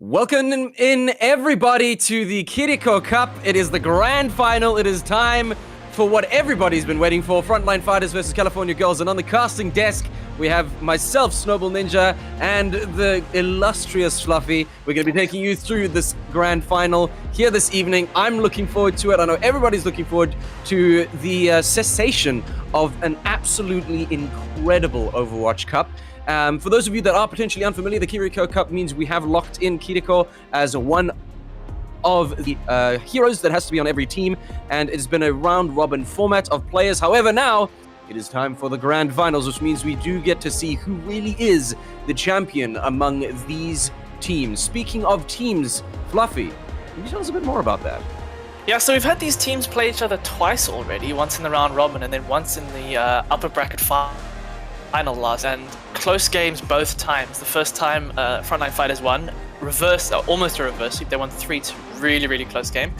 Welcome in everybody to the Kiriko Cup. It is the grand final. It is time for what everybody's been waiting for. Frontline Fighters versus California Girls. And on the casting desk, we have myself, Snowball Ninja, and the illustrious Fluffy. We're going to be taking you through this grand final here this evening. I'm looking forward to it. I know everybody's looking forward to the cessation of an absolutely incredible Overwatch Cup. For those of you that are potentially unfamiliar, the Kiriko Cup means we have locked in Kiriko as one of the heroes that has to be on every team, and it's been a round-robin format of players. However, now it is time for the grand finals, which means we do get to see who really is the champion among these teams. Speaking of teams, Fluffy, can you tell us a bit more about that? Yeah, so we've had these teams play each other twice already, once in the round-robin and then once in the upper bracket final last, and close games both times. The first time Frontline Fighters won, almost a reverse sweep. They won 3-2, really close game.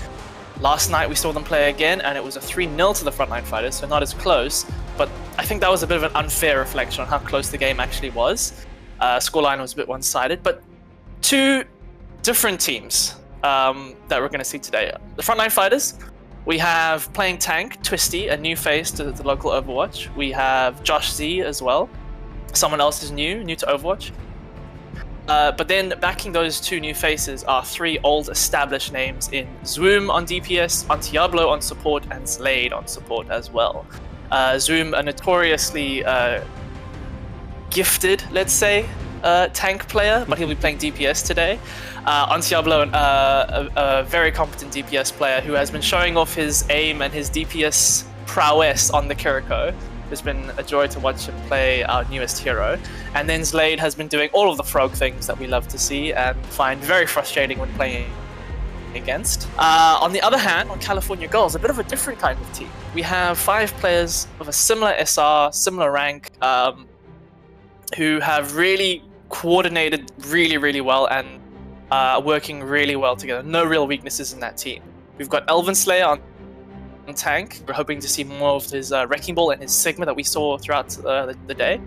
Last night we saw them play again, and it was a 3-0 to the Frontline Fighters, so not as close, but I think that was a bit of an unfair reflection on how close the game actually was. Scoreline was a bit one-sided, but two different teams that we're going to see today. The Frontline Fighters, we have playing tank, Twisty, a new face to the local Overwatch. We have Josh Z as well. Someone else is new to Overwatch. But then backing those two new faces are three old established names in Zoom on DPS, Antiablo on support, and Slade on support as well. Zoom, a notoriously gifted, let's say, tank player, but he'll be playing DPS today. Antiablo, a very competent DPS player who has been showing off his aim and his DPS prowess on the Kiriko. It's been a joy to watch him play our newest hero. And then Slade has been doing all of the frog things that we love to see and find very frustrating when playing against. On the other hand, on California Girls, a bit of a different kind of team. We have 5 players of a similar SR, similar rank, who have really coordinated really well and working really well together. No real weaknesses in that team. We've got Elven Slayer on tank. We're hoping to see more of his Wrecking Ball and his Sigma that we saw throughout the day.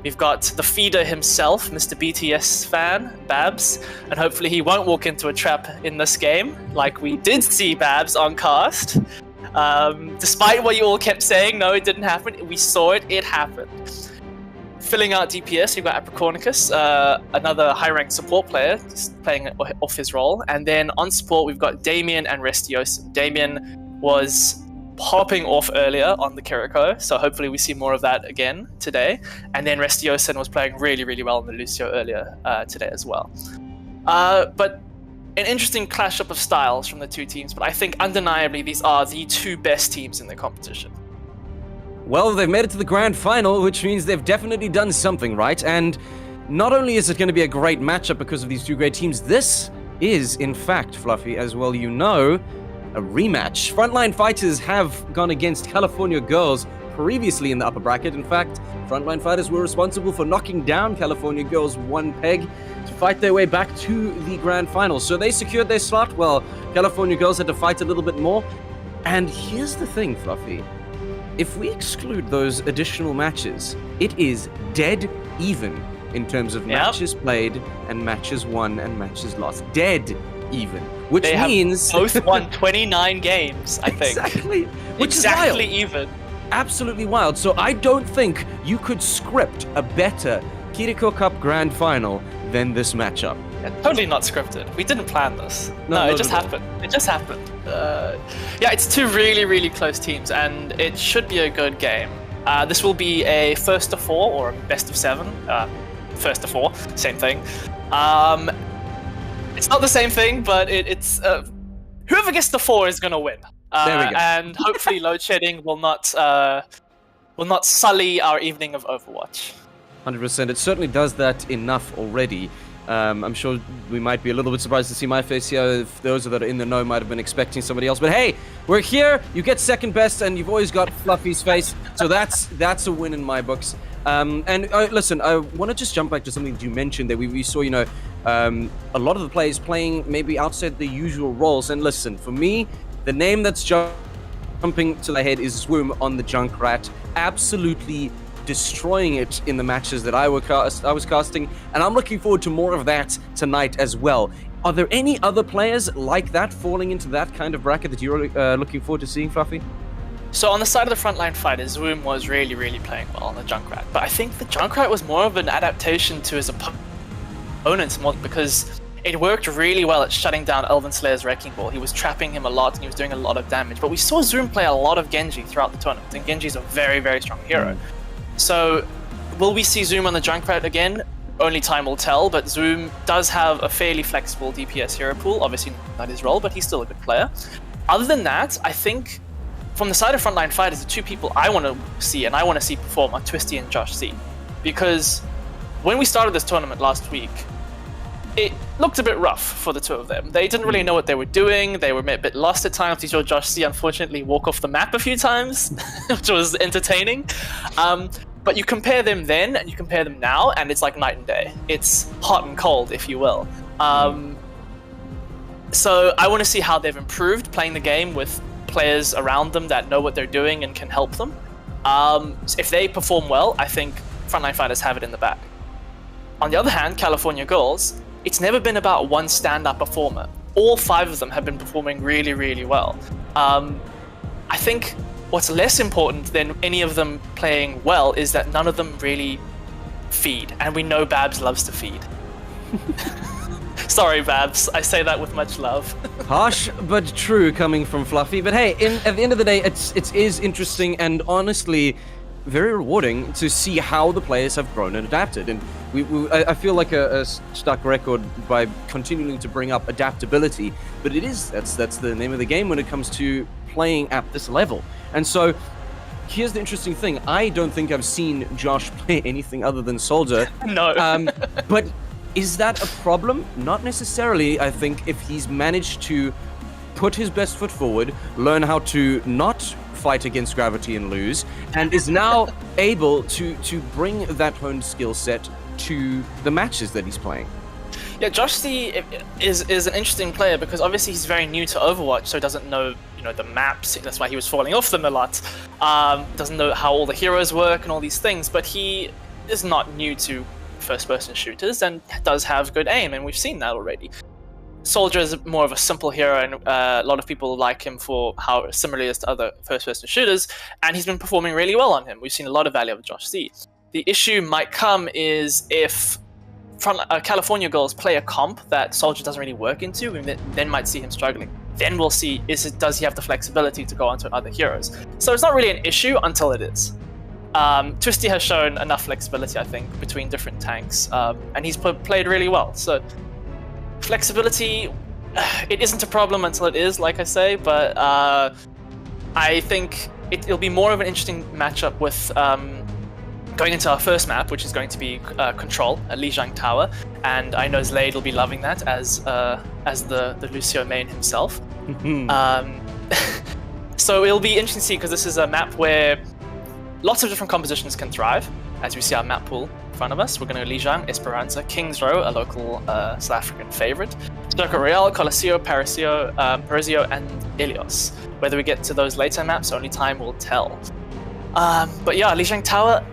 We've got the feeder himself, Mr. BTS fan, Babs, and hopefully he won't walk into a trap in this game like we did see Babs on cast. Despite what you all kept saying, no, it didn't happen. We saw it, it happened. Filling out DPS, we've got Apricornicus, another high-ranked support player, just playing off his role. And then on support, we've got Damien and Restiosin. Damien was popping off earlier on the Kiriko, so hopefully we see more of that again today. And then Restiosin was playing really well on the Lucio earlier today as well. But an interesting clash-up of styles from the two teams, but I think undeniably these are the two best teams in the competition. Well, they've made it to the grand final, which means they've definitely done something right. And not only is it going to be a great matchup because of these two great teams, this is, in fact, Fluffy, as well you know, a rematch. Frontline Fighters have gone against California Girls previously in the upper bracket. In fact, Frontline Fighters were responsible for knocking down California Girls one peg to fight their way back to the grand final. So they secured their slot, while California Girls had to fight a little bit more. And here's the thing, Fluffy. If we exclude those additional matches, it is dead even in terms of matches played and matches won and matches lost. Dead even. Which means have both won 29 games, I think. Exactly. Which exactly is wild. Even. Absolutely wild. So I don't think you could script a better Kiriko Cup grand final than this matchup. Yeah, totally not scripted. We didn't plan this. No, it just happened. It just happened. Yeah, it's two really close teams, and it should be a good game. This will be a first to 4 or a best of 7. First to 4, same thing. It's not the same thing, but it's whoever gets to 4 is gonna win. There we go. And hopefully load shedding will not sully our evening of Overwatch. 100%. It certainly does that enough already. I'm sure we might be a little bit surprised to see my face here. If those that are in the know might have been expecting somebody else. But hey, we're here. You get second best, and you've always got Fluffy's face. So that's a win in my books. And listen, I want to just jump back to something that you mentioned that we saw, a lot of the players playing maybe outside the usual roles. And listen, for me, the name that's jumping to the head is Swoom on the Junkrat. Absolutely destroying it in the matches that I was casting, and I'm looking forward to more of that tonight as well. Are there any other players like that falling into that kind of bracket that you're looking forward to seeing, Fluffy? So on the side of the Frontline fighters, Zoom was really playing well on the Junkrat, but I think the Junkrat was more of an adaptation to his opponents more because it worked really well at shutting down Elven Slayer's Wrecking Ball. He was trapping him a lot and he was doing a lot of damage, but we saw Zoom play a lot of Genji throughout the tournament, and Genji's a very strong hero. So will we see Zoom on the Junkrat again? Only time will tell, but Zoom does have a fairly flexible DPS hero pool, obviously not his role, but he's still a good player. Other than that, I think from the side of Frontline fighters, the two people I want to see and I want to see perform are Twisty and Josh C. Because when we started this tournament last week, it looked a bit rough for the two of them. They didn't really know what they were doing. They were a bit lost at times. We saw Josh C unfortunately walk off the map a few times, which was entertaining. But you compare them then and you compare them now, and it's like night and day. It's hot and cold, if you will. So I want to see how they've improved playing the game with players around them that know what they're doing and can help them. If they perform well, I think Frontline fighters have it in the bag. On the other hand, California Girls, it's never been about one stand-up performer. All 5 of them have been performing really well. I think what's less important than any of them playing well is that none of them really feed, and we know Babs loves to feed. Sorry, Babs, I say that with much love. Harsh but true coming from Fluffy. But hey, at the end of the day, it is interesting and honestly very rewarding to see how the players have grown and adapted. And I feel like a stuck record by continuing to bring up adaptability, but that's the name of the game when it comes to playing at this level. And so here's the interesting thing. I don't think I've seen Josh play anything other than Soldier. No. But is that a problem? Not necessarily. I think if he's managed to put his best foot forward, learn how to not fight against gravity and lose, and is now able to bring that honed skill set to the matches that he's playing. Yeah, Josh C is an interesting player because obviously he's very new to Overwatch, so he doesn't know the maps. That's why he was falling off them a lot. Doesn't know how all the heroes work and all these things, but he is not new to first-person shooters and does have good aim, and we've seen that already. Soldier is more of a simple hero, and a lot of people like him for how similar he is to other first-person shooters, and he's been performing really well on him. We've seen a lot of value of Josh C. The issue might come is if California Girls play a comp that Soldier doesn't really work into, we then might see him struggling. Then we'll see, does he have the flexibility to go onto other heroes? So it's not really an issue until it is. Twisty has shown enough flexibility, I think, between different tanks, and he's played really well. So flexibility, it isn't a problem until it is, like I say, but I think it'll be more of an interesting matchup with going into our first map, which is going to be Control at Lijiang Tower, and I know Zlayed will be loving that as the Lucio main himself. So it'll be interesting to see, because this is a map where lots of different compositions can thrive. As we see our map pool in front of us, we're going to Lijiang, Esperanza, King's Row, a local South African favorite, Circuit Royale, Coliseo, Parisio, and Ilios. Whether we get to those later maps, only time will tell. But yeah, Lijiang Tower,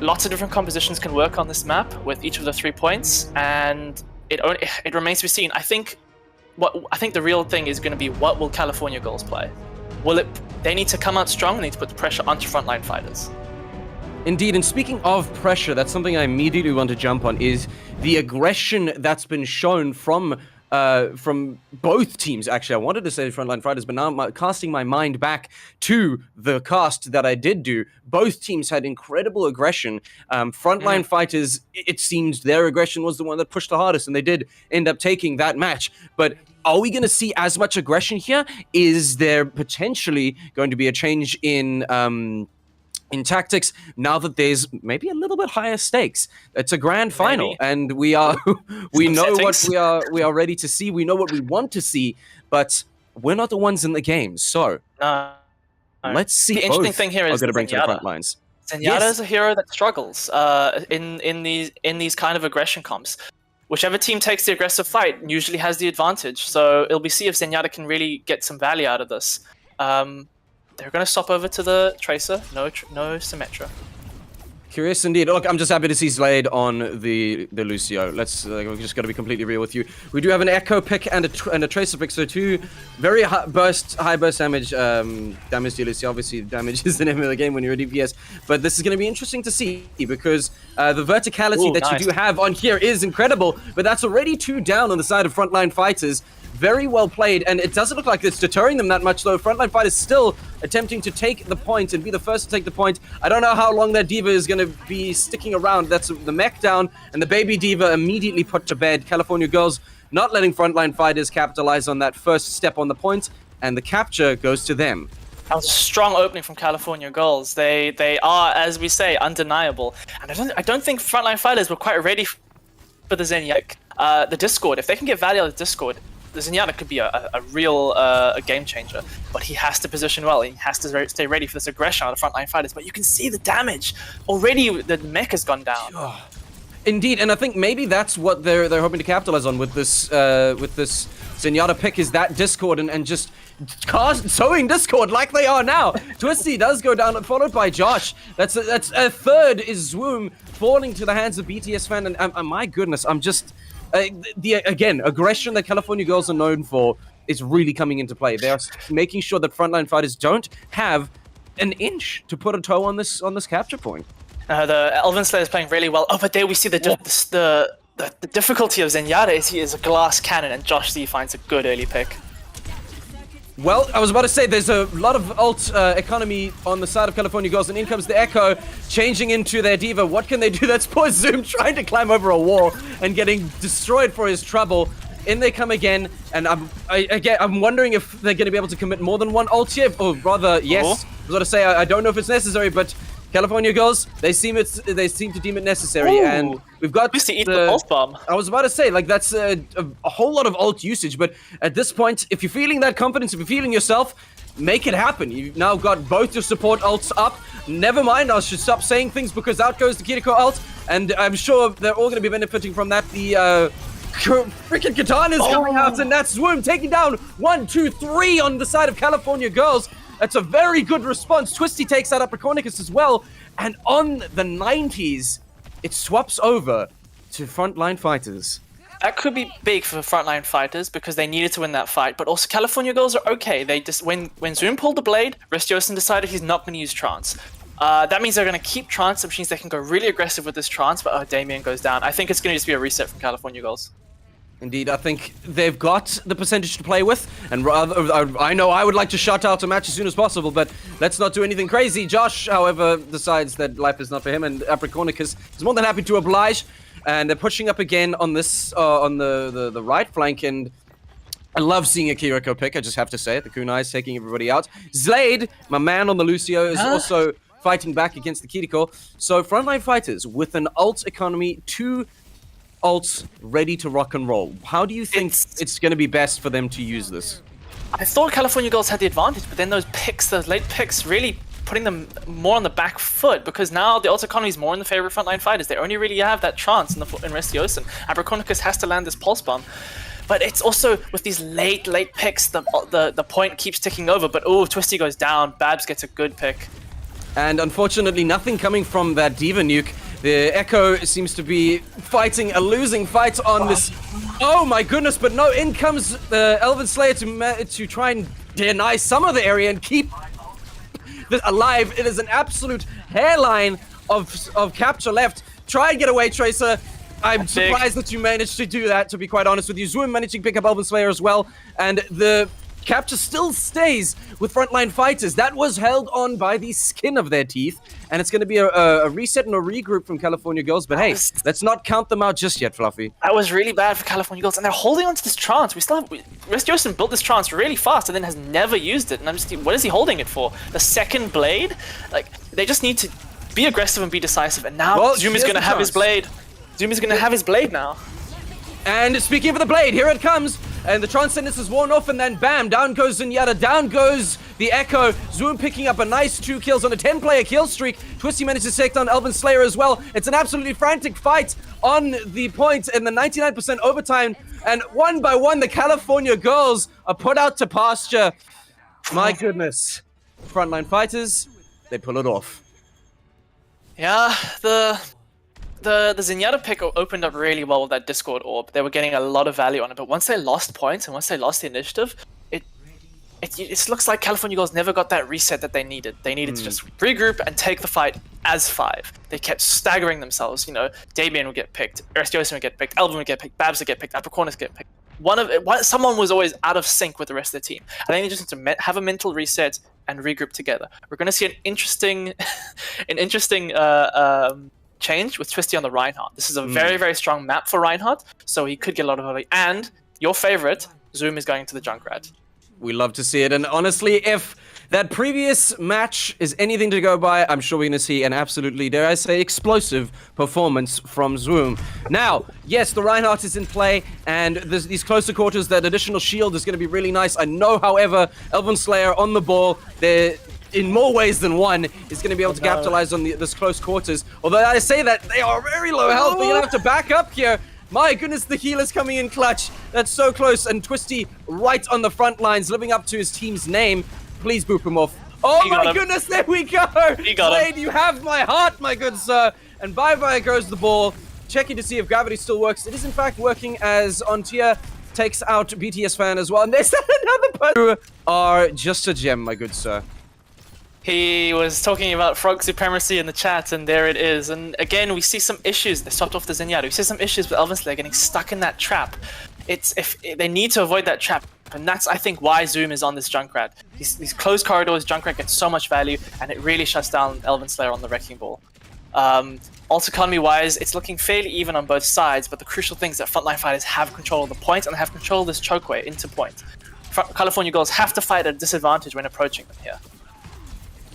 lots of different compositions can work on this map with each of the 3 points, and it remains to be seen. I think the real thing is going to be, what will California Girls play? They need to come out strong, they need to put the pressure onto Frontline fighters. Indeed, and speaking of pressure, that's something I immediately want to jump on, is the aggression that's been shown from both teams. Actually, I wanted to say Frontline Fighters, but now I'm casting my mind back to the cast that I did do. Both teams had incredible aggression. Frontline Fighters, it seems their aggression was the one that pushed the hardest, and they did end up taking that match. But are we going to see as much aggression here? Is there potentially going to be a change in tactics now that there's maybe a little bit higher stakes? It's a grand final, and we know what we are ready to see. We know what we want to see, but we're not the ones in the game. So let's see. The interesting thing here is going to bring to the front lines. Zenyatta is a hero that struggles in these kind of aggression comps. Whichever team takes the aggressive fight usually has the advantage. So it'll be see if Zenyatta can really get some value out of this. They're going to stop over to the Tracer. No Symmetra. Curious indeed. Look, I'm just happy to see Slade on the Lucio. We're just got to be completely real with you. We do have an Echo pick and a Tracer pick, so two very high burst damage dealers. Obviously, damage is the name of the game when you're a DPS, but this is going to be interesting to see because the verticality that you do have on here is incredible, but that's already 2 down on the side of Frontline Fighters. Very well played, and it doesn't look like it's deterring them that much, though. Frontline Fighters still attempting to take the point and be the first to take the point. I don't know how long that Diva is going to be sticking around. That's the mech down, and the baby Diva immediately put to bed. California Girls not letting Frontline Fighters capitalize on that first step on the point, and the capture goes to them. That was a strong opening from California Girls. They are, as we say, undeniable. And I don't think Frontline Fighters were quite ready for the Zenyatta. The Discord, if they can get value out of the Discord, the Zenyatta could be a real game changer, but he has to position well. He has to stay ready for this aggression out of Frontline Fighters. But you can see the damage already. The mech has gone down. Oh, indeed, and I think maybe that's what they're hoping to capitalize on with this Zenyatta pick is that Discord and just sowing Discord like they are now. Twisty does go down, followed by Josh. That's a third is Zoom falling to the hands of BTS fan, and my goodness, I'm just. Again, aggression that California Girls are known for is really coming into play. They are making sure that Frontline Fighters don't have an inch to put a toe on this capture point. The Elven Slayer is playing really well. Oh, but there we see the difficulty of Zenyatta is he is a glass cannon, and Josh Z finds a good early pick. Well, I was about to say, there's a lot of ult economy on the side of California Girls, and in comes the Echo, changing into their Diva. What can they do? That's poor Zoom trying to climb over a wall and getting destroyed for his trouble. In they come again, and I'm wondering if they're going to be able to commit more than one ult here, or rather, yes. I was about to say, I don't know if it's necessary, but California Girls, they seem to deem it necessary. Ooh. And we've got to eat the pulse bomb. I was about to say, like, that's a whole lot of ult usage, but at this point, if you're feeling that confidence, if you're feeling yourself, make it happen. You've now got both your support ults up. Never mind, I should stop saying things because out goes the Kiriko ult, and I'm sure they're all going to be benefiting from that. The freaking katana is coming out, and that's Swoom taking down 1, 2, 3 on the side of California Girls. That's a very good response. Twisty takes out Apricornicus as well. And on the 90s, it swaps over to Frontline Fighters. That could be big for Frontline Fighters because they needed to win that fight. But also California Girls are okay. They just when Zoom pulled the blade, Restioson decided he's not going to use Trance. That means they're going to keep Trance, which means they can go really aggressive with this Trance. But Damien goes down. I think it's going to just be a reset from California Girls. Indeed, I think they've got the percentage to play with, and I know I would like to shut out a match as soon as possible, but let's not do anything crazy. Josh, however, decides that life is not for him, and Apricornicus is more than happy to oblige, and they're pushing up again on this on the right flank, and I love seeing a Kiriko pick, I just have to say it. The Kunai is taking everybody out. Slade, my man on the Lucio, is also fighting back against the Kiriko. So Frontline Fighters with an ult economy, 2 ults ready to rock and roll. How do you think it's going to be best for them to use this? I thought California Girls had the advantage, but then those late picks, really putting them more on the back foot because now the ult economy is more in the favor of Frontline Fighters. They only really have that Trance in Restioson. Apricornicus has to land this Pulse Bomb. But it's also with these late picks, the point keeps ticking over. But Twisty goes down. Babs gets a good pick. And unfortunately, nothing coming from that Diva nuke. The Echo seems to be fighting a losing fight on this. Oh my goodness, but no, in comes the Elven Slayer to try and deny some of the area and keep this alive. It is an absolute hairline of capture left. Try and get away, Tracer. I'm surprised that you managed to do that, to be quite honest with you. Zoom managing to pick up Elven Slayer as well, and the capture still stays with Frontline Fighters. That was held on by the skin of their teeth, and it's going to be a reset and a regroup from California Girls, but hey, let's not count them out just yet, Fluffy. That was really bad for California Girls, and they're holding on to this Trance. Restioson built this Trance really fast and then has never used it, and I'm just, what is he holding it for? The second blade? Like, they just need to be aggressive and be decisive, and now Zoom is going to have his blade. Zoom is going to have his blade now. And speaking of the blade, here it comes. And the Transcendence is worn off, and then bam, down goes Zenyatta, down goes the Echo. Zoom picking up a nice 2 kills on a 10-player kill streak. Twisty manages to take down Elven Slayer as well. It's an absolutely frantic fight on the point in the 99% overtime. And one by one, the California Girls are put out to pasture. My goodness. Frontline Fighters, they pull it off. Yeah, the Zenyatta pick opened up really well with that Discord orb. They were getting a lot of value on it, but once they lost points and once they lost the initiative, it looks like California Girls never got that reset that they needed. They needed to just regroup and take the fight as 5. They kept staggering themselves. You know, Damien would get picked, Erestiosen would get picked, Elvin would get picked, Babs would get picked, Apricornus would get picked. Someone was always out of sync with the rest of the team. I think they just need to have a mental reset and regroup together. We're going to see an interesting, change with Twisty on the Reinhardt. This is a very, very strong map for Reinhardt, so he could get a lot of value. And your favorite, Zoom, is going to the Junkrat. We love to see it, and honestly, if that previous match is anything to go by, I'm sure we're going to see an absolutely, dare I say, explosive performance from Zoom. Now, yes, the Reinhardt is in play, and these closer quarters, that additional shield is going to be really nice. I know, however, Elven Slayer on the ball, they're in more ways than one, is going to be able to capitalize on this close quarters. Although I say that, they are very low health, they're going to have to back up here. My goodness, the healer's coming in clutch. That's so close. And Twisty right on the front lines, living up to his team's name. Please boop him off. Oh my goodness, there we go. Blade, you have my heart, my good sir. And bye-bye goes the ball. Checking to see if gravity still works. It is in fact working as Ontia takes out BTS fan as well. And there's another person who are just a gem, my good sir. He was talking about frog supremacy in the chat, and there it is. And again, we see some issues. They stopped off the Zenyatta. We see some issues with Elven Slayer getting stuck in that trap. They need to avoid that trap, and that's, I think, why Zoom is on this Junkrat. These closed corridors, Junkrat gets so much value, and it really shuts down Elven Slayer on the Wrecking Ball. Ult economy-wise, it's looking fairly even on both sides, but the crucial thing is that Frontline fighters have control of the point, and they have control of this chokeway into point. California Girls have to fight at a disadvantage when approaching them here.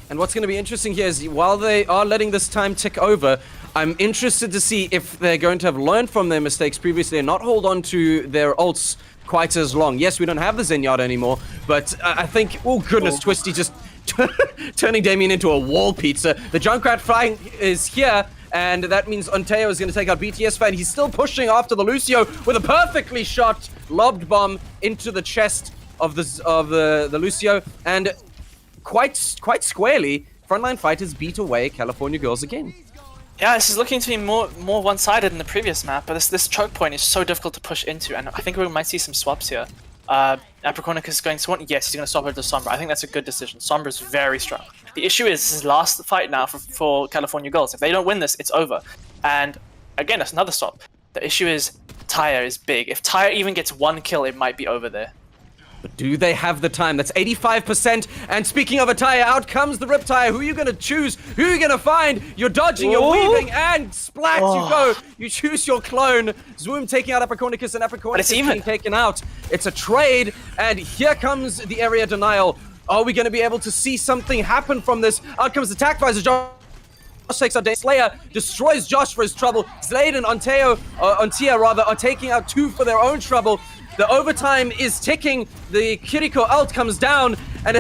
And what's going to be interesting here is while they are letting this time tick over, I'm interested to see if they're going to have learned from their mistakes previously and not hold on to their ults quite as long. Yes, we don't have the Zenyatta anymore, but I think, oh goodness, Twisty just turning Damien into a wall pizza. The Junkrat flying is here, and that means Onteo is going to take out BTS fan. He's still pushing after the Lucio with a perfectly shot lobbed bomb into the chest of the Lucio, and quite squarely, Frontline fighters beat away California Girls again. Yeah, this is looking to be more one-sided than the previous map, but this choke point is so difficult to push into, and I think we might see some swaps here. Apricornicus is going to want, yes, he's going to swap over to Sombra. I think that's a good decision. Sombra is very strong. The issue is, this is last fight now for California Girls. If they don't win this, it's over. And again, that's another swap. The issue is, Tyre is big. If Tyre even gets 1 kill, it might be over there. But do they have the time? That's 85%. And speaking of a Tyre, out comes the Riptire. Who are you going to choose? Who are you going to find? You're dodging, you're weaving, and splat you go. You choose your clone. Zoom taking out Apricornicus, and Apricornicus being taken out. It's a trade, and here comes the area denial. Are we going to be able to see something happen from this? Out comes the attack visor. Josh takes out Day Slayer, destroys Josh for his trouble. Slade and Ontia are taking out 2 for their own trouble. The overtime is ticking. The Kiriko ult comes down, and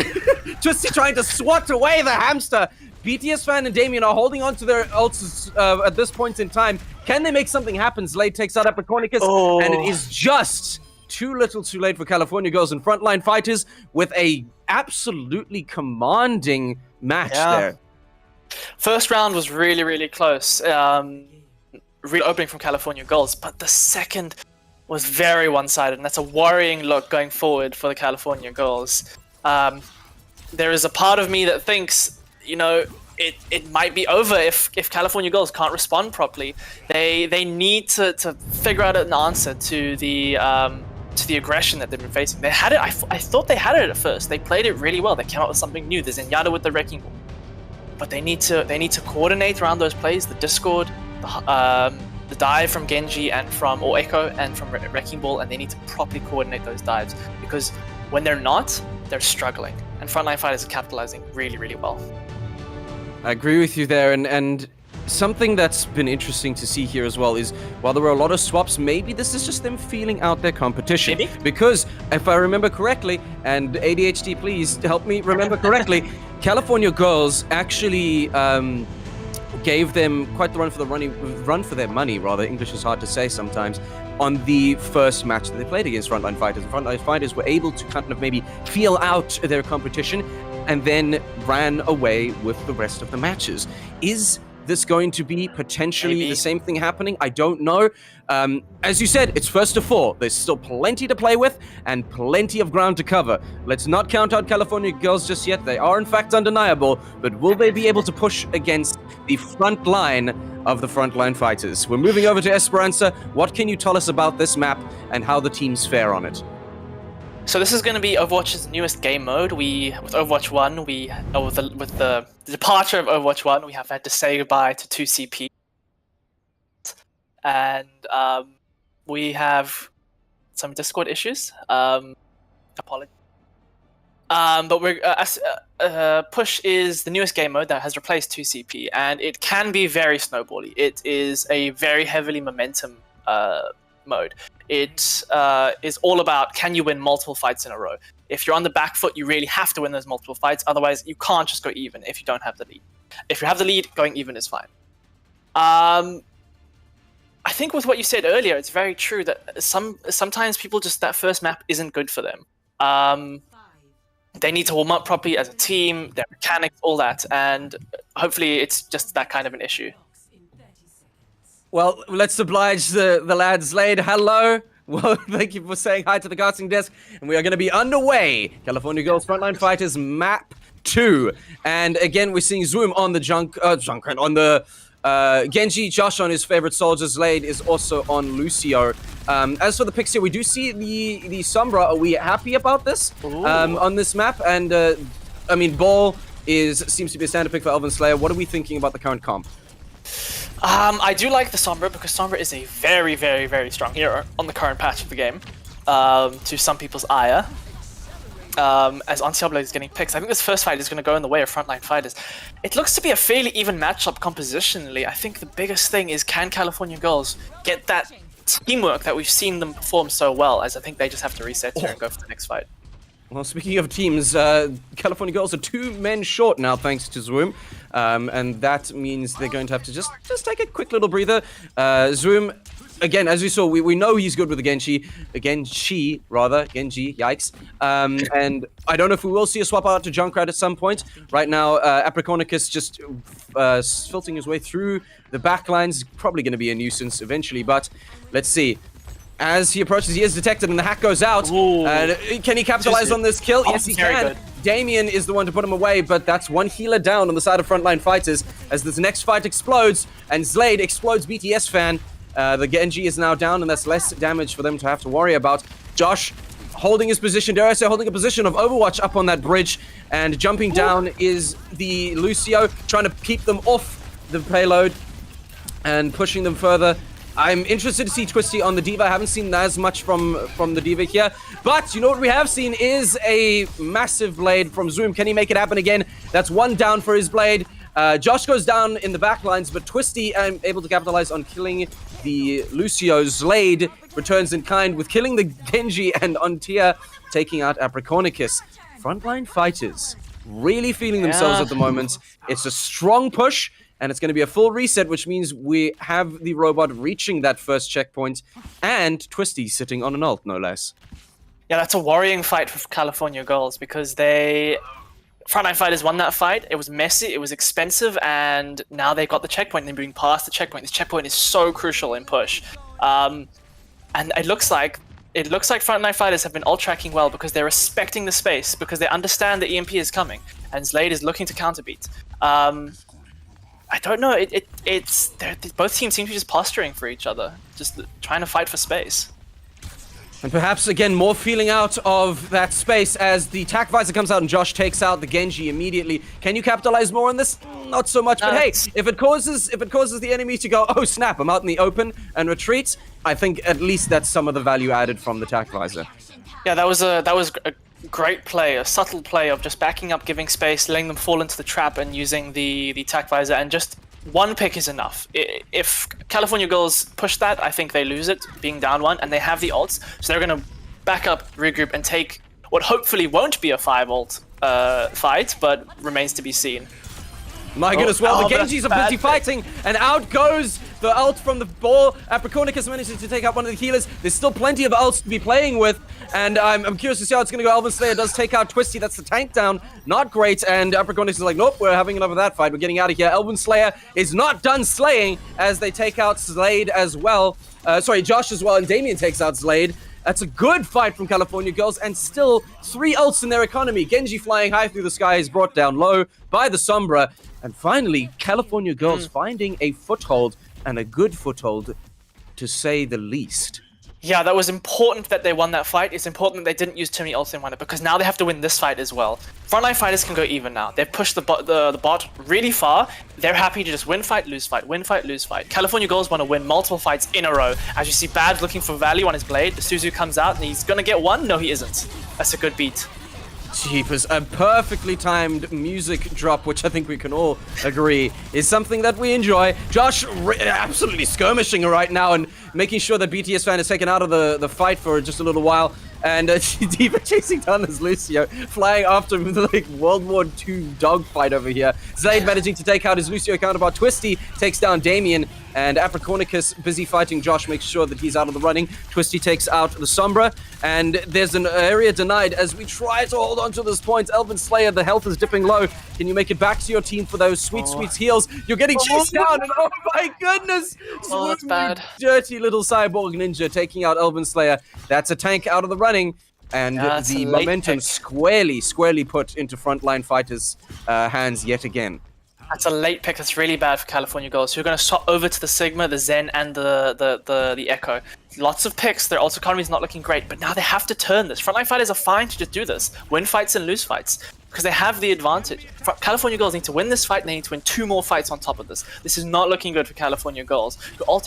Twisty trying to swat away the hamster. BTS fan and Damien are holding on to their ults at this point in time. Can they make something happen? Slade takes out Apricornicus, and it is just too little too late for California Girls and Frontline fighters with a absolutely commanding match there. First round was really, really close. Really opening from California Girls, but the second was very one-sided, and that's a worrying look going forward for the California Girls. There is a part of me that thinks, you know, it might be over if California Girls can't respond properly. They need to figure out an answer to the aggression that they've been facing. They had it. I thought they had it at first. They played it really well. They came up with something new. There's Zenyatta with the Wrecking Ball, but they need to coordinate around those plays. The Discord, the dive from Genji and from Echo and from Wrecking Ball, and they need to properly coordinate those dives, because when they're not, they're struggling. And Frontline fighters are capitalizing really, really well. I agree with you there, and something that's been interesting to see here as well is, while there were a lot of swaps, maybe this is just them feeling out their competition. Maybe? Because, if I remember correctly, and ADHD please help me remember correctly, California Girls actually gave them quite the run for their money, rather. English is hard to say sometimes, on the first match that they played against Frontline fighters. The Frontline fighters were able to kind of maybe feel out their competition and then ran away with the rest of the matches. Is this going to be potentially Maybe. the same thing happening? I don't know. As you said, it's first to 4. There's still plenty to play with and plenty of ground to cover. Let's not count out California Girls just yet. They are in fact undeniable, but will they be able to push against the front line of the Frontline fighters? We're moving over to Esperanza. What can you tell us about this map and how the teams fare on it? So this is going to be Overwatch's newest game mode. With Overwatch 1, with the departure of Overwatch 1, we have had to say goodbye to 2CP. And we have some Discord issues. Apologies. But Push is the newest game mode that has replaced 2CP, and it can be very snowbally. It is a very heavily momentum mode. It is all about, can you win multiple fights in a row? If you're on the back foot, you really have to win those multiple fights. Otherwise, you can't just go even if you don't have the lead. If you have the lead, going even is fine. I think with what you said earlier, it's very true that sometimes people just, that first map isn't good for them. They need to warm up properly as a team, their mechanics, all that, and hopefully it's just that kind of an issue. Well, let's oblige the lads. Slade, hello. Well, thank you for saying hi to the casting desk, and we are going to be underway. California Girls Frontline Fighters Map 2. And again, we're seeing Zoom on the Junkrat, on the Genji, Josh on his favorite soldier, Slade is also on Lucio. As for the picks here, we do see the Sombra. Are we happy about this on this map? And I mean, Ball seems to be a standard pick for Elven Slayer. What are we thinking about the current comp? I do like the Sombra because Sombra is a very, very, very strong hero on the current patch of the game. To some people's ire. As Antiablo is getting picks, I think this first fight is going to go in the way of Frontline fighters. It looks to be a fairly even matchup compositionally. I think the biggest thing is, can California Girls get that teamwork that we've seen them perform so well, as I think they just have to reset here and go for the next fight. Well, speaking of teams, California Girls are 2 men short now, thanks to Zoom. And that means they're going to have to just take a quick little breather. Zoom, again, as we saw, we know he's good with the Genji, yikes. And I don't know if we will see a swap out to Junkrat at some point. Right now, Aprikonicus just filtering his way through the backlines, probably going to be a nuisance eventually, but let's see. As he approaches, he is detected, and the hack goes out. Can he capitalize on this kill? Yes, he can. Good. Damien is the one to put him away, but that's one healer down on the side of Frontline Fighters as this next fight explodes, and Slade explodes BTS fan. The Genji is now down, and that's less damage for them to have to worry about. Josh holding his position, dare I say, holding a position of Overwatch up on that bridge, and jumping down is the Lucio, trying to keep them off the payload and pushing them further. I'm interested to see Twisty on the D.Va. I haven't seen as much from the D.Va here. But you know what we have seen is a massive blade from Zoom. Can he make it happen again? That's one down for his blade. Josh goes down in the back lines, but Twisty able to capitalize on killing the Lucio. Slade returns in kind with killing the Genji, and Ontia taking out Aprikonicus. Frontline Fighters really feeling themselves at the moment. It's a strong push. And it's going to be a full reset, which means we have the robot reaching that first checkpoint, and Twisty sitting on an ult, no less. Yeah, that's a worrying fight for California Girls because Frontline Fighters won that fight. It was messy, it was expensive, and now they've got the checkpoint. They're moving past the checkpoint. This checkpoint is so crucial in push. And it looks like Frontline Fighters have been ult tracking well because they're respecting the space, because they understand the EMP is coming, and Slade is looking to counterbeat. I don't know. Both teams seem to be just posturing for each other, just trying to fight for space. And perhaps, again, more feeling out of that space as the attack visor comes out and Josh takes out the Genji immediately. Can you capitalize more on this? Not so much, but hey, if it causes the enemy to go, oh snap, I'm out in the open and retreat, I think at least that's some of the value added from the attack visor. Yeah, that was a great play, a subtle play of just backing up, giving space, letting them fall into the trap, and using the attack visor, and just one pick is enough. If California Girls push that, I think they lose it, being down one, and they have the ults, so they're going to back up, regroup, and take what hopefully won't be a 5 ult fight, but remains to be seen. My goodness, well, the but Genjis are bad busy fighting, and out goes the ult from the ball. Apricornicus manages to take out one of the healers. There's still plenty of ults to be playing with, and I'm curious to see how it's going to go. Elven Slayer does take out Twisty. That's the tank down. Not great, and Apricornicus is like, nope, we're having enough of that fight. We're getting out of here. Elven Slayer is not done slaying as they take out Slade as well. Josh as well, and Damien takes out Slade. That's a good fight from California Girls, and still 3 ults in their economy. Genji flying high through the sky is brought down low by the Sombra. And finally, California Girls finding a foothold, and a good foothold, to say the least. Yeah, that was important that they won that fight. It's important that they didn't use too many ults and won it, because now they have to win this fight as well. Frontline fighters can go even now. They've pushed the bot really far. They're happy to just win fight, lose fight, win fight, lose fight. California Girls want to win multiple fights in a row. As you see, Babs looking for value on his blade. Suzu comes out and he's going to get one. No, he isn't. That's a good beat. Jeepers, a perfectly timed music drop, which I think we can all agree is something that we enjoy. Josh absolutely skirmishing right now and making sure that BTS fan is taken out of the fight for just a little while. And Diva chasing down this Lucio, flying after him with like World War II dogfight over here. Zayd managing to take out his Lucio counterpart. Twisty takes down Damien, and Apricornicus busy fighting Josh, makes sure that he's out of the running. Twisty takes out the Sombra, and there's an area denied as we try to hold on to this point. Elven Slayer, the health is dipping low. Can you make it back to your team for those sweet heals? You're getting chased down, and oh my goodness! Oh, that's bad. Dirty little cyborg ninja taking out Elven Slayer. That's a tank out of the running. And the momentum squarely put into Frontline Fighters' hands yet again. That's a late pick. That's really bad for California Girls, who are going to swap over to the Sigma, the Zen, and the Echo. Lots of picks. Their ult economy is not looking great, but now they have to turn this. Frontline Fighters are fine to just do this. Win fights and lose fights, because they have the advantage. California Girls need to win this fight, and they need to win 2 more fights on top of this. This is not looking good for California Girls,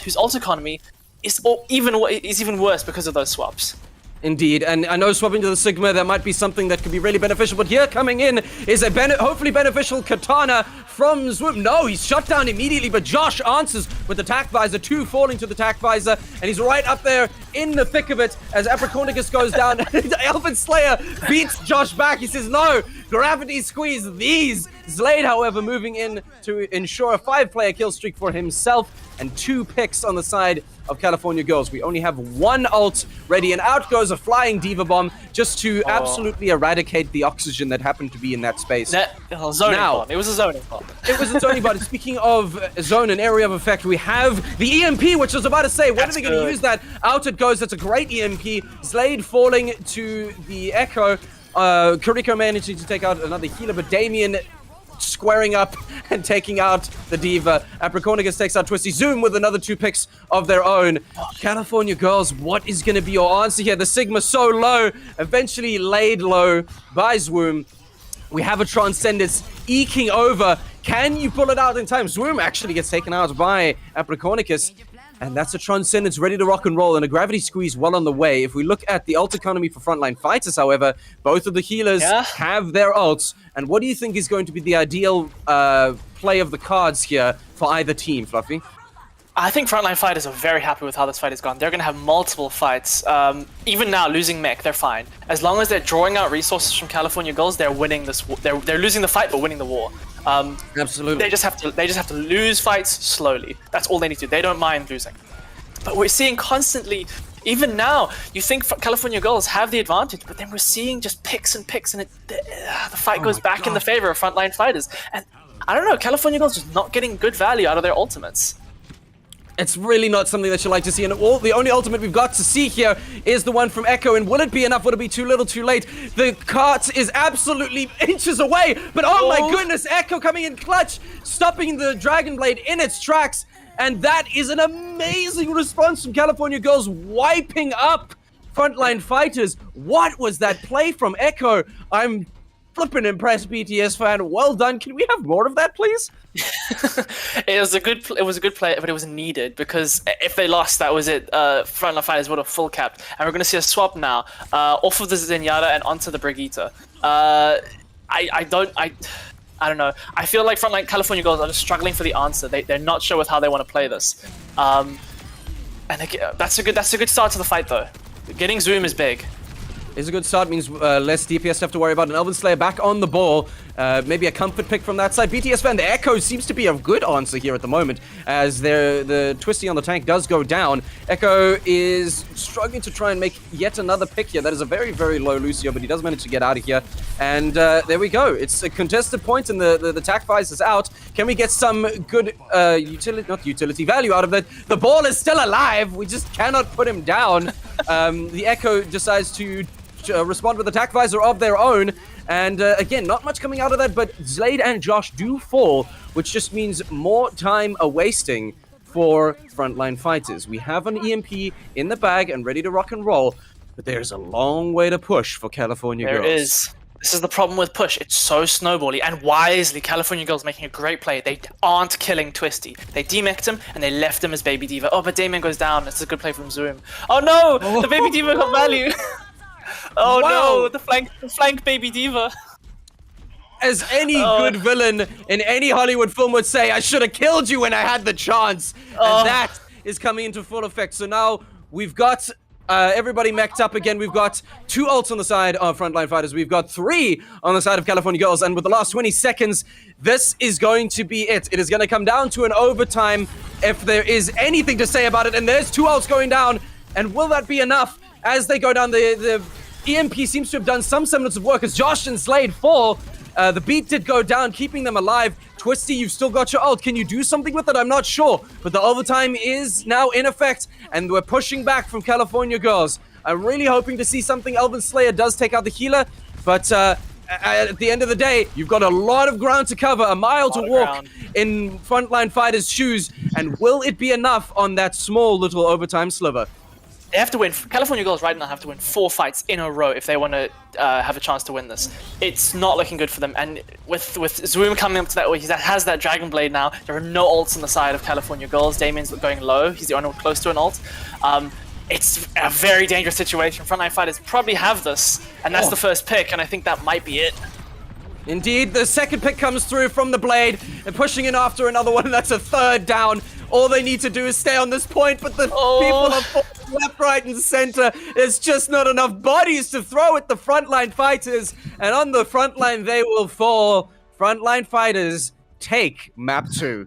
whose ult economy is even worse because of those swaps. Indeed, and I know swapping to the Sigma, that might be something that could be really beneficial, but here coming in is a hopefully beneficial Katana from Swoop. No, he's shut down immediately, but Josh answers with the tack visor, 2 falling to the tack visor, and he's right up there in the thick of it as Apricornicus goes down. Elven Slayer beats Josh back. He says, no, gravity squeeze these. Slade, however, moving in to ensure a 5-player kill streak for himself, and 2 picks on the side of California Girls. We only have 1 ult ready, and out goes a flying Diva Bomb just to absolutely eradicate the oxygen that happened to be in that space. Zoning bomb. It was a zoning bomb. It was a zoning bomb. Speaking of zone and area of effect, we have the EMP, which I was about to say, when are they going to use that? Out it goes. That's a great EMP. Slade falling to the Echo. Kiriko managing to take out another healer, but Damien squaring up and taking out the Diva. Apricornicus takes out Twisty. Zoom with another 2 picks of their own. California Girls, what is going to be your answer here? The Sigma so low, eventually laid low by Swoom. We have a Transcendence eking over. Can you pull it out in time? Swoom actually gets taken out by Apricornicus. And that's a Transcendence ready to rock and roll, and a Gravity Squeeze well on the way. If we look at the ult economy for Frontline Fighters, however, both of the healers have their ults. And what do you think is going to be the ideal play of the cards here for either team, Fluffy? I think Frontline Fighters are very happy with how this fight has gone. They're going to have multiple fights. Even now, losing mech, they're fine. As long as they're drawing out resources from California Girls, they're winning this. They're losing the fight, but winning the war. Absolutely. They just have to lose fights slowly. That's all they need to do. They don't mind losing. But we're seeing constantly, even now, you think California Girls have the advantage, but then we're seeing just picks and picks, and the fight goes back in the favor of Frontline Fighters. And I don't know, California Girls just not getting good value out of their ultimates. It's really not something that you like to see, and the only ultimate we've got to see here is the one from Echo, and will it be enough? Will it be too little, too late? The cart is absolutely inches away, but oh my goodness, Echo coming in clutch, stopping the Dragon Blade in its tracks, and that is an amazing response from California Girls, wiping up Frontline Fighters. What was that play from Echo? I'm flippin' impressed, BTS fan. Well done. Can we have more of that, please? It was a good play, but it was needed, because if they lost, that was it. Frontline Fighters would have full capped, and we're going to see a swap now off of the Zenyatta and onto the Brigitte. I don't know. I feel like Frontline California Girls are just struggling for the answer. They're not sure with how they want to play this, and that's a good start to the fight though. Getting Zoom is big. is a good start. Means less DPS to have to worry about. And Elven Slayer back on the ball. Maybe a comfort pick from that side. BTS fan, the Echo seems to be a good answer here at the moment, as the Twisty on the tank does go down. Echo is struggling to try and make yet another pick here. That is a very, very low Lucio, but he does manage to get out of here. And there we go. It's a contested point, and the TAC Vice is out. Can we get some good utility value out of it? The ball is still alive. We just cannot put him down. The Echo decides to respond with a TAC Visor of their own. And again, not much coming out of that, but Zlade and Josh do fall, which just means more time wasting for Frontline Fighters. We have an EMP in the bag and ready to rock and roll, but there's a long way to push for California Girls. There is. This is the problem with push. It's so snowbally, and wisely, California Girls making a great play. They aren't killing Twisty. They demeched him, and they left him as Baby Diva. Oh, but Damien goes down. It's a good play from Zoom. Oh no! The Baby Diva got value! Oh wow. No! The flank Baby Diva. As any good villain in any Hollywood film would say, I should have killed you when I had the chance. And that is coming into full effect. So now we've got everybody mech'd up again. We've got 2 ults on the side of Frontline Fighters. We've got 3 on the side of California Girls. And with the last 20 seconds, this is going to be it. It is going to come down to an overtime if there is anything to say about it. And there's 2 ults going down. And will that be enough? As they go down, the EMP seems to have done some semblance of work as Josh and Zlade fall. The beat did go down, keeping them alive. Twisty, you've still got your ult. Can you do something with it? I'm not sure. But the overtime is now in effect, and we're pushing back from California Girls. I'm really hoping to see something. Elven Slayer does take out the healer, but at the end of the day, you've got a lot of ground to cover, a mile to walk in Frontline Fighters' shoes. And will it be enough on that small little overtime sliver? They have to win. California Girls right now have to win 4 fights in a row if they want to have a chance to win this. It's not looking good for them. And with Zoom coming up to that, he has that Dragon Blade now. There are no ults on the side of California Girls. Damien's going low. He's the only one close to an ult. It's a very dangerous situation. Frontline Fighters probably have this, and that's the first pick, and I think that might be it. Indeed, the second pick comes through from the Blade. They're pushing in after another one, and that's a 3rd down. All they need to do is stay on this point, but the people are falling left, right, and center. There's just not enough bodies to throw at the Frontline Fighters, and on the front line, they will fall. Frontline Fighters take map 2.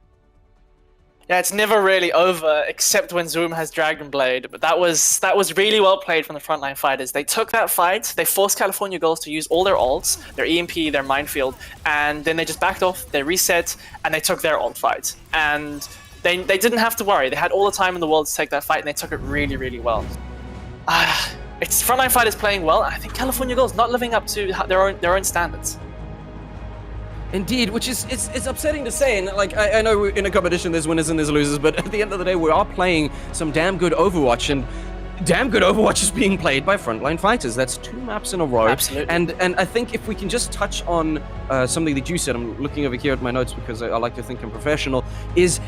Yeah, it's never really over, except when Zoom has Dragon Blade. But that was really well played from the Frontline Fighters. They took that fight, they forced California Girls to use all their ults, their EMP, their Minefield, and then they just backed off, they reset, and they took their ult fight. And they didn't have to worry. They had all the time in the world to take that fight, and they took it really, really well. It's Frontline Fighters playing well, and I think California Girls not living up to their own standards. Indeed, which is it's upsetting to say, and like I know in a competition there's winners and there's losers, but at the end of the day we are playing some damn good Overwatch, and damn good Overwatch is being played by Frontline Fighters. That's 2 maps in a row. Absolutely. And I think if we can just touch on something that you said, I'm looking over here at my notes because I like to think I'm professional, is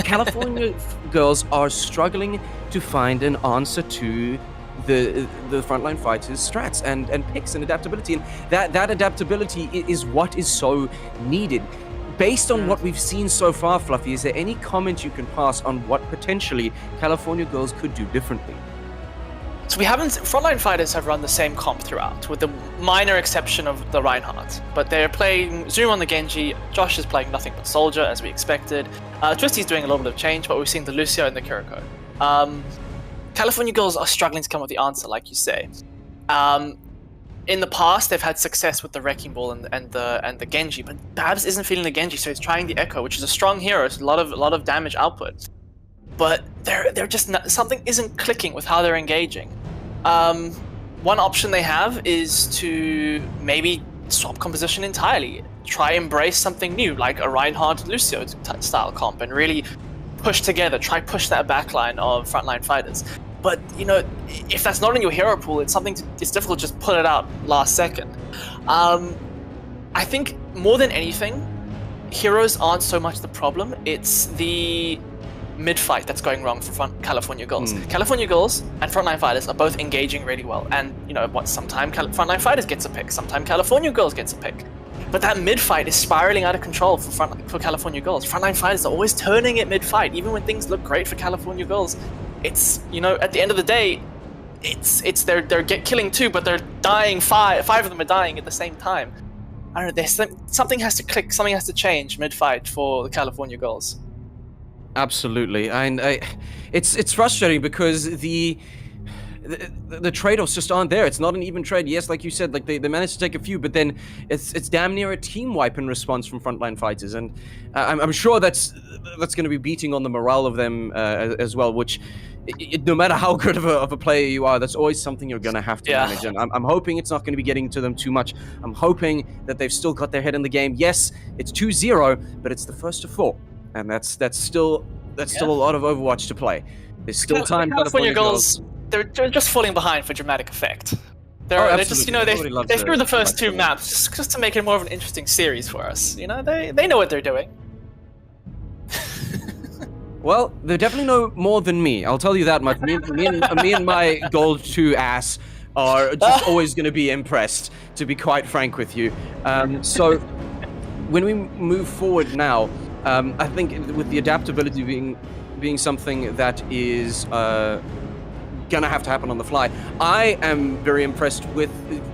California Girls are struggling to find an answer to the Frontline Fighters strats and picks and adaptability, and that adaptability is what is so needed. Based on what we've seen so far, Fluffy, is there any comment you can pass on what potentially California Girls could do differently? So Frontline Fighters have run the same comp throughout, with the minor exception of the Reinhardt. But they're playing Zoom on the Genji, Josh is playing nothing but Soldier, as we expected. Twisty's doing a little bit of change, but we've seen the Lucio and the Kiriko. California Girls are struggling to come up with the answer, like you say. In the past, they've had success with the Wrecking Ball and the Genji, but Babs isn't feeling the Genji, so he's trying the Echo, which is a strong hero, it's a lot of damage output. But they're just something isn't clicking with how they're engaging. One option they have is to maybe swap composition entirely, try embrace something new, like a Reinhardt Lucio style comp, and really push together, push that backline of Frontline Fighters. But, you know, if that's not in your hero pool, it's difficult to just put it out last second. I think more than anything, heroes aren't so much the problem, it's the mid-fight that's going wrong for California Girls. California Girls and Frontline Fighters are both engaging really well, and, you know, sometimes Frontline Fighters gets a pick, sometimes California Girls gets a pick. But that mid-fight is spiraling out of control for California Girls. Frontline Fighters are always turning it mid-fight, even when things look great for California Girls. It's, you know, at the end of the day, they're killing 2, but they're dying 5. 5 of them are dying at the same time. I don't know. Something has to click. Something has to change mid-fight for the California Girls. Absolutely, and it's frustrating because the trade-offs just aren't there. It's not an even trade. Yes, like you said, like they managed to take a few, but then it's damn near a team wipe in response from Frontline Fighters, and I'm sure that's going to be beating on the morale of them as well. Which, no matter how good of a player you are, that's always something you're going to have to manage. And I'm hoping it's not going to be getting to them too much. I'm hoping that they've still got their head in the game. Yes, it's 2-0, but it's the first of 4. And that's still a lot of Overwatch to play. There's still time. California Girls, they're just falling behind for dramatic effect. They're just, they threw the first 2 maps just to make it more of an interesting series for us. They know what they're doing. Well, they definitely know more than me. I'll tell you that much. Me and my Gold 2 ass are just always going to be impressed, to be quite frank with you. So when we move forward now, I think with the adaptability being something that is gonna have to happen on the fly, I am very impressed with,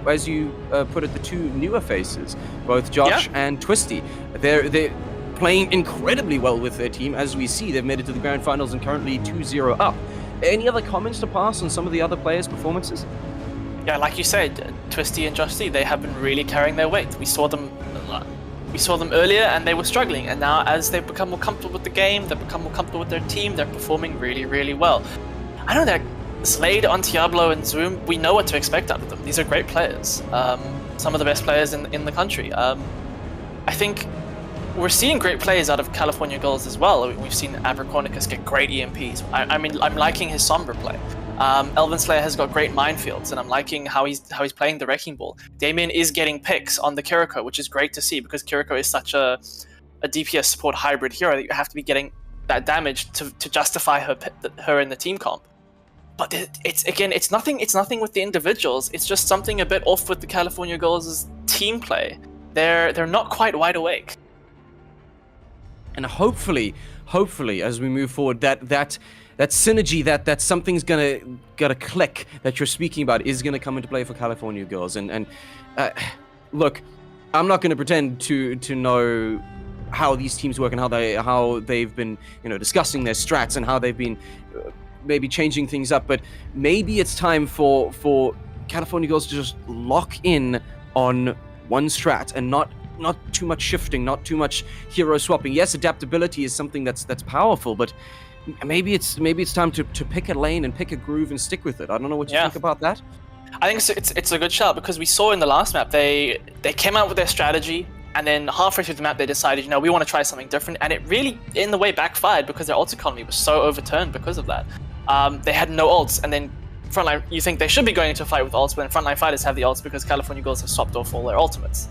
as you put it, the 2 newer faces, both Josh and Twisty. They're playing incredibly well with their team. As we see, they've made it to the grand finals and currently 2-0 up. Any other comments to pass on some of the other players' performances? Yeah, like you said, Twisty and Justy, they have been really carrying their weight. We saw them earlier and they were struggling, and now as they've become more comfortable with the game, they've become more comfortable with their team, they're performing really, really well. I know that Slade, Diablo, and Zoom, we know what to expect out of them. These are great players. Some of the best players in the country. I think we're seeing great plays out of California Girls as well. We've seen Abracornicus get great EMPs. I mean, I'm liking his Sombra play. Elven Slayer has got great minefields, and I'm liking how he's playing the Wrecking Ball. Damien is getting picks on the Kiriko, which is great to see because Kiriko is such a DPS support hybrid hero that you have to be getting that damage to justify her in the team comp. But it's nothing with the individuals. It's just something a bit off with the California Girls' team play. They're not quite wide awake. And hopefully, as we move forward, that synergy, that something's gonna click that you're speaking about is gonna come into play for California Girls. And look, I'm not gonna pretend to know how these teams work and how they've been discussing their strats and how they've been maybe changing things up. But maybe it's time for California Girls to just lock in on one strat and not too much shifting, not too much hero swapping. Yes, adaptability is something that's powerful, but maybe it's time to pick a lane and pick a groove and stick with it. I don't know what you think about that. I think it's a good shout because we saw in the last map they came out with their strategy, and then halfway through the map they decided we want to try something different, and it really in the way backfired because their ult economy was so overturned because of that. They had no ults, and then Frontline, you think they should be going into a fight with ults, but then Frontline Fighters have the ults because California Girls have swapped off all their ultimates.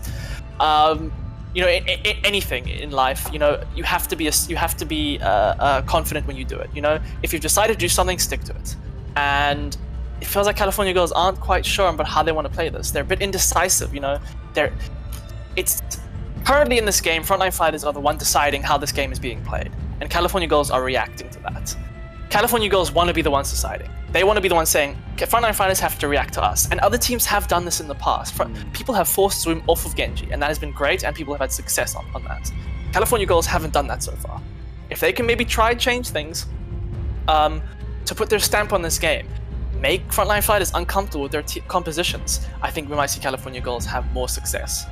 Anything in life, you have to be confident when you do it. If you've decided to do something, stick to it. And it feels like California Girls aren't quite sure about how they want to play this. They're a bit indecisive. It's currently in this game, Frontline Fighters are the one deciding how this game is being played, and California Girls are reacting to that. California Girls want to be the ones deciding. They want to be the ones saying, okay, Frontline Fighters have to react to us. And other teams have done this in the past. People have forced Zoom off of Genji, and that has been great, and people have had success on that. California Girls haven't done that so far. If they can maybe try and change things to put their stamp on this game, make Frontline Fighters uncomfortable with their compositions, I think we might see California Girls have more success.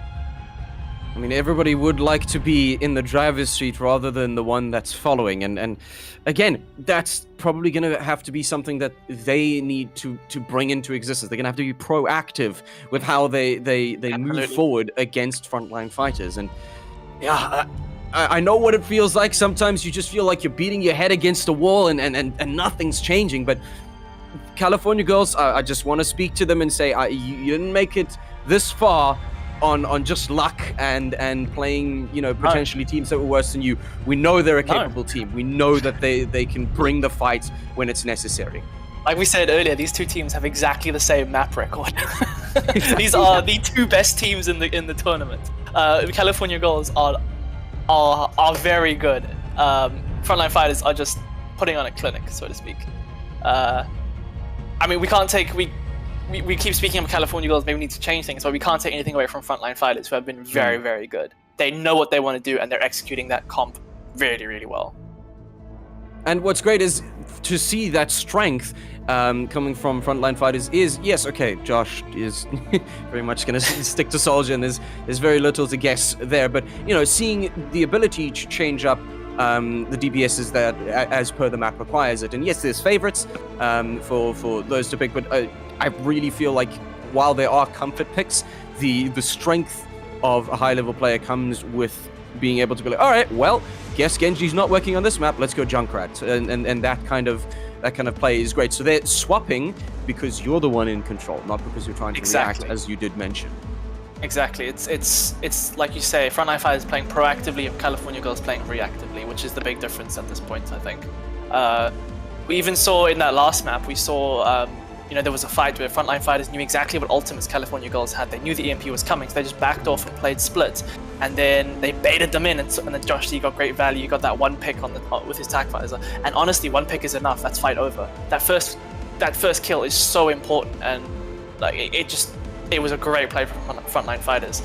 I mean, everybody would like to be in the driver's seat rather than the one that's following. And again, that's probably going to have to be something that they need to bring into existence. They're going to have to be proactive with how they move forward against Frontline Fighters. And yeah, I know what it feels like. Sometimes you just feel like you're beating your head against a wall and nothing's changing. But California Girls, I just want to speak to them and say, you didn't make it this far on just luck and playing, potentially teams that were worse than you. We know they're a capable team. We know that they can bring the fight when it's necessary. Like we said earlier, these two teams have exactly the same map record. These are the two best teams in the tournament. California Girls are very good. Frontline Fighters are just putting on a clinic, so to speak. I mean, we can't take we keep speaking of California Girls. Maybe we need to change things, but we can't take anything away from Frontline Fighters, who have been very, very good. They know what they want to do, and they're executing that comp really, really well. And what's great is to see that strength coming from Frontline Fighters is, yes, okay, Josh is very much going to stick to Soldier, and there's very little to guess there, but, you know, seeing the ability to change up the DPSs that, as per the map, requires it. And yes, there's favorites for those to pick, but I really feel like while there are comfort picks, the strength of a high-level player comes with being able to be like, all right, well, guess Genji's not working on this map, let's go Junkrat. And that kind of play is great. So they're swapping because you're the one in control, not because you're trying to react, as you did mention. Exactly. It's like you say, Frontline Fighters playing proactively and California Girls playing reactively, which is the big difference at this point, I think. We even saw in that last map, we saw, you know, there was a fight where Frontline Fighters knew exactly what ultimates California Girls had. They knew the EMP was coming, so they just backed off and played split. And then they baited them in, and then Josh D got great value. You got that one pick on with his tag visor. And honestly, one pick is enough. That's fight over. That first kill is so important, and like it was a great play from Frontline Fighters.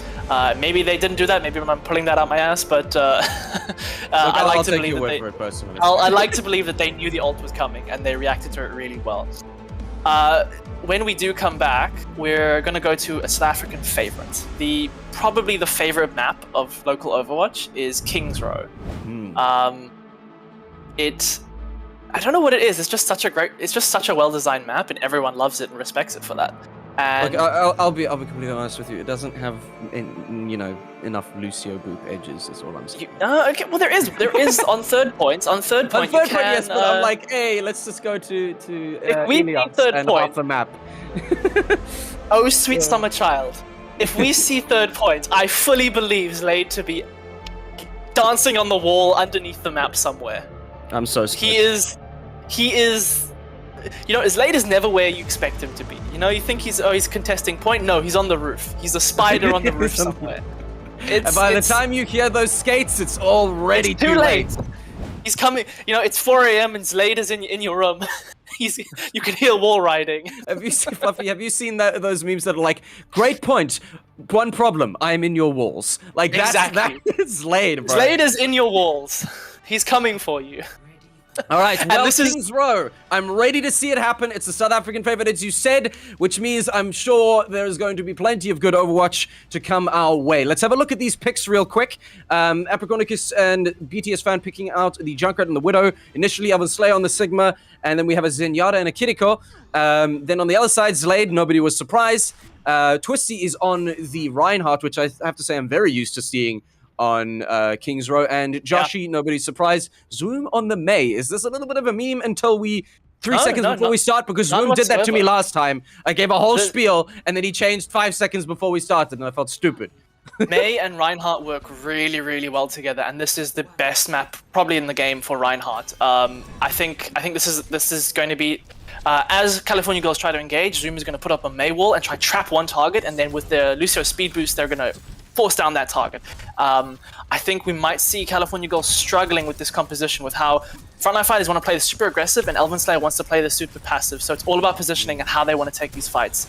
Maybe they didn't do that. Maybe I'm pulling that out my ass, but I like to believe that I like to believe that they knew the ult was coming and they reacted to it really well. When we do come back, we're going to go to a South African favorite. Probably the favorite map of local Overwatch is King's Row. I don't know what it is. It's just such a well-designed map, and everyone loves it and respects it for that. And look, I'll be completely honest with you. It doesn't have, enough Lucio boop edges. Is all I'm saying. Okay, well there is on third point. On third point, yes, but I'm like, hey, let's just go to if we see third and point off the map. Oh, sweet summer child. If we see third point, I fully believe Zlayed to be dancing on the wall underneath the map somewhere. I'm so scared. He is. You know, Zlayed is never where you expect him to be. You know, you think he's contesting point. No, he's on the roof. He's a spider on the roof somewhere. And by the time you hear those skates, it's already too late. He's coming. You know, it's 4 a.m. and Zlayed is in your room. You can hear wall riding. Have you seen, Fluffy? Have you seen those memes that are like, great point, one problem, I'm in your walls. Like exactly. That's Zlayed, bro. Zlayed is in your walls. He's coming for you. All right, well, this King's Row. I'm ready to see it happen. It's a South African favorite, as you said, which means I'm sure there's going to be plenty of good Overwatch to come our way. Let's have a look at these picks real quick. Aprikonicus and BTS Fan picking out the Junkrat and the Widow. Initially, I was Slay on the Sigma, and then we have a Zenyatta and a Kiriko. Then on the other side, Zlayed, nobody was surprised. Twisty is on the Reinhardt, which I have to say I'm very used to seeing on King's Row, and Joshi, nobody's surprised. Zoom on the May. Is this a little bit of a meme until we... 3 seconds before we start? Because Zoom did that to me last time. I gave a whole spiel, and then he changed 5 seconds before we started, and I felt stupid. May and Reinhardt work really, really well together, and this is the best map probably in the game for Reinhardt. I think this is going to be... as California Girls try to engage, Zoom is going to put up a May wall and try to trap one target, and then with their Lucio speed boost, they're going to force down that target. I think we might see California Girls struggling with this composition, with how Frontline Fighters want to play the super aggressive and Elven Slayer wants to play the super passive. So it's all about positioning and how they want to take these fights.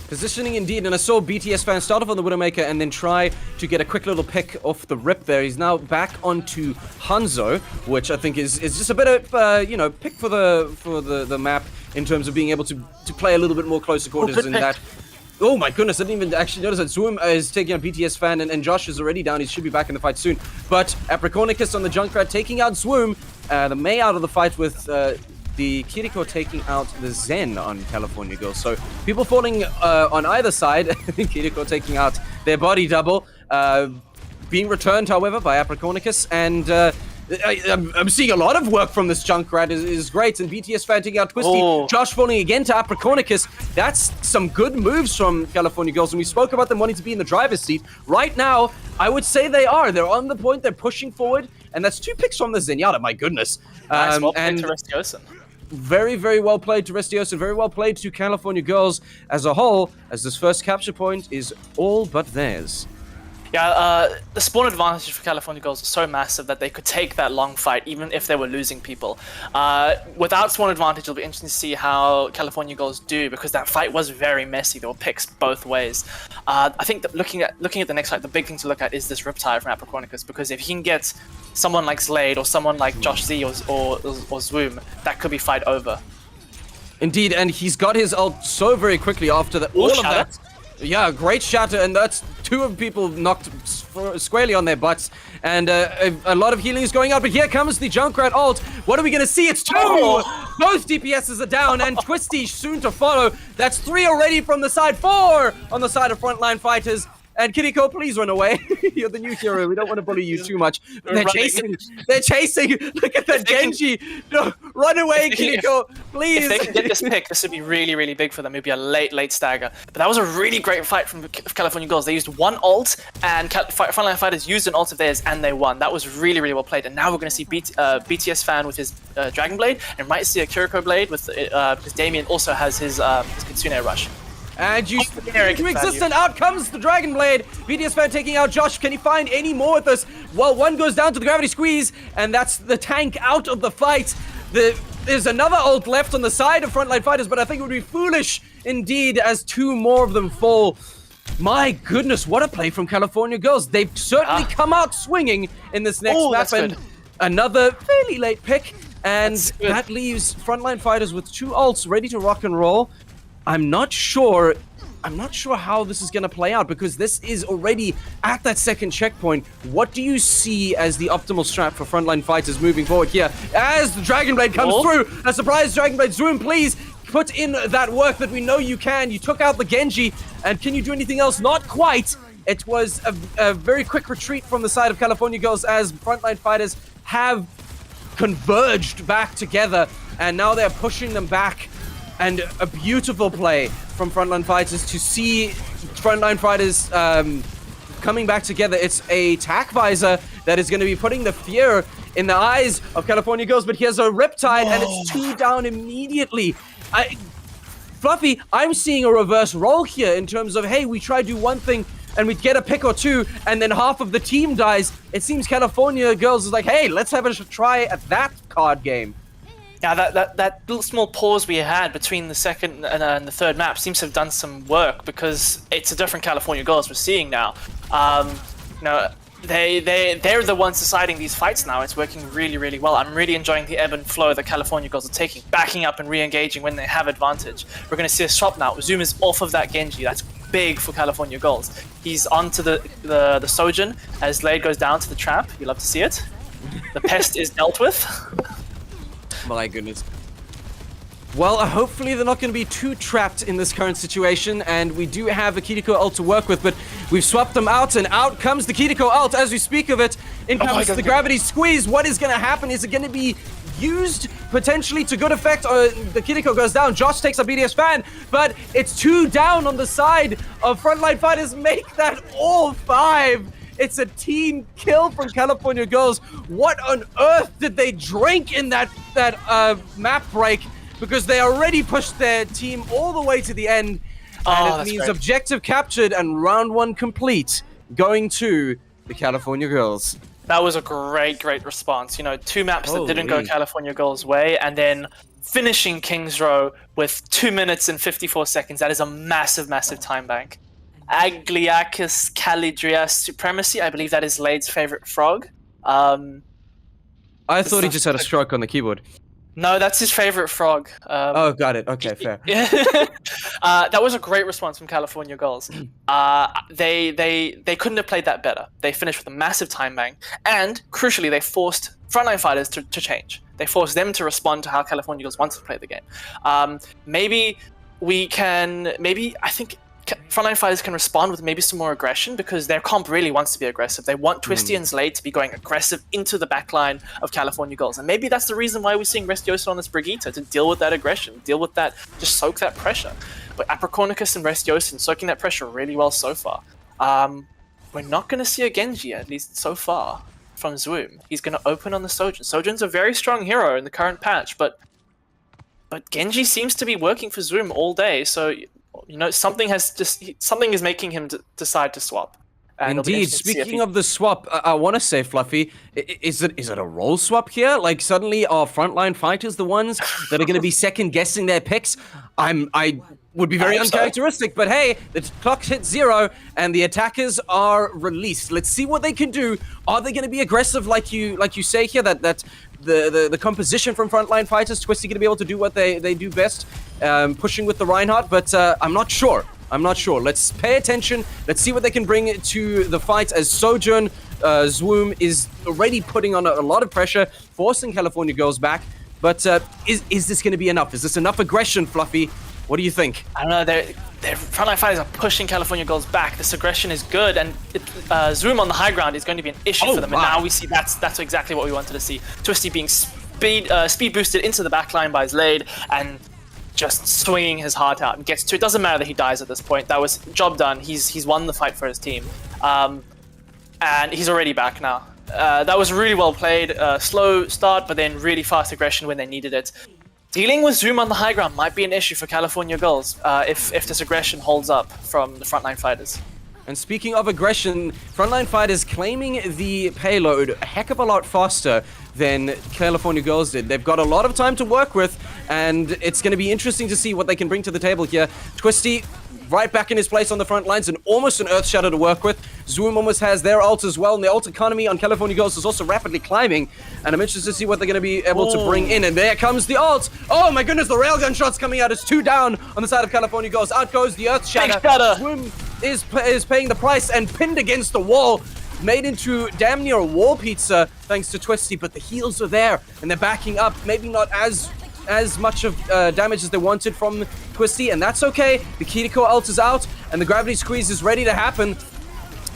Positioning indeed, and I saw BTS Fan start off on the Widowmaker and then try to get a quick little pick off the rip there. He's now back onto Hanzo, which I think is just a bit of, pick for the map in terms of being able to play a little bit more closer quarters in that. Oh my goodness, I didn't even actually notice that Zoom is taking out BTS Fan and Josh is already down. He should be back in the fight soon. But Aprikonicus on the Junkrat taking out Swoom. The May out of the fight with the Kiriko taking out the Zen on California Girls. So people falling on either side. Kiriko taking out their body double. Being returned, however, by Aprikonicus. And I'm seeing a lot of work from this Junkrat is great, and BTS Fan taking out Twisty. Josh falling again to Aprikonicus. That's some good moves from California Girls, and we spoke about them wanting to be in the driver's seat. Right now, I would say they are. They're on the point, they're pushing forward, and that's 2 picks from the Zenyatta, my goodness. Nice, well played to Restiosen. Very, very well played to Restiosen, very well played to California Girls as a whole, as this first capture point is all but theirs. Yeah, the spawn advantage for California Girls was so massive that they could take that long fight even if they were losing people. Without spawn advantage, it'll be interesting to see how California Girls do because that fight was very messy. There were picks both ways. I think that looking at the next fight, the big thing to look at is this Riptide from Apricornicus because if he can get someone like Slade or someone like Josh Z or Zoom, that could be fight over. Indeed, and he's got his ult so very quickly after that. All of that. Yeah, great shatter, and that's two of people knocked squarely on their butts, and a lot of healing is going out, but here comes the Junkrat ult. What are we going to see? It's two! Both DPSs are down, and Twisty soon to follow. That's 3 already from the side, 4 on the side of Frontline Fighters. And Kiriko, please run away. You're the new hero. We don't want to bully you too much. They're chasing. They're chasing. Look at that Genji. No, run away, Kiriko. Please. If they can get this pick, this would be really, really big for them. It'd be a late stagger. But that was a really great fight from California Girls. They used one ult, and Frontline Fighters used an ult of theirs, and they won. That was really, really well played. And now we're going to see BTS Fan with his Dragon Blade, and might see a Kiriko Blade with because Damien also has his Kitsune Rush. And you into existence, out comes the Dragon Blade. BTS Fan taking out Josh. Can he find any more with this? Well, one goes down to the gravity squeeze, and that's the tank out of the fight. There's another ult left on the side of Frontline Fighters, but I think it would be foolish indeed as 2 more of them fall. My goodness, what a play from California Girls. They've certainly come out swinging in this next map, and another fairly late pick. And that leaves Frontline Fighters with 2 ults ready to rock and roll. I'm not sure how this is going to play out because this is already at that second checkpoint. What do you see as the optimal strat for Frontline Fighters moving forward here? As the Dragon Blade comes through, a surprise Dragon Blade. Zoom, please put in that work that we know you can. You took out the Genji, and can you do anything else? Not quite. It was a very quick retreat from the side of California Girls as Frontline Fighters have converged back together, and now they're pushing them back. And a beautiful play from Frontline Fighters to see Frontline Fighters coming back together. It's a tack visor that is going to be putting the fear in the eyes of California Girls, but here's a Riptide, and it's 2 down immediately. Fluffy, I'm seeing a reverse role here in terms of, hey, we try to do one thing and we get a pick or 2, and then half of the team dies. It seems California Girls is like, hey, let's have a try at that card game. Yeah, that little small pause we had between the second and the third map seems to have done some work because it's a different California Girls we're seeing now. They're the ones deciding these fights now. It's working really, really well. I'm really enjoying the ebb and flow that California Girls are taking, backing up and re-engaging when they have advantage. We're going to see a swap now. Zoom is off of that Genji. That's big for California Girls. He's onto the Sojin as Blade goes down to the trap. You love to see it. The pest is dealt with. My goodness. Well, hopefully they're not going to be too trapped in this current situation, and we do have a Kiriko ult to work with, but we've swapped them out, and out comes the Kiriko ult as we speak of it. In comes the gravity squeeze. What is going to happen? Is it going to be used potentially to good effect, or the Kiriko goes down? Josh takes a BDS Fan, but it's 2 down on the side of Frontline Fighters. Make that all 5. It's a team kill from California Girls. What on earth did they drink in that map break? Because they already pushed their team all the way to the end. And it means objective captured and round 1 complete, going to the California Girls. That was a great response. 2 maps that didn't go California Girls' way, and then finishing King's Row with 2 minutes and 54 seconds. That is a massive time bank. Agliacus Calidrias Supremacy. I believe that is Lade's favorite frog. I thought he just had a stroke on the keyboard. No, that's his favorite frog. Oh, got it. Okay, fair. That was a great response from California Girls. They couldn't have played that better. They finished with a massive time bank, and crucially, they forced Frontline Fighters to change. They forced them to respond to how California Girls wanted to play the game. I think Frontline Fighters can respond with maybe some more aggression because their comp really wants to be aggressive. They want Twisty and Slade to be going aggressive into the backline of California Girls. And maybe that's the reason why we're seeing Restiosa on this Brigitte, to deal with that aggression, deal with that, just soak that pressure. But Apricornicus and Restiosa soaking that pressure really well so far. We're not going to see a Genji, at least so far, from Zoom. He's going to open on the Sojin. Sojin's a very strong hero in the current patch, but Genji seems to be working for Zoom all day, so something is making him decide to swap. And it'll be Indeed. interesting to see if Speaking of the swap, I want to say, Fluffy, is it a role swap here? Like suddenly are frontline fighters the ones that are going to be second guessing their picks? I would be very I hope so. uncharacteristic, but hey, the clock hit 0 and the attackers are released. Let's see what they can do. Are they going to be aggressive like you say here? That the composition from frontline fighters, Twisty going to be able to do what they do best, pushing with the Reinhardt, but I'm not sure. Let's pay attention. Let's see what they can bring to the fight as Sojourn Zwoom is already putting on a lot of pressure, forcing California Girls back. But is this going to be enough? Is this enough aggression, Fluffy? What do you think? I don't know. Their frontline fighters are pushing California Girls back. This aggression is good, and Zwoom on the high ground is going to be an issue for them. Wow. And now we see that's exactly what we wanted to see. Twisty being speed boosted into the backline by Zlade and just swinging his heart out and gets to it. Doesn't matter that he dies at this point. That was job done. He's won the fight for his team, and he's already back now. That was really well played. Slow start, but then really fast aggression when they needed it. Dealing with Zwoom on the high ground might be an issue for California Girls if this aggression holds up from the frontline fighters. And speaking of aggression, frontline fighters claiming the payload a heck of a lot faster than California Girls did. They've got a lot of time to work with, and it's going to be interesting to see what they can bring to the table here. Twisty right back in his place on the front lines and almost an Earth Shatter to work with. Zwoom almost has their ult as well, and the ult economy on California Girls is also rapidly climbing, and I'm interested to see what they're going to be able to bring in. And there comes the ult. Oh my goodness, the railgun shots coming out. It's 2 down on the side of California Girls. Out goes the Earth Shatter. Zwoom is paying the price and pinned against the wall. Made into damn near a wall pizza thanks to Twisty, but the heals are there and they're backing up. Maybe not as much of damage as they wanted from Twisty, and that's okay. The Kiriko ult is out and the gravity squeeze is ready to happen.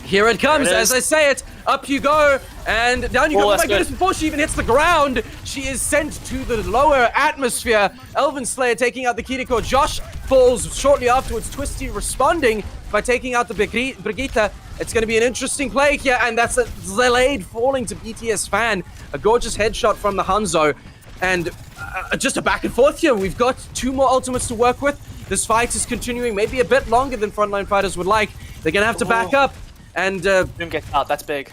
Here it comes, as I say it. Up you go, and down you go. Oh my goodness, before she even hits the ground, she is sent to the lower atmosphere. Elven Slayer taking out the Kiriko. Josh falls shortly afterwards. Twisty responding by taking out the Brigitte. It's going to be an interesting play here, and that's a Zlade falling to BTS Fan. A gorgeous headshot from the Hanzo. And just a back and forth here. We've got 2 more ultimates to work with. This fight is continuing maybe a bit longer than frontline fighters would like. They're going to have to back up. And Zwoom gets out. That's big.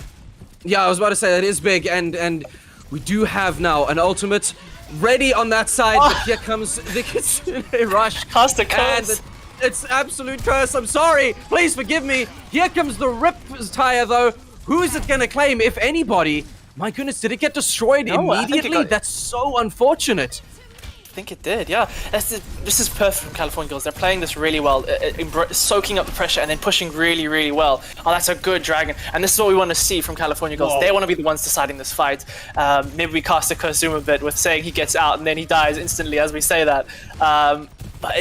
Yeah, I was about to say that is big, and we do have now an ultimate ready on that side. But here comes the Kitsune Rush. Cast a curse. It's absolute curse. I'm sorry. Please forgive me. Here comes the Rip Tire, though. Who is it going to claim, if anybody? My goodness, did it get destroyed immediately? That's so unfortunate. I think it did, yeah. This is perfect from California Girls. They're playing this really well, soaking up the pressure and then pushing really, really well. Oh, that's a good dragon. And this is what we want to see from California Girls. Whoa. They want to be the ones deciding this fight. Maybe we cast a curse Zwoom a bit with saying he gets out and then he dies instantly as we say that. But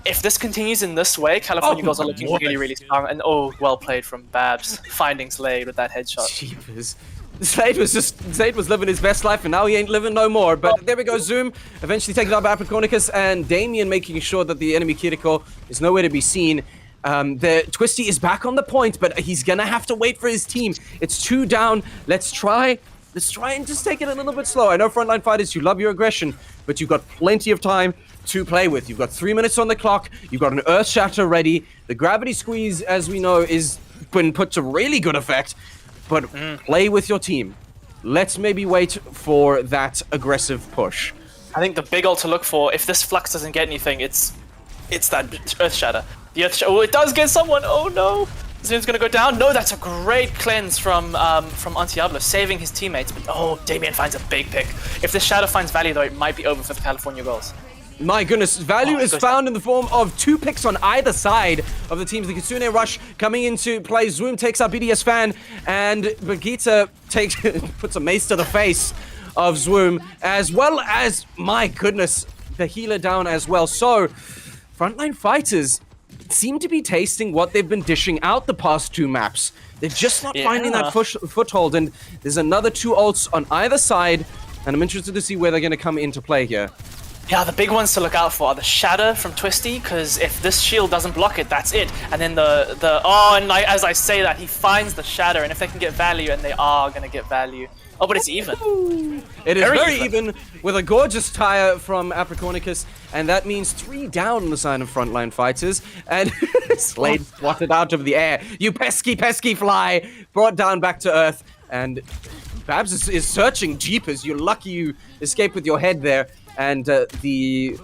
if this continues in this way, California Girls are looking really, really strong. And well played from Babs, finding Slade with that headshot. Jeepers. Slade was living his best life, and now he ain't living no more. But there we go, Zwoom eventually taking out by Apricornicus, and Damien making sure that the enemy Kiriko is nowhere to be seen. The Twisty is back on the point, but he's gonna have to wait for his team. It's 2 down. Let's try and just take it a little bit slow. I know frontline fighters, you love your aggression, but you've got plenty of time to play with. You've got 3 minutes on the clock. You've got an Earth Shatter ready. The gravity squeeze, as we know, is been put to really good effect. But play with your team. Let's maybe wait for that aggressive push. I think the big ult to look for, if this Flux doesn't get anything, it's that Earth Shatter. The Earth Shatter. Oh, it does get someone. Oh no. Zwoom's gonna go down. No, that's a great cleanse from Antiablo, saving his teammates. But Damien finds a big pick. If this Shadow finds value though, it might be over for the California Girls. My goodness, value is found in the form of 2 picks on either side of the teams. The Kitsune Rush coming into play. Zwoom takes out BDS Fan, and Brigitte puts a mace to the face of Zwoom, as well as, my goodness, the healer down as well. So, frontline fighters seem to be tasting what they've been dishing out the past 2 maps. They're just not finding that foothold, and there's another 2 ults on either side, and I'm interested to see where they're going to come into play here. Yeah, the big ones to look out for are the Shatter from Twisty, because if this shield doesn't block it, that's it. And then as I say that, he finds the Shatter, and if they can get value, and they are gonna get value. Oh, but it's even. It is very even with a gorgeous tire from Apricornicus, and that means 3 down on the side of Frontline Fighters, and Slade swatted out of the air. You pesky, pesky fly! Brought down back to Earth, and Babs is searching. Jeepers, you're lucky you escaped with your head there. And the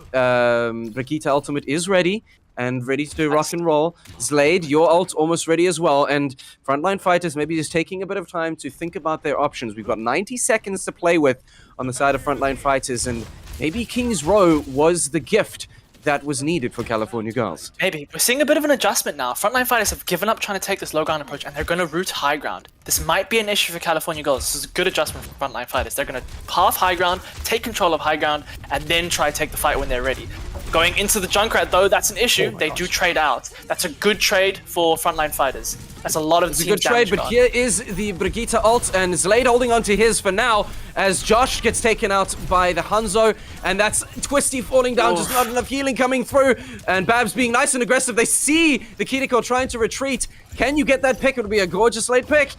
Brigitte ultimate is ready. And ready to rock and roll. Slade, your ult almost ready as well. And Frontline Fighters maybe just taking a bit of time to think about their options. We've got 90 seconds to play with on the side of Frontline Fighters. And maybe King's Row was the gift that was needed for California Girls. Maybe. We're seeing a bit of an adjustment now. Frontline Fighters have given up trying to take this low ground approach, and they're going to root high ground. This might be an issue for California Girls. This is a good adjustment for Frontline Fighters. They're going to half high ground, take control of high ground, and then try to take the fight when they're ready. Going into the Junkrat, though, that's an issue. They do trade out. That's a good trade for Frontline Fighters. That's a lot of It's a good trade, but here is the Brigitte ult, and Slade holding on to his for now, as Josh gets taken out by the Hanzo, and that's Twisty falling down, just not enough healing coming through, and Babs being nice and aggressive. They see the Kiriko trying to retreat. Can you get that pick? It would be a gorgeous late pick.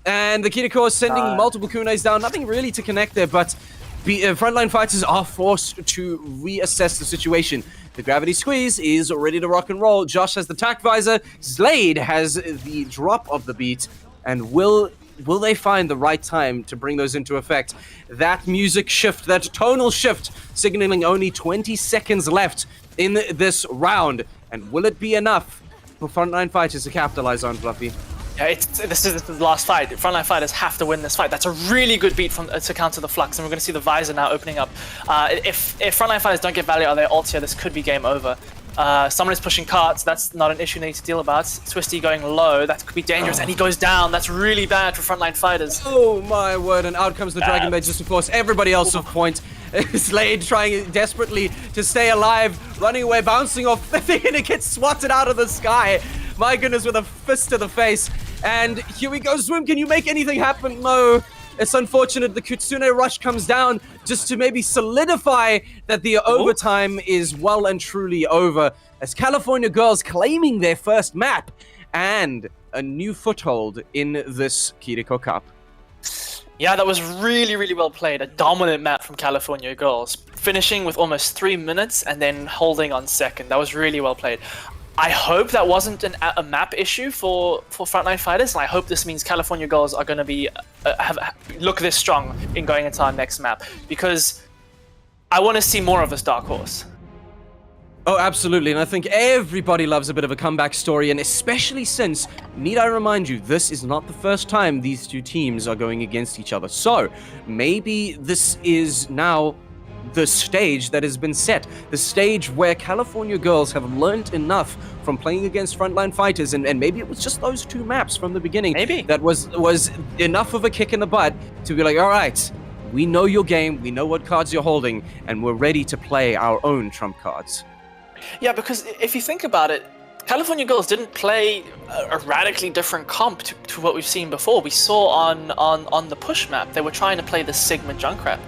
And the Kiriko is sending multiple kunes down. Nothing really to connect there, but Frontline Fighters are forced to reassess the situation. The gravity squeeze is ready to rock and roll. Josh has the tack visor. Slade has the drop of the beat. And will they find the right time to bring those into effect? That music shift, that tonal shift, signaling only 20 seconds left in this round. And will it be enough for Frontline Fighters to capitalize on, Fluffy? Yeah, this is the last fight. Frontline Fighters have to win this fight. That's a really good beat to counter the Flux, and we're going to see the visor now opening up. If Frontline Fighters don't get value out of their ult here, this could be game over. Someone is pushing carts. That's not an issue they need to deal about. Twisty going low. That could be dangerous, and he goes down. That's really bad for Frontline Fighters. Oh my word, and out comes the Dragon Blade just to force everybody else off point. Slade trying desperately to stay alive, running away, bouncing off the thing, and it gets swatted out of the sky. My goodness, with a fist to the face. And here we go, Swim, can you make anything happen? No. It's unfortunate the Kitsune rush comes down just to maybe solidify that the overtime is well and truly over. As California Girls claiming their first map and a new foothold in this Kiriko Cup. Yeah, that was really, really well played. A dominant map from California Girls. Finishing with almost 3 minutes and then holding on second. That was really well played. I hope that wasn't a map issue for Frontline Fighters, and I hope this means California Girls are going to be look this strong in going into our next map, because I want to see more of this Dark Horse. Oh, absolutely, and I think everybody loves a bit of a comeback story, and especially since, need I remind you, this is not the first time these two teams are going against each other. So, maybe this is now the stage that has been set, the stage where California Girls have learned enough from playing against Frontline Fighters, and maybe it was just those 2 maps from the beginning that was enough of a kick in the butt to be like, all right, we know your game, we know what cards you're holding, and we're ready to play our own trump cards. Yeah, because if you think about it, California Girls didn't play a radically different comp to what we've seen before. We saw on the push map, they were trying to play the Sigma Junkrat,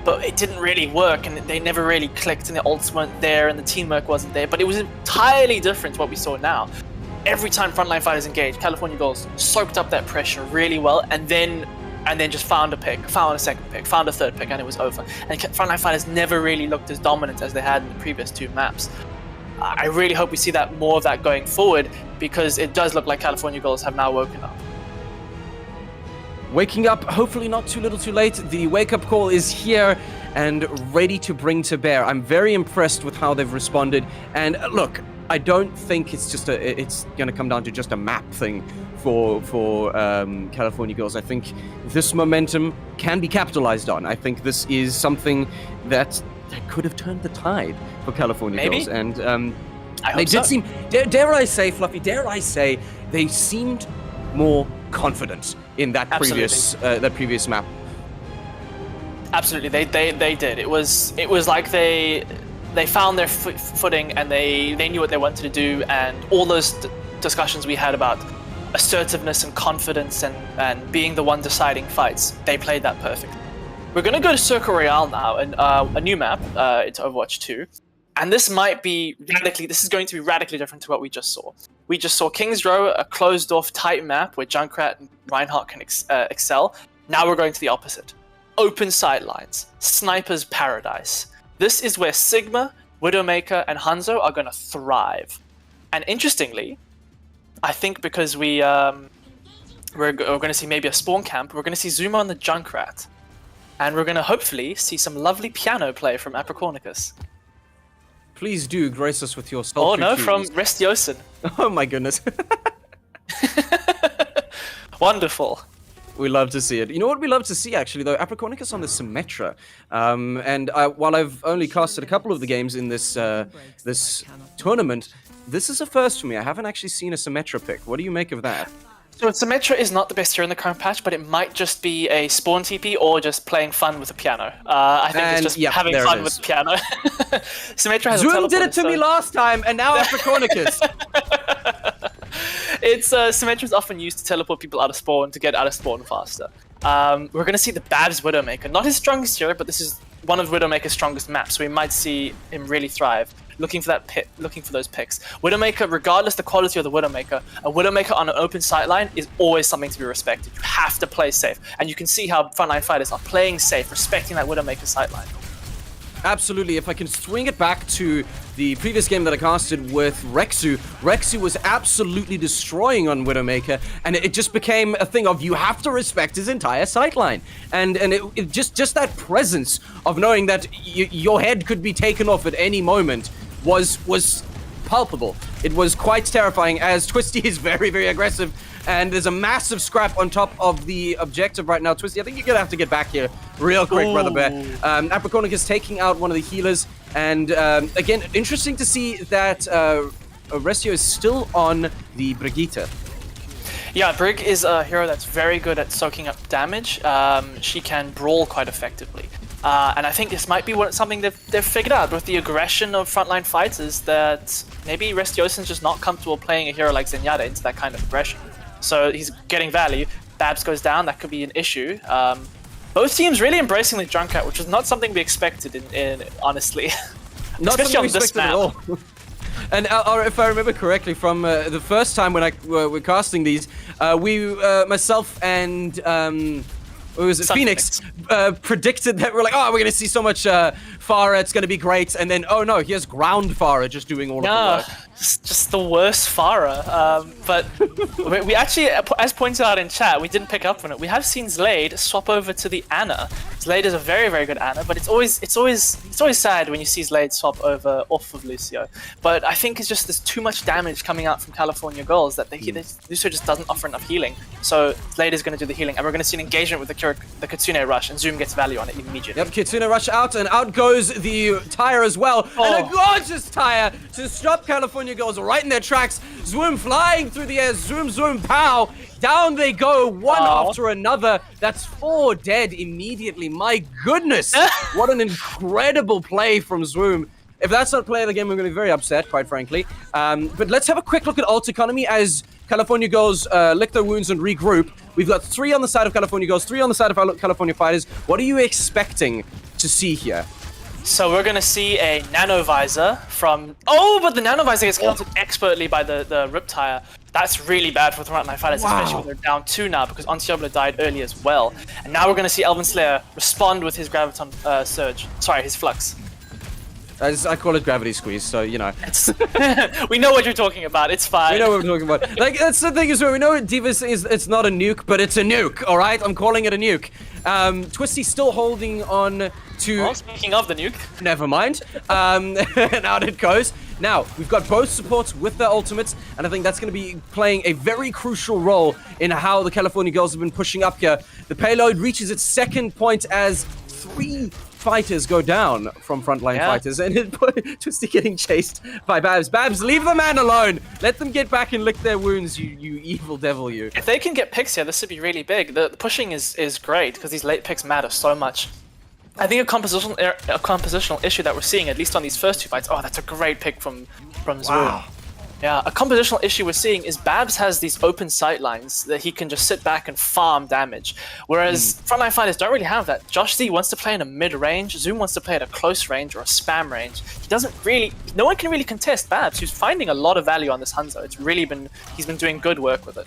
but it didn't really work, and they never really clicked, and the ults weren't there, and the teamwork wasn't there. But it was entirely different to what we saw now. Every time Frontline Fighters engaged, California Girls soaked up that pressure really well, and then just found a pick, found a second pick, found a third pick, and it was over. And Frontline Fighters never really looked as dominant as they had in the previous 2 maps. I really hope we see that more of that going forward, because it does look like California Girls have now woken up. Waking up, hopefully not too little too late. The wake-up call is here and ready to bring to bear. I'm very impressed with how they've responded. And look, I don't think it's going to come down to just a map thing for California Girls. I think this momentum can be capitalized on. I think this is something that could have turned the tide for California Girls. And they did seem, dare I say, Fluffy, dare I say, they seemed more confident in that previous map. Absolutely, they did. It was like they found their footing, and they knew what they wanted to do, and all those discussions we had about assertiveness and confidence and being the one deciding fights, they played that perfectly. We're gonna go to Circle Royale now, and a new map into Overwatch 2. And this might be this is going to be radically different to what we just saw. We just saw King's Row, a closed-off, tight map where Junkrat and Reinhardt can excel. Now we're going to the opposite. Open sidelines, Sniper's Paradise. This is where Sigma, Widowmaker, and Hanzo are going to thrive. And interestingly, I think because we're going to see maybe a spawn camp, we're going to see Zuma on the Junkrat. And we're going to hopefully see some lovely piano play from Apricornicus. Please do grace us with your sultry Oh no, tunes. from Restiosen. Oh my goodness. Wonderful. We love to see it. You know what we love to see, actually, though? Apricornicus on the Symmetra. And while I've only casted a couple of the games in this this tournament, this is a first for me. I haven't actually seen a Symmetra pick. What do you make of that? So Symmetra is not the best hero in the current patch, but it might just be a spawn TP or just playing fun with the piano. I think it's just having fun with the piano. Symmetra has Zoom did it to me last time, and now Apricornicus. Symmetra is often used to teleport people out of spawn to get out of spawn faster. We're going to see the Babs Widowmaker. Not his strongest hero, but this is one of Widowmaker's strongest maps, so we might see him really thrive. Looking for those picks. Widowmaker, regardless the quality of the Widowmaker, a Widowmaker on an open sightline is always something to be respected. You have to play safe, and you can see how Frontline fighters are playing safe, respecting that Widowmaker sightline. Absolutely. If I can swing it back to the previous game that I casted with Rexu, Rexu was absolutely destroying on Widowmaker, and it just became a thing of you have to respect his entire sightline. And it just that presence of knowing that your head could be taken off at any moment was palpable. It was quite terrifying, as Twisty is very, very aggressive, and there's a massive scrap on top of the objective right now. Twisty, I think you're gonna have to get back here real quick, Brother Bear. Apricornicus taking out one of the healers, and again, interesting to see that Restio is still on the Brigitte. Yeah, Brig is a hero that's very good at soaking up damage. She can brawl quite effectively. And I think this might be something they've figured out with the aggression of frontline fighters, that maybe Restiosen's just not comfortable playing a hero like Zenyatta into that kind of aggression. So he's getting value. Babs goes down, that could be an issue. Both teams really embracing the Junkrat, which was not something we expected, in honestly. Not especially on this map. at all. And if I remember correctly, from the first time when we're casting these, myself and what was it? Phoenix predicted that we're like, oh, we're gonna see so much Pharah, it's gonna be great, and then oh no, here's ground Pharah just doing all of the work. Just the worst Pharah. But we actually, as pointed out in chat, we didn't pick up on it. We have seen Zlade swap over to the Ana. Zlade is a very, very good Ana, but it's always sad when you see Zlade swap over off of Lucio. But I think it's just there's too much damage coming out from California Girls that Lucio just doesn't offer enough healing. So Zlade is going to do the healing, and we're going to see an engagement with the Kitsune Rush, and Zoom gets value on it immediately. Yep, Kitsune Rush out, and out goes the Tyre as well. Oh. And a gorgeous Tyre to stop California Girls right in their tracks. Zoom flying through the air, zoom, zoom, pow. Down they go, one after another. That's 4 dead immediately. My goodness, what an incredible play from Zoom. If that's not play of the game, I'm going to be very upset, quite frankly. But let's have a quick look at ult economy as California Girls lick their wounds and regroup. We've got 3 on the side of California Girls, 3 on the side of California Fighters. What are you expecting to see here? So we're going to see a Nano Visor from... Oh, but the Nano Visor gets countered expertly by the Riptire. That's really bad for the Frontline Fighters, especially when they're down 2 now, because Antiobla died early as well. And now we're going to see Elven Slayer respond with his Graviton Surge. Sorry, his Flux. I call it gravity squeeze, so you know. We know what you're talking about. It's fine. We know what we're talking about. Like, that's the thing is, we know Divas is, it's not a nuke, but it's a nuke. All right, I'm calling it a nuke. Twisty's still holding on to. Well, speaking of the nuke, never mind. And out it goes. Now we've got both supports with their ultimates, and I think that's going to be playing a very crucial role in how the California Girls have been pushing up here. The payload reaches its 2nd point as 3 fighters go down from Frontline Fighters, and Twisty getting chased by Babs. Babs, leave the man alone. Let them get back and lick their wounds, you evil devil, you. If they can get picks here, this would be really big. The pushing is great because these late picks matter so much. I think a compositional issue that we're seeing, at least on these first 2 fights. Oh, that's a great pick from Zoom. Yeah, a compositional issue we're seeing is Babs has these open sight lines that he can just sit back and farm damage, whereas Frontline Fighters don't really have that. Josh Z wants to play in a mid-range, Zoom wants to play at a close range or a spam range. He doesn't really, no one can really contest Babs, who's finding a lot of value on this Hanzo. It's really been, he's been doing good work with it.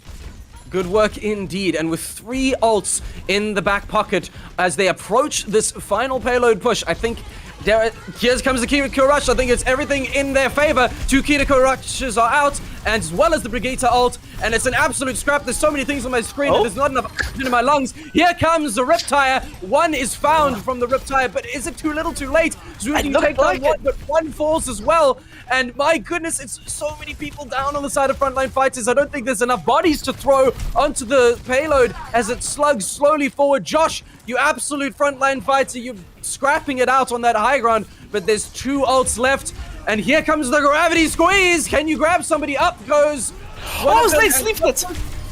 Good work indeed, and with 3 ults in the back pocket as they approach this final payload push, I think here comes the Kiriko rush. I think it's everything in their favor. 2 Kiriko rushes are out, and as well as the Brigitte ult, and it's an absolute scrap. There's so many things on my screen, and there's not enough oxygen in my lungs. Here comes the Riptire. 1 is found from the Riptire, but is it too little too late? Zoom can take down 1, but 1 falls as well. And my goodness, it's so many people down on the side of Frontline Fighters. I don't think there's enough bodies to throw onto the payload as it slugs slowly forward. Josh, you absolute Frontline Fighter, you're scrapping it out on that high ground, but there's 2 ults left. And here comes the gravity squeeze. Can you grab somebody? Up goes. Slade sleeps it.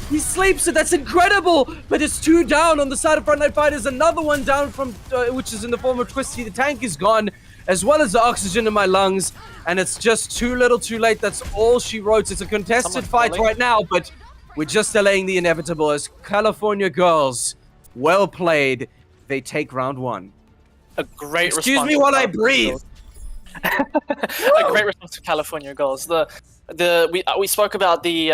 He sleeps it. That's incredible. But it's 2 down on the side of Frontline Fighters. Another one down from, which is in the form of Twisty. The tank is gone, as well as the oxygen in my lungs. And it's just too little too late. That's all she wrote. It's a contested fight right now, but we're just delaying the inevitable as California Girls, well played. They take round 1. A great response. Excuse me while I breathe. A great response to California Girls. We spoke about the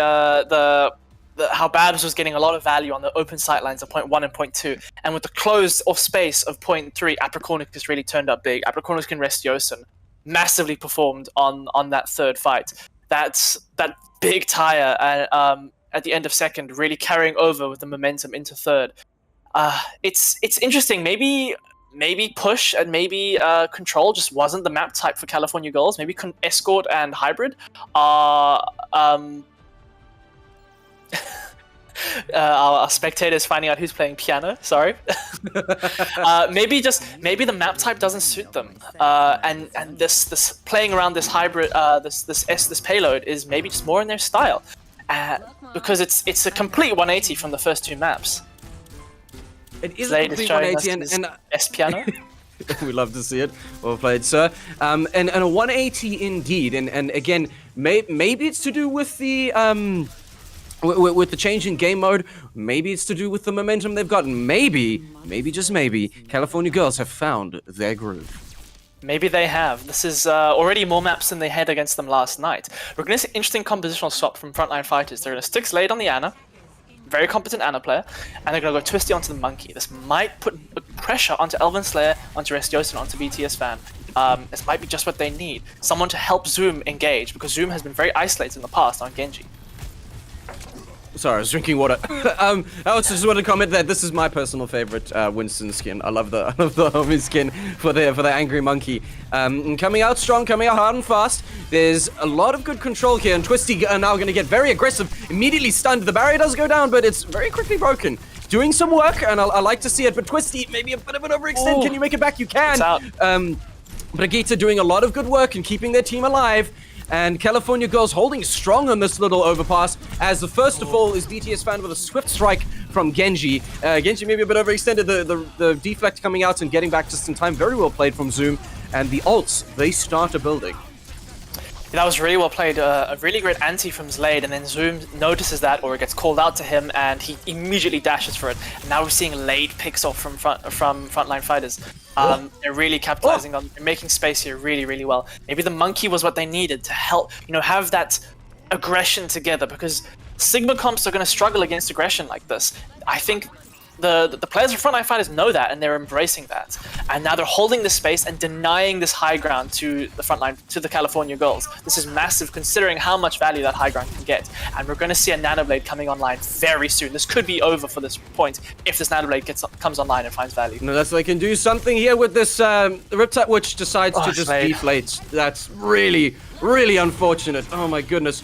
how Babs was getting a lot of value on the open sight lines of point 1 and point 2, and with the closed off space of point 3, Apricornicus really turned up big. Apricornicus and Restioson massively performed on that third fight. That big tire at the end of second, really carrying over with the momentum into third. It's interesting. Maybe push and maybe control just wasn't the map type for California Girls. Maybe escort and hybrid are our spectators finding out who's playing piano. Sorry. maybe the map type doesn't suit them, and this playing around this hybrid, this payload is maybe just more in their style, because it's a complete 180 from the first 2 maps. It is a complete 180, and S piano. We love to see it. Well played, sir. And a 180 indeed. And again, maybe it's to do with the with the change in game mode. Maybe it's to do with the momentum they've gotten. Maybe just maybe, California Girls have found their groove. Maybe they have. This is already more maps than they had against them last night. We're going to see interesting compositional swap from Frontline Fighters. They're going to stick Slade on the Ana. Very competent Ana player, and they're going to go Twisty onto the Monkey. This might put pressure onto Elven Slayer, onto Restioson, onto BTS Fan. This might be just what they need. Someone to help Zoom engage, because Zoom has been very isolated in the past on Genji. Sorry, I was drinking water. I also just want to comment that this is my personal favorite Winston skin. I love the homie skin for the angry monkey. And coming out strong, coming out hard and fast. There's a lot of good control here, and Twisty are now going to get very aggressive. Immediately stunned. The barrier does go down, but it's very quickly broken. Doing some work, and I like to see it. But Twisty, maybe a bit of an overextend. Can you make it back? You can. It's out. Brigitte doing a lot of good work and keeping their team alive. And California Girls holding strong on this little overpass, as the first to fall is BTS Fan with a swift strike from Genji. Genji maybe a bit overextended, the deflect coming out and getting back just in time. Very well played from Zoom. And the ults, they start a building. That was really well played. A really great anti from Slade, and then Zoom notices that, or it gets called out to him, and he immediately dashes for it. And now we're seeing late picks off from Frontline Fighters. They're really capitalizing on, they're making space here really, really well. Maybe the Monkey was what they needed to help, have that aggression together, because Sigma comps are going to struggle against aggression like this. I think the players of Frontline Fighters know that, and they're embracing that. And now they're holding this space and denying this high ground to the Frontline, to the California Girls. This is massive considering how much value that high ground can get. And we're going to see a Nanoblade coming online very soon. This could be over for this point if this Nanoblade comes online and finds value. No, that's they can do something here with this Riptide, which decides to just deflate. That's really, really unfortunate. Oh my goodness.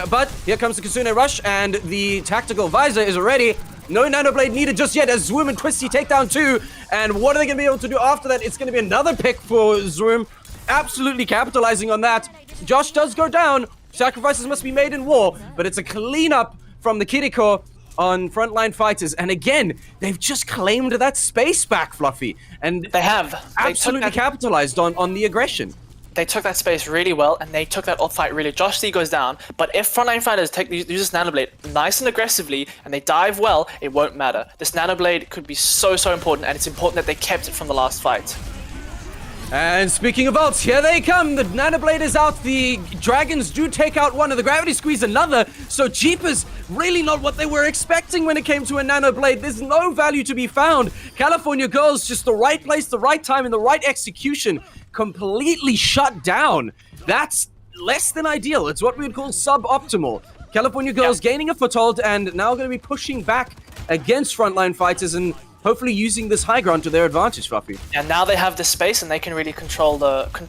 But here comes the Kitsune Rush, and the tactical visor is ready. No Nanoblade needed just yet as Zoom and Twisty take down 2. And what are they going to be able to do after that? It's going to be another pick for Zoom. Absolutely capitalizing on that. Josh does go down. Sacrifices must be made in war. But it's a cleanup from the Kiriko on Frontline Fighters. And again, they've just claimed that space back, Fluffy. And they have. Absolutely capitalized on the aggression. they took that space really well, and they took that ult fight really. Josh C goes down, but if Frontline Fighters use this Nano Blade nice and aggressively, and they dive well, it won't matter. This Nano Blade could be so important, and it's important that they kept it from the last fight. And speaking of ults, here they come. The Nano Blade is out. The Dragons do take out one, and the Gravity Squeeze another. So Jeepers, really not what they were expecting when it came to a Nano Blade. There's no value to be found. California Girls, just the right place, the right time, and the right execution. Completely shut down. That's less than ideal. It's what we would call suboptimal. California Girls gaining a foothold, and now going to be pushing back against Frontline Fighters and hopefully using this high ground to their advantage, Fluffy. And now they have this space, and they can really control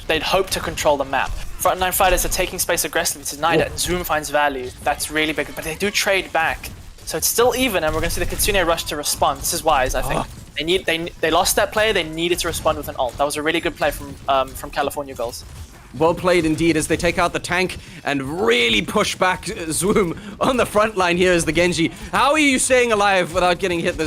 they'd hope to control the map. Frontline Fighters are taking space aggressively tonight, and Zoom finds value. That's really big, but they do trade back. So it's still even, and we're going to see the Kitsune rush to respond. This is wise, I think. They lost that play, they needed to respond with an ult. That was a really good play from California Girls. Well played indeed as they take out the tank and really push back Zoom on the front line here as the Genji. How are you staying alive without getting hit?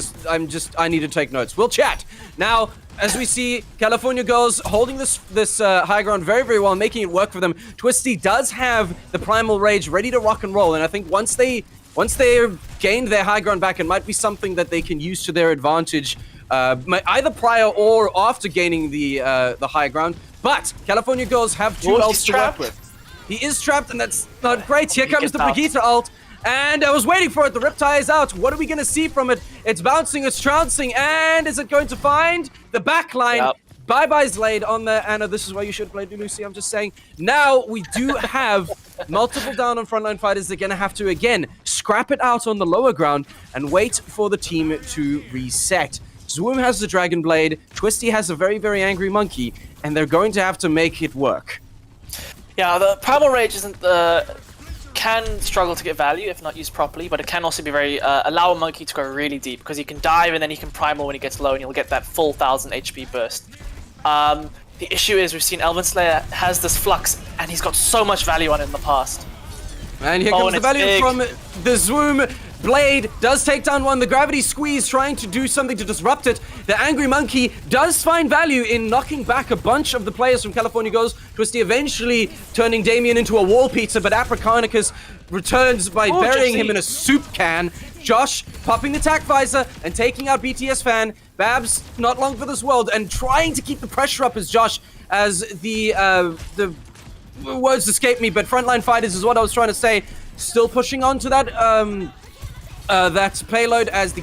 I need to take notes. We'll chat. Now, as we see, California Girls holding this high ground very, very well, making it work for them. Twisty does have the Primal Rage ready to rock and roll, and I think once they've gained their high ground back, it might be something that they can use to their advantage, either prior or after gaining the high ground. But California Girls have two ults to work with. He is trapped, and that's not great. Here comes the Brigitte ult, and I was waiting for it. The Riptide is out. What are we going to see from it? It's bouncing, it's trouncing, and is it going to find the backline? Yep. Bye-bye Zlade on there. Anna, this is why you should play Lucy. I'm just saying. Now, we do have multiple down on Frontline Fighters. They're going to have to, again, scrap it out on the lower ground and wait for the team to reset. Zoom has the Dragon Blade, Twisty has a very, very angry monkey, and they're going to have to make it work. Yeah, the Primal Rage can struggle to get value if not used properly, but it can also be very allow a monkey to go really deep, because he can dive and then he can primal when he gets low, and he'll get that full 1000 HP burst. The issue is we've seen Elven Slayer has this flux, and he's got so much value on it in the past. And here comes the value from the Zoom. Blade does take down one. The Gravity Squeeze trying to do something to disrupt it. The Angry Monkey does find value in knocking back a bunch of the players from California Girls. Twisty eventually turning Damien into a wall pizza, but Africanicus returns by burying him in a soup can. Josh popping the tack visor and taking out BTS Fan. Babs not long for this world and trying to keep the pressure up as Josh, as the words escape me, but Frontline Fighters is what I was trying to say. Still pushing on to that payload as the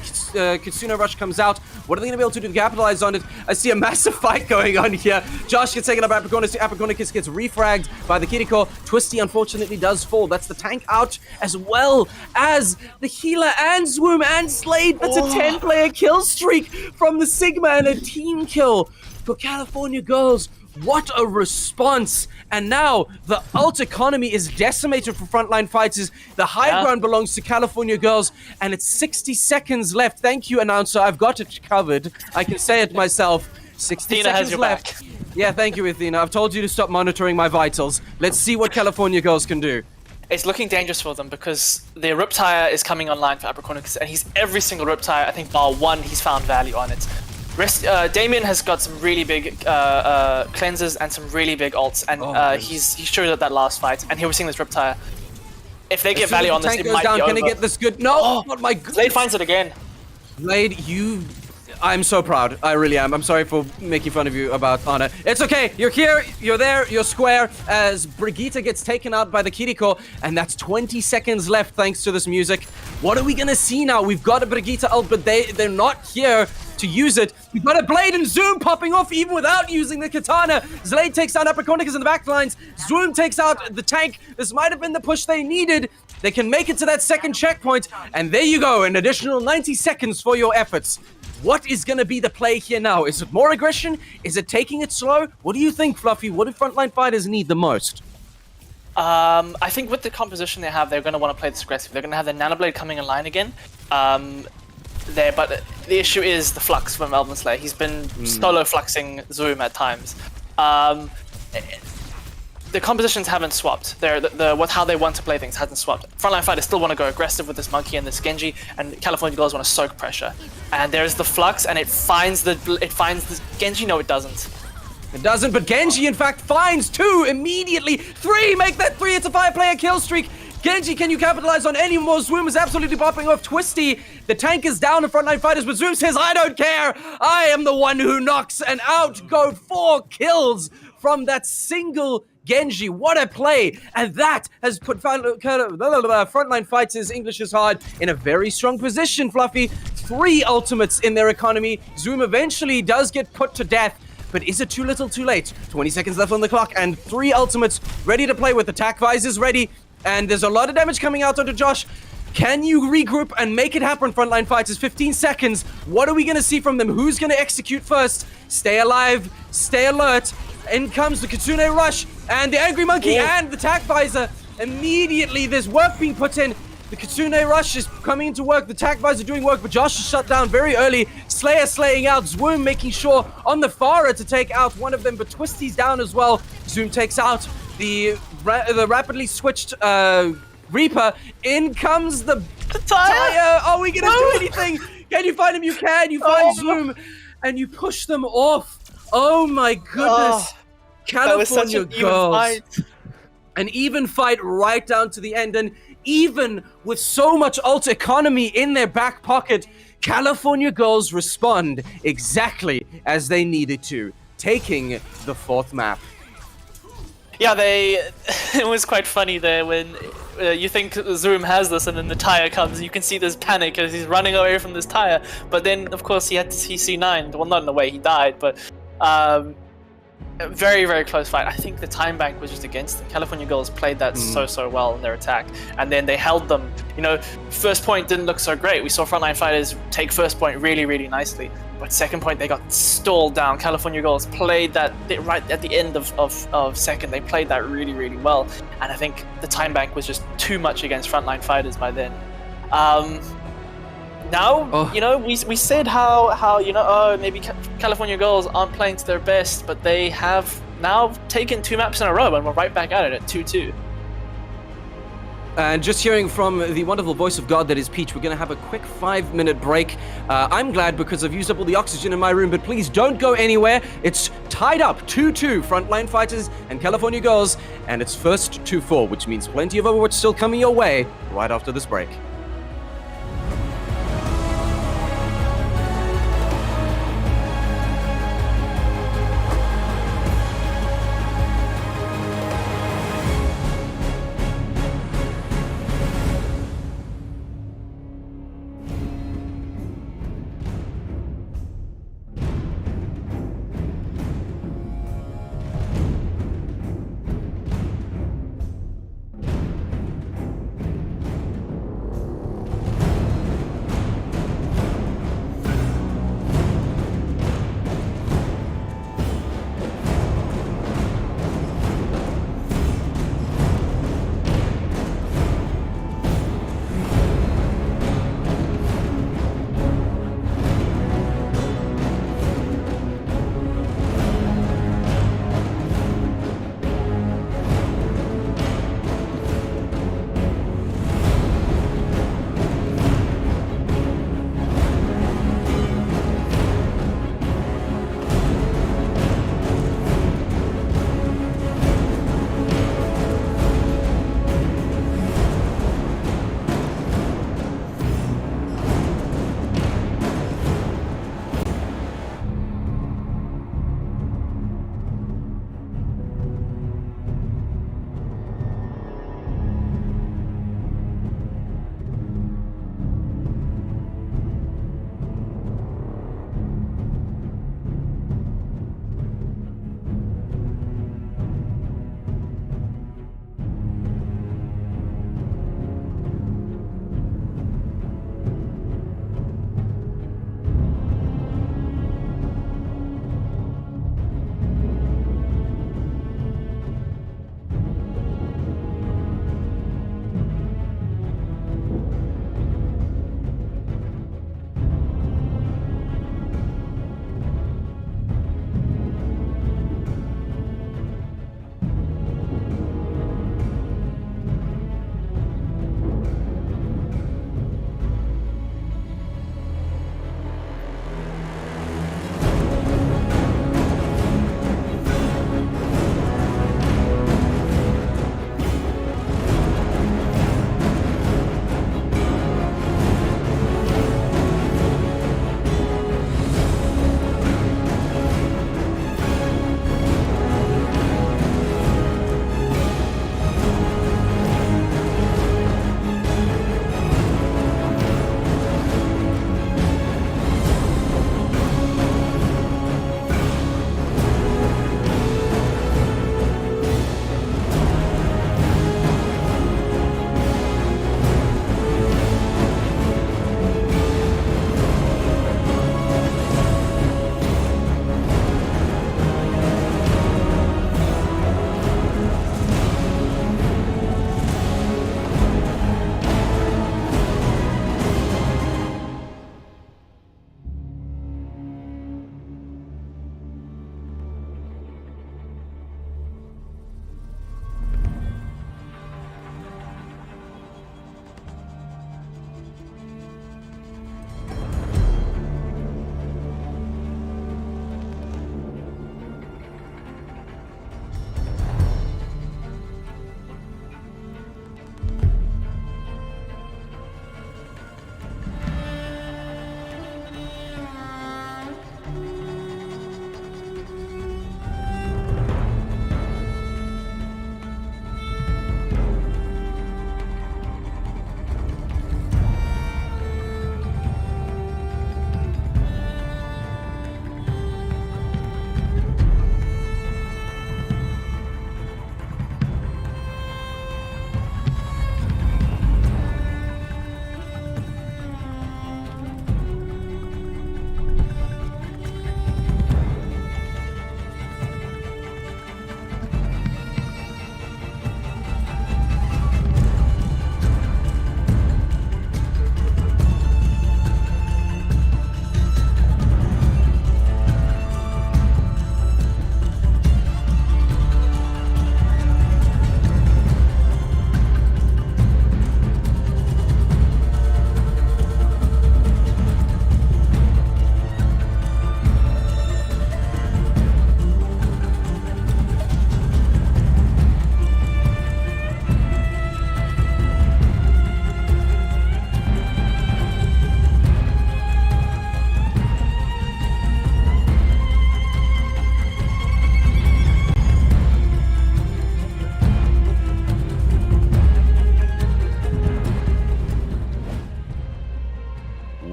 Kitsune Rush comes out. What are they going to be able to do to capitalize on it? I see a massive fight going on here. Josh gets taken up. Apriconicus gets refragged by the Kiriko. Twisty unfortunately does fall. That's the tank out, as well as the healer and Swoom and Slade. That's a 10-player kill streak from the Sigma and a team kill for California Girls. What a response. And now the ult economy is decimated for Frontline Fighters. The high ground belongs to California Girls, and it's 60 seconds left. Thank you, announcer. I've got it covered. I can say it myself. 60 Athena seconds has your left. back. Yeah, thank you, Athena. I've told you to stop monitoring my vitals. Let's see what California Girls can do. It's looking dangerous for them because the Riptire is coming online for Apriconicus, and he's every single Riptire, I think bar one, he's found value on it. Damien has got some really big cleanses and some really big ults, and he showed up that last fight, and here we're seeing this Riptire. If they get value on this, it might be over. Can he get this good? No, not my good. Blade finds it again. Blade, I'm so proud. I really am. I'm sorry for making fun of you about Anna. It's okay. You're here. You're there. You're square. As Brigitte gets taken out by the Kiriko, and that's 20 seconds left thanks to this music. What are we gonna see now? We've got a Brigitte ult, but they're not here to use it. We've got a Blade and Zoom popping off even without using the katana. Zlade takes down Apriconicus in the backlines. Zoom takes out the tank. This might have been the push they needed. They can make it to that second checkpoint, and there you go, an additional 90 seconds for your efforts. What is going to be the play here now? Is it more aggression? Is it taking it slow? What do you think, Fluffy? What do Frontline Fighters need the most? I think with the composition they have, they're going to want to play this aggressive. They're going to have the Nanoblade coming in line again. But the issue is the flux from Elven Slayer. He's been solo fluxing Zoom at times. The compositions haven't swapped. How they want to play things hasn't swapped. Frontline Fighters still want to go aggressive with this Monkey and this Genji, and California Girls want to soak pressure. And there's the flux, and it finds the Genji. No, it doesn't. It doesn't, but Genji, in fact, finds 2 immediately. 3, make that 3. It's a 5-player kill streak. Genji, can you capitalize on any more? Zoom is absolutely popping off. Twisty, the tank is down in Frontline Fighters, but Zoom says, I don't care. I am the one who knocks, and out go 4 kills from that single Genji. What a play. And that has put Frontline Fighters, English is hard, in a very strong position, Fluffy. 3 ultimates in their economy. Zoom eventually does get put to death. But is it too little too late? 20 seconds left on the clock, and 3 ultimates ready to play with. Attack visors ready. And there's a lot of damage coming out onto Josh. Can you regroup and make it happen, Frontline Fighters? 15 seconds. What are we going to see from them? Who's going to execute first? Stay alive. Stay alert. In comes the Kitsune Rush and the Angry Monkey and the Tac Visor. Immediately, there's work being put in. The Kitsune Rush is coming into work. The Tac Visor doing work, but Josh is shut down very early. Slayer slaying out. Zoom making sure on the Pharah to take out one of them, but Twisty's down as well. Zoom takes out the rapidly switched Reaper. In comes the Tire. Are we gonna do anything? Can you find him? You can. You find Zoom, and you push them off. Oh my goodness. California Girls. An even fight right down to the end, and even with so much ult economy in their back pocket, California Girls respond exactly as they needed to, taking the 4th map. Yeah, it was quite funny there when you think Zoom has this and then the Tire comes, you can see this panic as he's running away from this Tire, but then of course he had to see C9, well not in a way he died, but very, very close fight. I think the time bank was just against them. California Girls played that so well in their attack, and then they held them. You know, first point didn't look so great. We saw Frontline Fighters take first point really, really nicely, but second point they got stalled down. California Girls played that right at the end of second. They played that really, really well, and I think the time bank was just too much against Frontline Fighters by then. Now, you know, we said how you know, oh, maybe California Girls aren't playing to their best, but they have now taken 2 maps in a row, and we're right back at it at 2-2. And just hearing from the wonderful voice of God that is Peach, we're going to have a quick 5-minute break. I'm glad because I've used up all the oxygen in my room, but please don't go anywhere. It's tied up 2-2, Frontline Fighters and California Girls, and it's first 2-4, which means plenty of Overwatch still coming your way right after this break.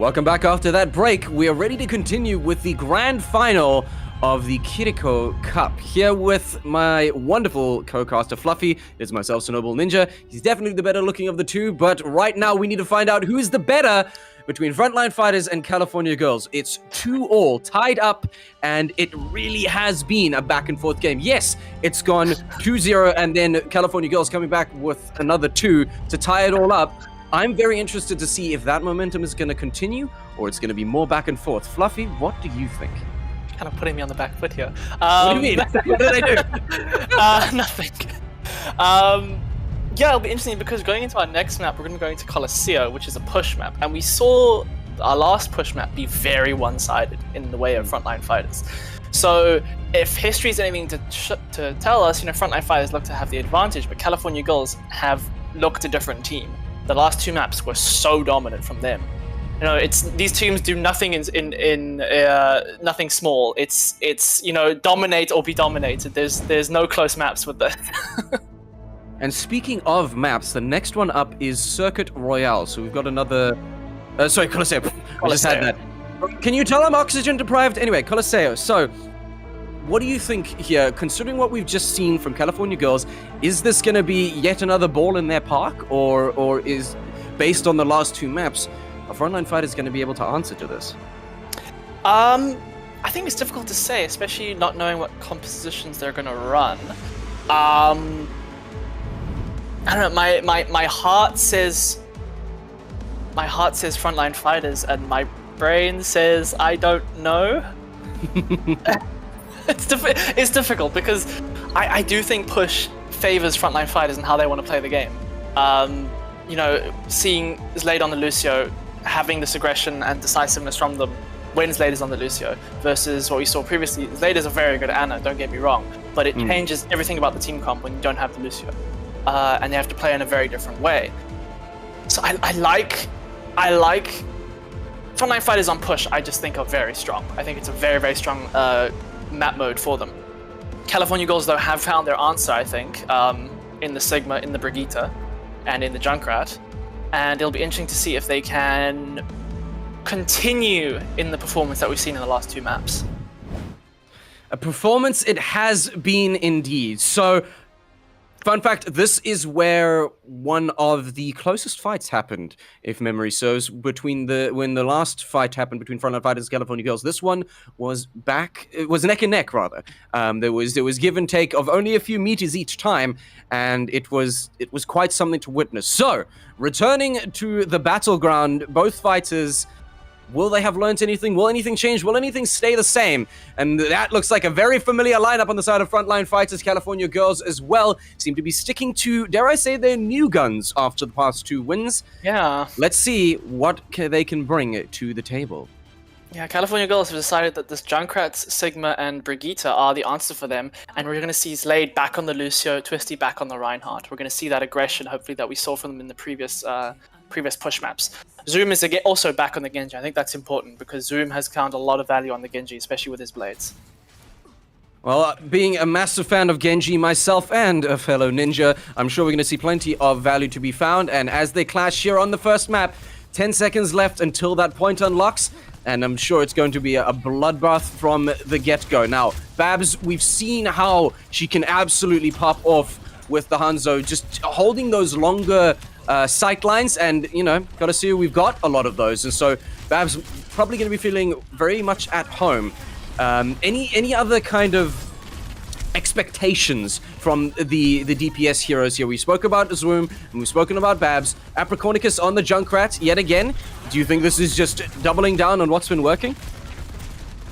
Welcome back after that break. We are ready to continue with the grand final of the Kiriko Cup. Here with my wonderful co-caster Fluffy is myself, Sonoble Ninja. He's definitely the better looking of the two, but right now we need to find out who is the better between Frontline Fighters and California Girls. It's 2-2 tied up, and it really has been a back and forth game. Yes, it's gone 2-0, and then California Girls coming back with another 2 to tie it all up. I'm very interested to see if that momentum is going to continue or it's going to be more back and forth. Fluffy, what do you think? Kind of putting me on the back foot here. What do you mean? What did I do? Nothing. Yeah, it'll be interesting because going into our next map, we're going to go into COWZA, which is a push map, and we saw our last push map be very one-sided in the way of Frontline Fighters. So if history is anything to tell us, Frontline Fighters look to have the advantage, but California Girls have looked a different team. The last 2 maps were so dominant from them. These teams do nothing in nothing small. It's dominate or be dominated. There's no close maps with this. And speaking of maps, the next one up is Circuit Royale. So we've got another. Coliseum. I just had that. Can you tell I'm oxygen deprived? Anyway, Coliseum. So, what do you think here, considering what we've just seen from California Girls? Is this going to be yet another ball in their park, or is, based on the last 2 maps, a Frontline Fighter is going to be able to answer to this? I think it's difficult to say, especially not knowing what compositions they're going to run. I don't know. My heart says Frontline Fighters, and my brain says I don't know. It's difficult because I do think push favors Frontline Fighters and how they want to play the game. Seeing Zlayde on the Lucio, having this aggression and decisiveness from them when Zlayde is on the Lucio, versus what we saw previously. Zlayde is a very good Ana, don't get me wrong, but it changes everything about the team comp when you don't have the Lucio, and they have to play in a very different way. So I like Frontline Fighters on push. I just think are very strong. I think it's a very, very strong map mode for them. California Girls, though, have found their answer, I think, in the Sigma, in the Brigitte, and in the Junkrat. And it'll be interesting to see if they can continue in the performance that we've seen in the last 2 maps. A performance it has been indeed. So, fun fact, this is where one of the closest fights happened, if memory serves, when the last fight happened between Frontline Fighters and California Girls. This one was it was neck and neck, rather. There was give and take of only a few meters each time, and it was quite something to witness. So, returning to the battleground, both fighters, will they have learned anything? Will anything change? Will anything stay the same? And that looks like a very familiar lineup on the side of Frontline Fighters. California Girls as well seem to be sticking to, dare I say, their new guns after the past 2 wins. Yeah. Let's see what they can bring to the table. Yeah, California Girls have decided that this Junkrat, Sigma, and Brigitte are the answer for them, and we're going to see Zlayde back on the Lucio, Twisty back on the Reinhardt. We're going to see that aggression, hopefully, that we saw from them in the previous push maps. Zoom is also back on the Genji. I think that's important because Zoom has found a lot of value on the Genji, especially with his blades. Well, being a massive fan of Genji myself and a fellow ninja, I'm sure we're going to see plenty of value to be found. And as they clash here on the first map, 10 seconds left until that point unlocks, and I'm sure it's going to be a bloodbath from the get-go. Now, Babs, we've seen how she can absolutely pop off with the Hanzo, just holding those longer sight lines, and gotta see we've got a lot of those, and so Babs probably going to be feeling very much at home. Any other kind of expectations from the DPS heroes here? We spoke about Zoom, and we've spoken about Babs. Apricornicus on the Junkrat yet again. Do you think this is just doubling down on what's been working?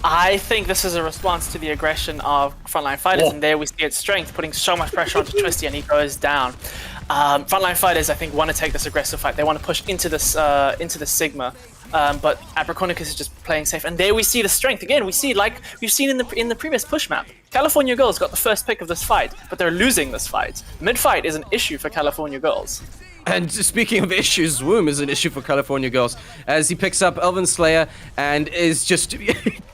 I think this is a response to the aggression of Frontline Fighters, and there we see its strength, putting so much pressure onto Twisty, and he goes down. Frontline Fighters, I think, want to take this aggressive fight. They want to push into the Sigma, but Apricornicus is just playing safe. And there we see the strength again. We see, like we've seen in the previous push map, California Girls got the first pick of this fight, but they're losing this fight. Mid-fight is an issue for California Girls. And speaking of issues, Woom is an issue for California Girls as he picks up Elven Slayer and is just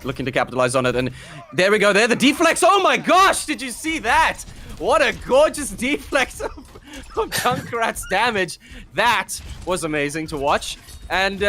looking to capitalize on it. And there we go, there, the deflex. Oh my gosh, did you see that? What a gorgeous deflex of Junkrat's damage. That was amazing to watch. And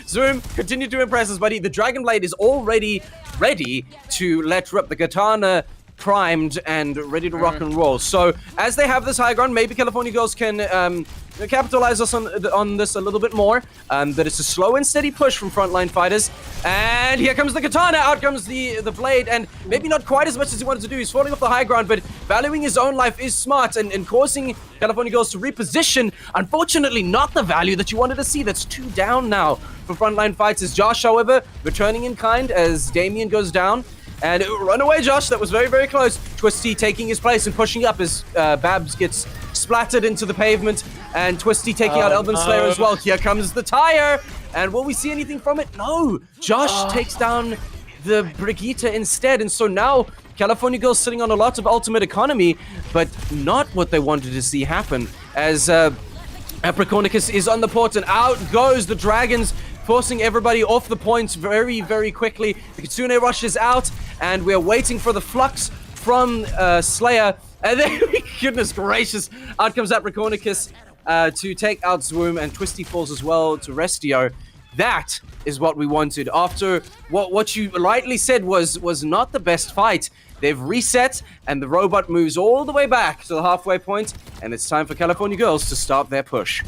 Zoom, continue to impress us, buddy. The Dragon Blade is already ready to let rip. The Katana primed and ready to rock and roll. So as they have this high ground, maybe California Girls can capitalize us on this a little bit more. But it's a slow and steady push from Frontline Fighters. And here comes the Katana, out comes the Blade, and maybe not quite as much as he wanted to do. He's falling off the high ground, but valuing his own life is smart and causing California Girls to reposition. Unfortunately, not the value that you wanted to see. That's 2 down now for Frontline Fighters. Josh, however, returning in kind as Damien goes down. And run away, Josh. That was very, very close. Twisty taking his place and pushing up as Babs gets splattered into the pavement. And Twisty taking out Elven Slayer as well. Here comes the tire. And will we see anything from it? No. Josh takes down the Brigitte instead. And so now California Girls sitting on a lot of ultimate economy, but not what they wanted to see happen. As Apricornicus is on the port and out goes the Dragons, forcing everybody off the points very, very quickly. The Kitsune rushes out, and we're waiting for the flux from Slayer. And then, goodness gracious, out comes Apricornicus to take out Zwoom, and Twisty falls as well to Restio. That is what we wanted. After what you rightly said was not the best fight, they've reset, and the robot moves all the way back to the halfway point, and it's time for California Girls to start their push.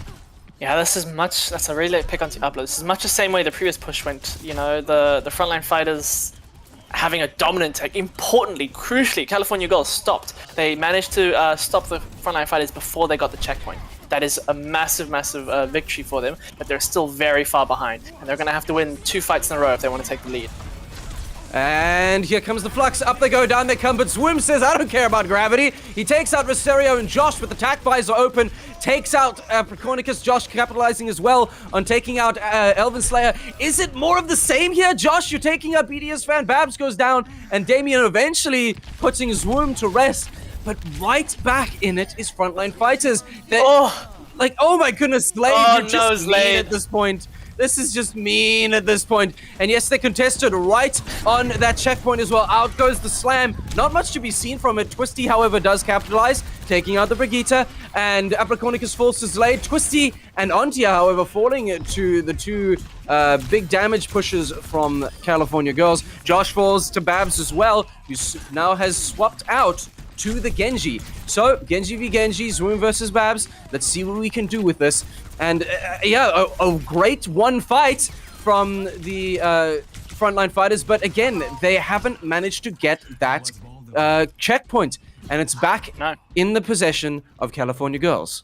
Yeah, that's a really late pick on Diablo. This is much the same way the previous push went. You know, the Frontline Fighters having a dominant tech. Importantly, crucially, California Girls stopped. They managed to stop the Frontline Fighters before they got the checkpoint. That is a massive, massive victory for them, but they're still very far behind. And they're going to have to win 2 fights in a row if they want to take the lead. And here comes the flux. Up they go, down they come, but Zwim says, I don't care about gravity. He takes out Mysterio and Josh, but the tack visor open. Takes out Apricornicus. Josh capitalizing as well on taking out Elven Slayer. Is it more of the same here? Josh, you're taking out BDS fan. Babs goes down, and Damien eventually putting Zwim to rest. But right back in it is Frontline Fighters. Like, oh my goodness, Slade, you're just mean at this point. This is just mean at this point. And yes, they contested right on that checkpoint as well. Out goes the slam. Not much to be seen from it. Twisty, however, does capitalize, taking out the Brigitte. And Apricornicus falls to Slade. Twisty and Antia, however, falling to the 2 big damage pushes from California Girls. Josh falls to Babs as well, who now has swapped out to the Genji. So, Genji v Genji, Zwoom versus Babs. Let's see what we can do with this. And yeah, a great one fight from the Frontline Fighters, but again, they haven't managed to get that checkpoint. And it's back in the possession of California Girls.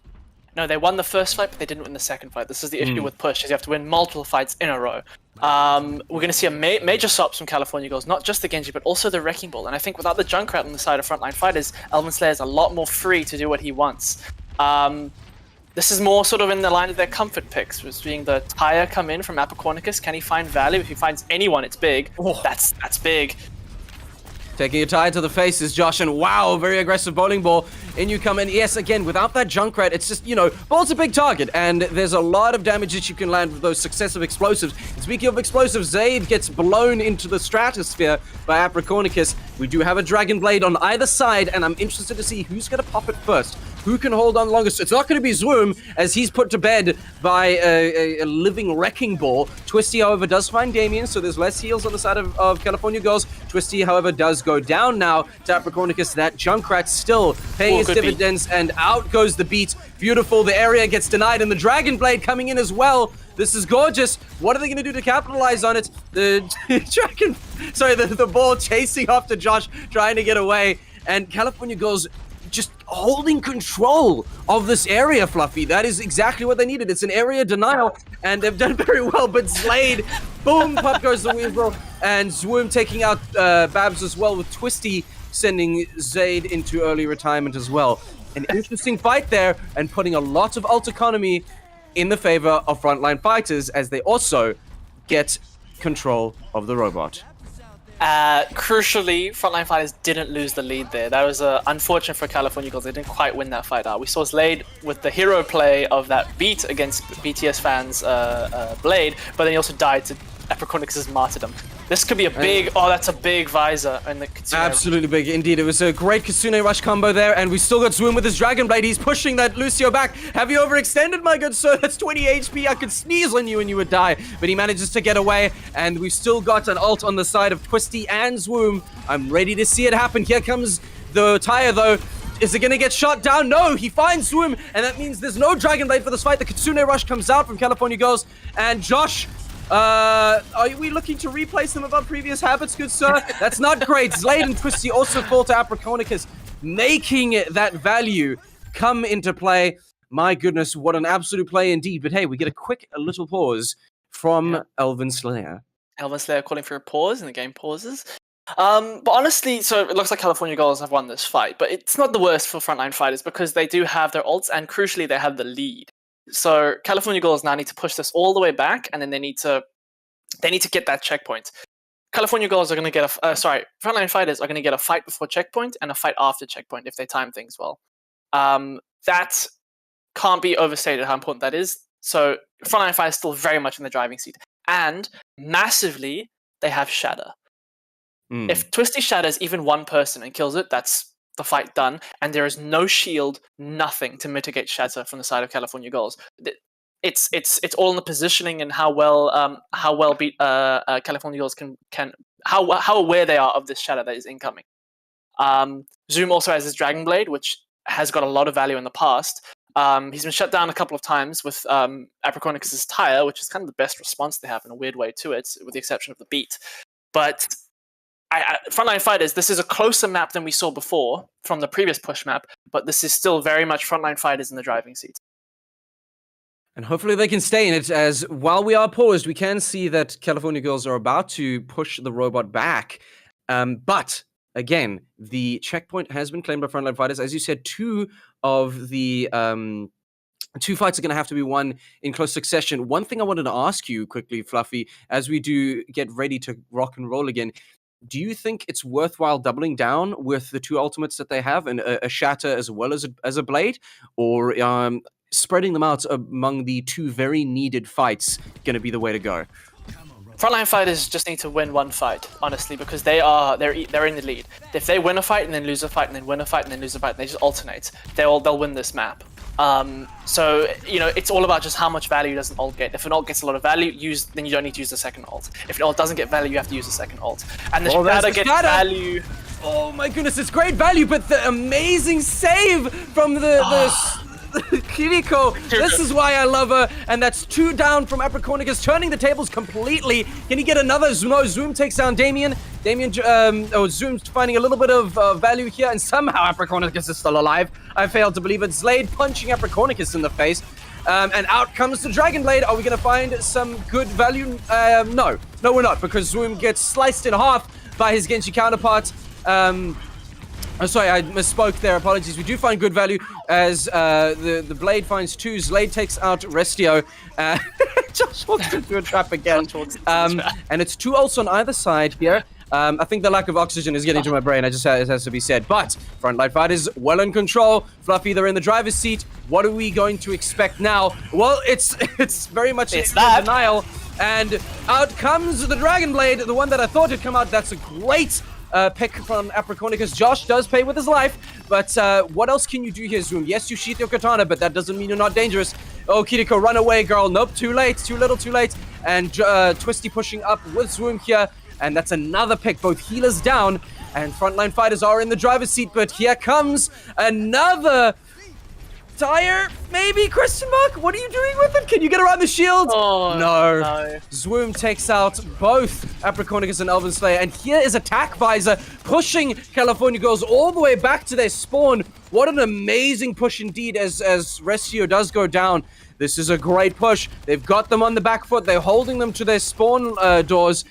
No, they won the first fight, but they didn't win the second fight. This is the issue with push, is you have to win multiple fights in a row. We're going to see a major stops from California Girls, not just the Genji, but also the Wrecking Ball. And I think without the Junkrat on the side of Frontline Fighters, Elven Slayer is a lot more free to do what he wants. This is more sort of in the line of their comfort picks, was being the tire come in from Apricornicus. Can he find value? If he finds anyone, it's big. Oh. That's big. Taking a tire to the face is Josh, and wow, very aggressive bowling ball. In you come in. Yes, again, without that Junkrat, it's just, you know, ball's a big target, and there's a lot of damage that you can land with those successive explosives. And speaking of explosives, Zaid gets blown into the stratosphere by Apricornicus. We do have a Dragon Blade on either side, and I'm interested to see who's going to pop it first. Who can hold on longest? It's not going to be Zwoom, as he's put to bed by a living Wrecking Ball. Twisty, however, does find Damien, so there's less heals on the side of California Girls. Twisty, however, does go down now to Apricornicus. That Junkrat still paying his dividends, and out goes the beat. Beautiful. The area gets denied, and the Dragon Blade coming in as well. This is gorgeous. What are they going to do to capitalize on it? The the ball chasing after Josh, trying to get away, and California Girls just holding control of this area, Fluffy. That is exactly what they needed. It's an area denial, and they've done very well. But Slade, boom, pop goes the wheel, and Zwoom taking out Babs as well, with Twisty sending Zaid into early retirement as well. An interesting fight there, and putting a lot of ult economy in the favor of Frontline Fighters, as they also get control of the robot. Crucially, Frontline Fighters didn't lose the lead there. That was unfortunate for California Girls. They didn't quite win that fight out. We saw Slade with the hero play of that beat against BTS fans' Blade, but then he also died to Apricornix's martyrdom. This could be a big. Oh, that's a big visor in the Kitsune. Absolutely big, indeed. It was a great Kitsune Rush combo there, and we still got Zoom with his Dragon Blade. He's pushing that Lucio back. Have you overextended, my good sir? That's 20 HP. I could sneeze on you and you would die. But he manages to get away, and we've still got an ult on the side of Twisty and Zoom. I'm ready to see it happen. Here comes the tire, though. Is it going to get shot down? No, he finds Zoom, and that means there's no Dragon Blade for this fight. The Kitsune Rush comes out from California Girls, and Josh... are we looking to replace some of our previous habits, good sir? That's not great. Zlade and Twisty also fall to Apricornicus, making that value come into play. My goodness, what an absolute play indeed. But hey, we get a little pause from Elven Slayer. Elven Slayer calling for a pause, and the game pauses. But honestly, so it looks like California Girls have won this fight, but it's not the worst for Frontline fighters because they do have their ults, and crucially, they have the lead. So California Girls now need to push this all the way back, and then they need to get that checkpoint. California Girls are going to get Frontline fighters are going to get a fight before checkpoint and a fight after checkpoint if they time things well. That can't be overstated how important that is. So Frontline fighters still very much in the driving seat, and massively they have Shatter. If Twisty shatters even one person and kills it, that's the fight done, and there is no shield, nothing to mitigate Shatter from the side of California Girls. It's all in the positioning and how well California Girls can how aware they are of this Shatter that is incoming. Zoom also has his Dragon Blade, which has got a lot of value in the past. He's been shut down a couple of times with Apricornix's Tire, which is kind of the best response they have in a weird way to it, with the exception of the beat. But Frontline fighters, this is a closer map than we saw before from the previous push map, but this is still very much Frontline fighters in the driving seat. And hopefully they can stay in it, as while we are paused, we can see that California Girls are about to push the robot back. But, again, the checkpoint has been claimed by Frontline fighters. As you said, two of the... two fights are going to have to be won in close succession. One thing I wanted to ask you quickly, Fluffy, as we do get ready to rock and roll again, do you think it's worthwhile doubling down with the two ultimates that they have, and a Shatter as well as a Blade, or spreading them out among the two very needed fights going to be the way to go? Frontline fighters just need to win one fight, honestly, because they're in the lead. If they win a fight and then lose a fight and then win a fight and then lose a fight, and they just alternate, they'll win this map. So it's all about just how much value does an ult get. If an ult gets a lot of value, then you don't need to use the second ult. If an ult doesn't get value, you have to use the second ult. And the Shatter gets value. Oh my goodness, it's great value, but the amazing save from the Kiriko. This is why I love her, and that's two down from Apricornicus, turning the tables completely. Can he get another? No, Zoom takes down Damien. Zoom's finding a little bit of value here, and somehow Apricornicus is still alive. I failed to believe it. Zlade punching Apricornicus in the face, and out comes the Dragon Blade. Are we going to find some good value? No, we're not, because Zoom gets sliced in half by his Genji counterpart. Oh, sorry, I misspoke there. Apologies. We do find good value as the Blade finds two. Zlade takes out Restio. Josh walks into a trap again. And it's two ults on either side here. I think the lack of oxygen is getting to my brain. It has to be said. But Frontline fighters well in control. Fluffy, they're in the driver's seat. What are we going to expect now? Well, it's very much in denial. And out comes the Dragon Blade, the one that I thought had come out. That's a great pick from Apricornicus. Josh does pay with his life, but what else can you do here, Zoom? Yes, you sheath your katana, but that doesn't mean you're not dangerous. Oh, Kiriko, run away, girl. Nope, too late, too little, too late. And Twisty pushing up with Zoom here, and that's another pick. Both healers down, and Frontline fighters are in the driver's seat, but here comes another tire, maybe? Question mark? What are you doing with it? Can you get around the shield? Oh, no. Zoom takes out both Apricornicus and Elven Slayer, and here is Attack Visor pushing California Girls all the way back to their spawn. What an amazing push indeed as Restio does go down. This is a great push. They've got them on the back foot. They're holding them to their spawn doors,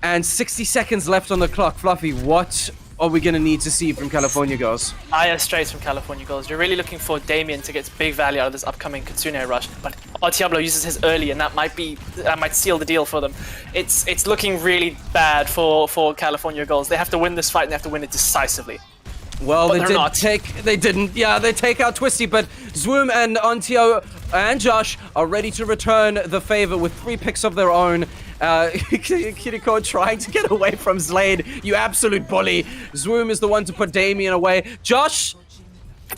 and 60 seconds left on the clock. Fluffy, what are we going to need to see from California Girls? Dire straits from California Girls. You're really looking for Damien to get big value out of this upcoming Kitsune rush, but Diablo uses his early, and that might seal the deal for them. It's looking really bad for California Girls. They have to win this fight, and they have to win it decisively. Well, they didn't. Yeah, they take out Twisty, but Zoom and Antio and Josh are ready to return the favor with 3 picks of their own. Kiriko trying to get away from Slade. You absolute bully. Zoom is the one to put Damien away. Josh,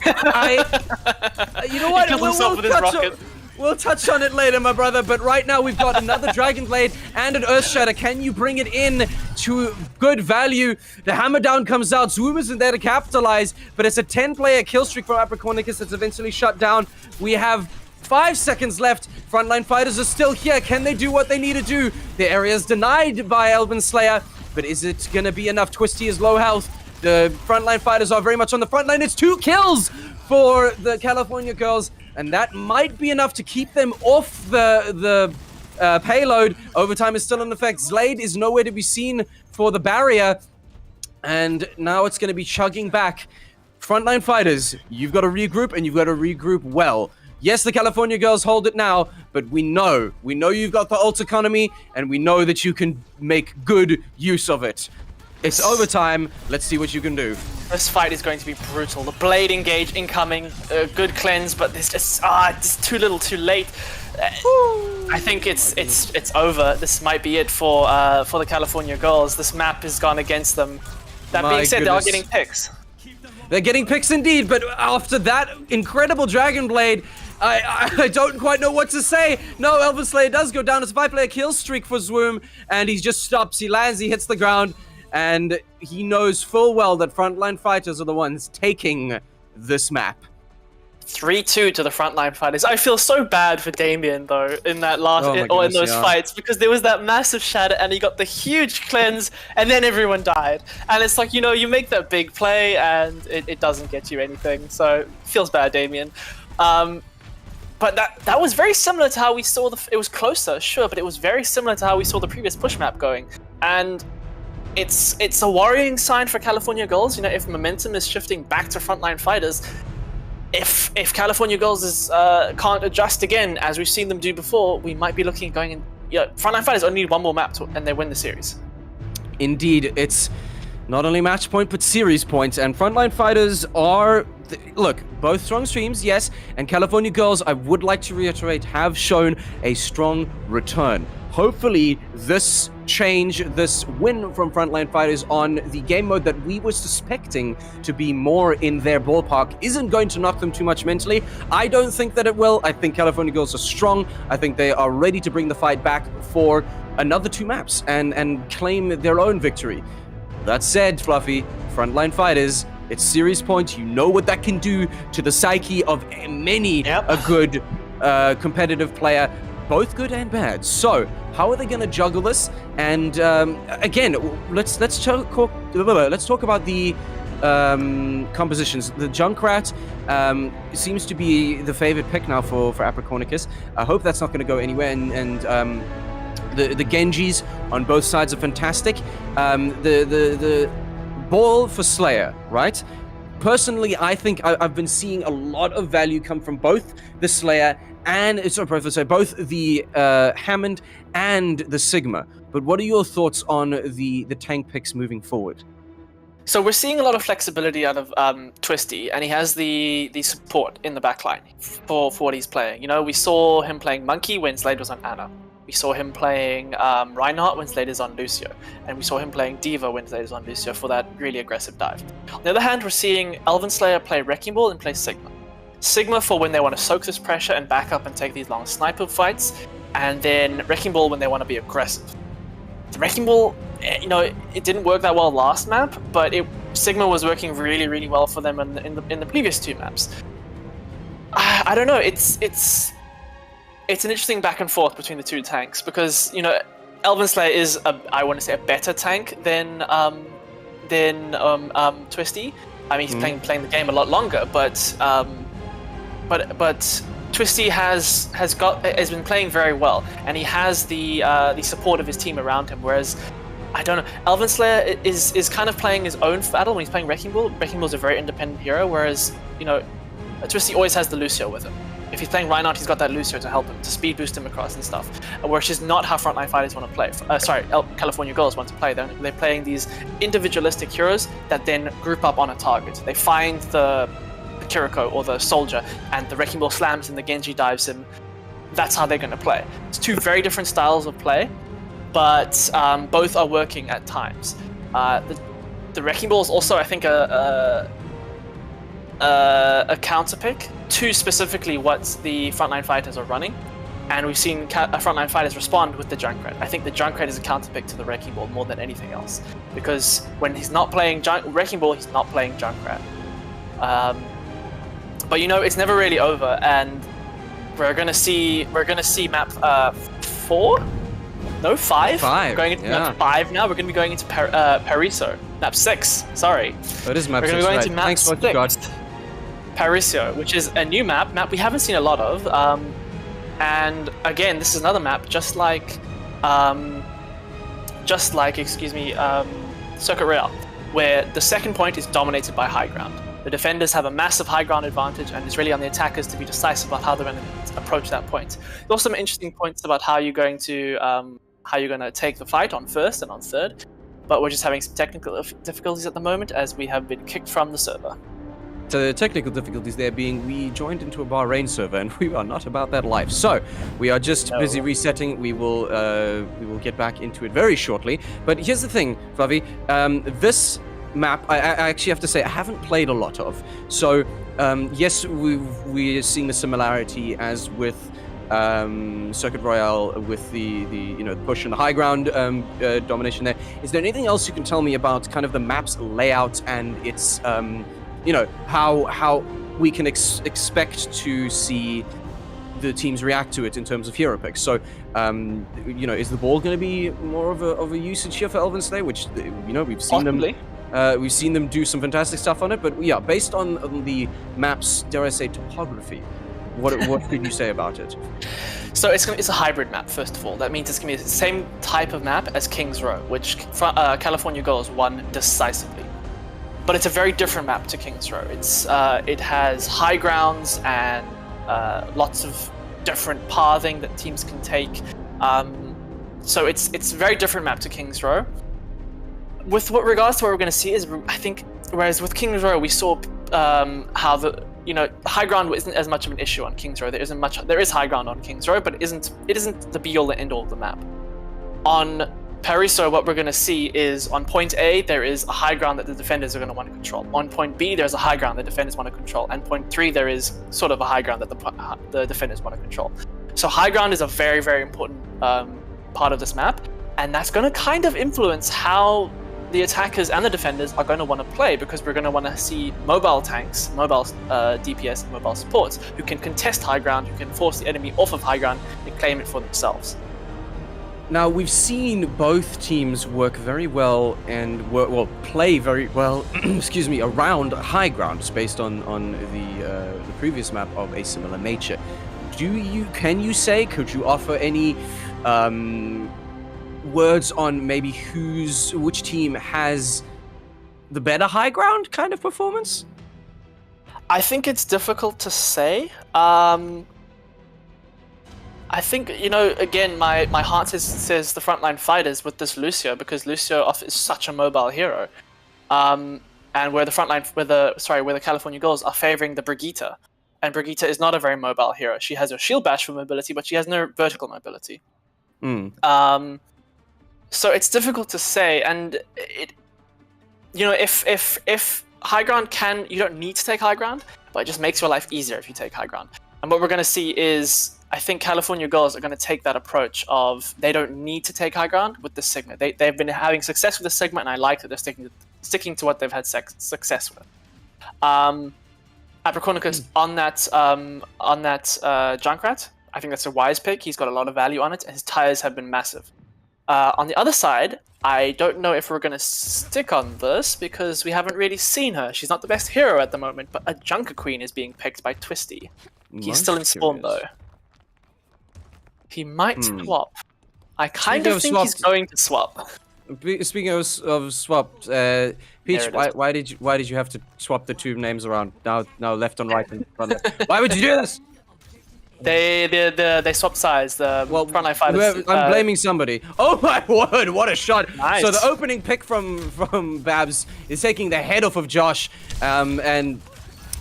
you know what? He killed himself with his rocket. We'll touch on it later, my brother, but right now we've got another Dragon Blade and an Earthshatter. Can you bring it in to good value? The Hammer Down comes out. Zoom isn't there to capitalize, but it's a 10-player kill streak from Apricornicus that's eventually shut down. We have 5 seconds left. Frontline fighters are still here. Can they do what they need to do? The area is denied by Elven Slayer, but is it going to be enough? Twisty is low health. The Frontline fighters are very much on the front line. It's 2 kills for the California girls, and that might be enough to keep them off the payload. Overtime is still in effect. Slade is nowhere to be seen for the barrier, and now it's going to be chugging back. Frontline fighters, you've got to regroup, and you've got to regroup well. Yes, the California girls hold it now, but we know you've got the ult economy, and we know that you can make good use of it. It's overtime. Let's see what you can do. This fight is going to be brutal. The blade engage incoming, good cleanse, but there's just too little, too late. I think it's over. This might be it for the California girls. This map has gone against them. That being said, they are getting picks. They're getting picks indeed, but after that incredible Dragon Blade, I don't quite know what to say. No, Elven Slayer does go down. It's a 5-player kill streak for Zwoom, and he just stops. He lands, he hits the ground, and he knows full well that Frontline fighters are the ones taking this map. 3-2 to the Frontline fighters. I feel so bad for Damien though in that in those fights, because there was that massive shatter and he got the huge cleanse and then everyone died. And it's like, you make that big play and it doesn't get you anything. So feels bad, Damien. But that was very similar to how we saw it was closer, sure, but it was very similar to how we saw the previous push map going. And it's a worrying sign for California girls. If momentum is shifting back to Frontline fighters, if California girls can't adjust again, as we've seen them do before, we might be looking at going in. Frontline fighters only need one more map and they win the series. Indeed, it's not only match point but series point, and Frontline fighters are look, both strong streams, yes, and California girls, I would like to reiterate, have shown a strong return. Hopefully, this change, this win from Frontline fighters on the game mode that we were suspecting to be more in their ballpark isn't going to knock them too much mentally. I don't think that it will. I think California girls are strong. I think they are ready to bring the fight back for another 2 maps and claim their own victory. That said, Fluffy, Frontline fighters, it's series point. You know what that can do to the psyche of many a good competitive player, both good and bad. So, how are they going to juggle this? And again, let's talk about the compositions. The Junkrat seems to be the favorite pick now for Apricornicus. I hope that's not going to go anywhere. And the Genjis on both sides are fantastic. The ball for Slayer, right? Personally, I think I've been seeing a lot of value come from both the Slayer and both the Hammond and the Sigma. But what are your thoughts on the tank picks moving forward? So we're seeing a lot of flexibility out of Twisty, and he has the support in the backline for what he's playing. We saw him playing Monkey when Slade was on Ana. We saw him playing Reinhardt when Slade is on Lucio. And we saw him playing Diva when Slade is on Lucio for that really aggressive dive. On the other hand, we're seeing Elven Slayer play Wrecking Ball and play Sigma. Sigma for when they want to soak this pressure and back up and take these long sniper fights. And then Wrecking Ball when they want to be aggressive. The Wrecking Ball, it didn't work that well last map, but Sigma was working really, really well for them in the previous 2 maps. I don't know, it's an interesting back and forth between the 2 tanks, because Elven Slayer is I want to say a better tank than Twisty. I mean, he's playing the game a lot longer, but Twisty has been playing very well, and he has the support of his team around him. Whereas, I don't know, Elven Slayer is kind of playing his own battle when he's playing Wrecking Ball. Wrecking Ball is a very independent hero, whereas Twisty always has the Lucio with him. If he's playing Reinhardt, he's got that Lucio to help him, to speed boost him across and stuff. Which is not how Frontline fighters want to play. California girls want to play. They're playing these individualistic heroes that then group up on a target. They find the Kiriko or the soldier, and the Wrecking Ball slams and the Genji dives him. That's how they're going to play. It's 2 very different styles of play, but both are working at times. The Wrecking Ball is also, I think, a counter pick to specifically what the Frontline Fighters are running. And we've seen Frontline Fighters respond with the Junkrat. I think the Junkrat is a counter pick to the Wrecking Ball more than anything else. Because when he's not playing Wrecking Ball, he's not playing Junkrat. But you know, it's never really over, and we're gonna see map 4? No, 5? 5. We're going into map 5 now. We're gonna be going into Pariso. Map 6, sorry. Oh, it is map 6, We're gonna be going right. to map Thanks, 6. God. Pariso, which is a new map we haven't seen a lot of. And again, this is another map, just like, Circuit Royale, where the second point is dominated by high ground. The defenders have a massive high ground advantage, and it's really on the attackers to be decisive about how they're going to approach that point. There's also some interesting points about how you're going to take the fight on first and on third, but we're just having some technical difficulties at the moment as we have been kicked from the server. So the technical difficulties there being we joined into a Bahrain server and we are not about that life. So we are just busy resetting. We will get back into it very shortly. But here's the thing, Flavi. This map, I actually have to say, I haven't played a lot of. So yes, we're seeing the similarity as with Circuit Royale with the push and the high ground domination there. Is there anything else you can tell me about kind of the map's layout and its how we can expect to see the teams react to it in terms of hero picks? So, is the ball going to be more of a usage here for Elven Slayer, which we've seen Possibly. we've seen them do some fantastic stuff on it. But yeah, based on the map's, dare I say, topography, what could you say about it? So it's a hybrid map, first of all. That means it's going to be the same type of map as King's Row, which California Girls won decisively. But it's a very different map to King's Row. It has high grounds and lots of different pathing that teams can take. So it's a very different map to King's Row. With regards to what we're going to see is, I think, whereas with King's Row we saw how the high ground isn't as much of an issue on King's Row. There is high ground on King's Row, but it isn't the be all and end all of the map. On Pariso, what we're going to see is on point A, there is a high ground that the defenders are going to want to control. On point B, there's a high ground that defenders want to control. And point 3, there is sort of a high ground that the defenders want to control. So high ground is a very, very important part of this map. And that's going to kind of influence how the attackers and the defenders are going to want to play, because we're going to want to see mobile tanks, mobile DPS, and mobile supports who can contest high ground, who can force the enemy off of high ground and claim it for themselves. Now, we've seen both teams work very well and play very well, excuse me, around high ground, just based on the previous map of a similar nature. Could you offer any words on maybe which team has the better high ground kind of performance? I think it's difficult to say. I think, again, my heart says the Frontline Fighters with this Lucio, because Lucio is such a mobile hero. And where the California Girls are favoring the Brigitte. And Brigitte is not a very mobile hero. She has a shield bash for mobility, but she has no vertical mobility. So it's difficult to say, and if high ground you don't need to take high ground, but it just makes your life easier if you take high ground. And what we're going to see is, I think California Girls are going to take that approach of they don't need to take high ground with the Sigma. They've been having success with the Sigma, and I like that they're sticking to what they've had success with. Abracornicus on that Junkrat, I think that's a wise pick. He's got a lot of value on it, and his tires have been massive. On the other side, I don't know if we're going to stick on this, because we haven't really seen her. She's not the best hero at the moment, but a Junker Queen is being picked by Twisty. He's still in spawn, though. He might swap. I kind of think he's going to swap. Speaking of swapped, Peach, why did you have to swap the two names around? Now left and right and front. Why would you do this? They swapped sides. The Frontline Fighters. I'm blaming somebody. Oh my word! What a shot! Nice. So the opening pick from Babs is taking the head off of Josh, and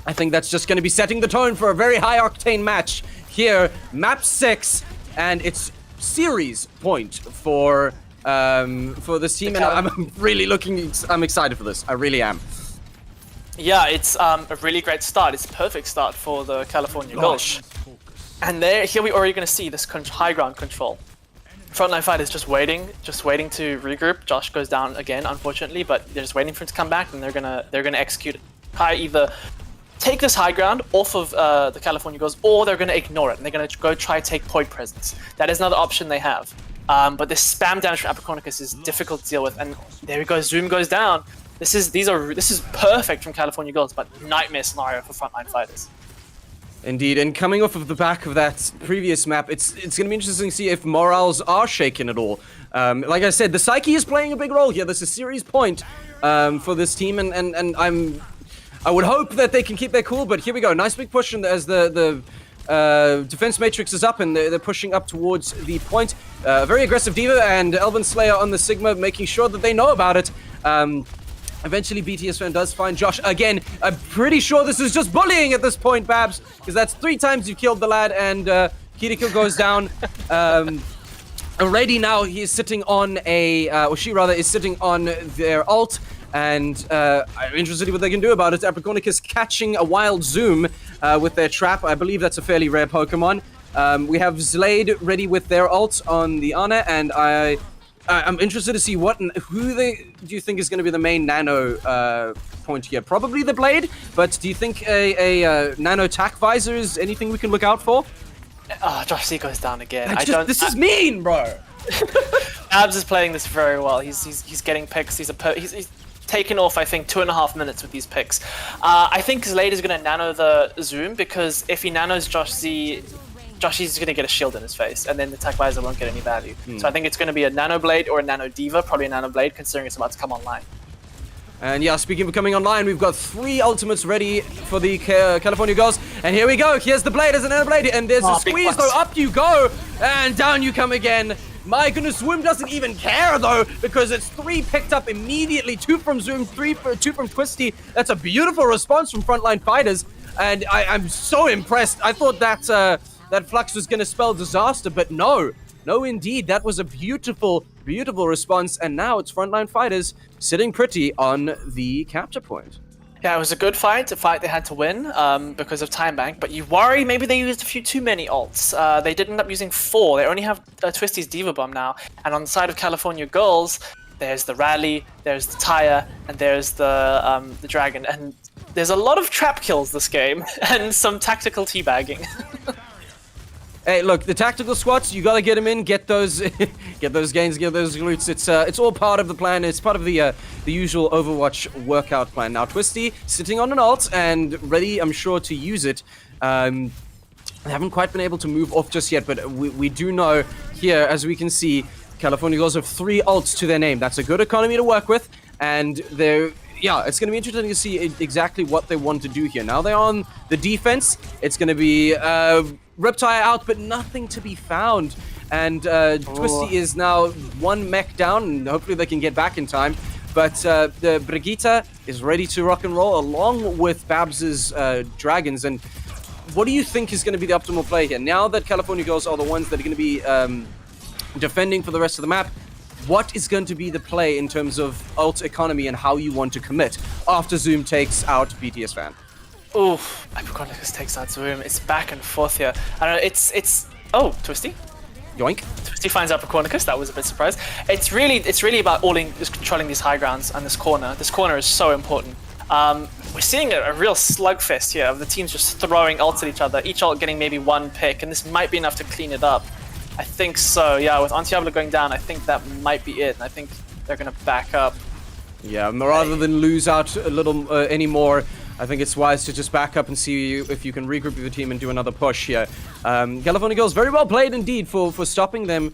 I think that's just going to be setting the tone for a very high octane match here. Map 6, and it's series point for for this team, and I'm really I'm excited for this. I really am. Yeah, it's a really great start. It's a perfect start for the California Girls. And here we already going to see this high ground control. Frontline Fighters just waiting to regroup. Josh goes down again, unfortunately, but they're just waiting for him to come back, and they're gonna execute either take this high ground off of the California Girls, or they're gonna ignore it and they're gonna go try take point presence. That is another option they have. But this spam damage from Apricornicus is difficult to deal with, and there we go. Zoom goes down. This is perfect from California Girls, but nightmare scenario for Frontline Fighters. Indeed, and coming off of the back of that previous map, it's going to be interesting to see if morals are shaken at all. Like I said, the psyche is playing a big role here. This is a series point for this team, and I would hope that they can keep their cool. But here we go, nice big push as the defense matrix is up, and they're pushing up towards the point. Very aggressive Diva and Elven Slayer on the Sigma, making sure that they know about it. Eventually, BTS Fan does find Josh again. I'm pretty sure this is just bullying at this point, Babs, because that's 3 times you've killed the lad, and Kiriko goes down. Already now, he is sitting on or she rather, is sitting on their ult, and I'm interested in what they can do about it. Apricornicus catching a wild Zoom with their trap. I believe that's a fairly rare Pokemon. We have Zlade ready with their ult on the Ana, and I'm interested to see who do you think is going to be the main nano point here? Probably the Blade, but do you think a nano tack visor is anything we can look out for? Oh, Josh C goes down again. This is mean, bro. Abs is playing this very well. He's getting picks. He's taken off, I think, 2.5 minutes with these picks. I think Zlade is going to nano the Zoom, because if he nanos Josh Z's going to get a shield in his face, and then the attack visor won't get any value. So I think it's going to be a Nano Blade or a Nano Diva, probably a Nano Blade, considering it's about to come online. And yeah, speaking of coming online, we've got 3 ultimates ready for the California Girls. And here we go. Here's the Blade as a Nano Blade, and there's a squeeze, though. Up you go, and down you come again. My goodness, Zoom doesn't even care, though, because it's 3 picked up immediately. 2 from Zoom, 2 from Twisty. That's a beautiful response from Frontline Fighters, and I'm so impressed. I thought that Flux was going to spell disaster, but no, indeed. That was a beautiful, beautiful response, and now it's Frontline Fighters sitting pretty on the capture point. Yeah, it was a good fight, a fight they had to win because of time bank, but you worry maybe they used a few too many ults. They did end up using 4. They only have Twisty's Diva Bomb now, and on the side of California Girls, there's the Rally, there's the Taya, and there's the Dragon, and there's a lot of trap kills this game, and some tactical teabagging. Hey, look, the tactical squats, you gotta get them in, get those gains, get those glutes. It's all part of the plan. It's part of the usual Overwatch workout plan. Now, Twisty sitting on an ult and ready, I'm sure, to use it. They haven't quite been able to move off just yet, but we do know here, as we can see, California Girls have 3 ults to their name. That's a good economy to work with, and it's going to be interesting to see exactly what they want to do here. Now they're on the defense. It's going to be Riptire out, but nothing to be found. And Twisty is now 1 mech down, and hopefully they can get back in time. But the Brigitte is ready to rock and roll, along with Babs's Dragons. And what do you think is going to be the optimal play here? Now that California Girls are the ones that are going to be defending for the rest of the map, what is going to be the play in terms of ult economy and how you want to commit after Zoom takes out BTS Fan? Oof, Apricornicus takes out Zoom. It's back and forth here. I don't know, it's... Oh, Twisty. Yoink. Twisty finds Apricornicus. That was a bit surprised. It's really about just controlling these high grounds and this corner. This corner is so important. We're seeing a real slugfest here of the teams just throwing ults at each other, each ult getting maybe 1 pick, and this might be enough to clean it up. I think so, yeah. With Antiablo going down, I think that might be it, and I think they're going to back up. Yeah, rather than lose out a little anymore, I think it's wise to just back up and see if you can regroup with the team and do another push here. California Girls, very well played indeed for stopping them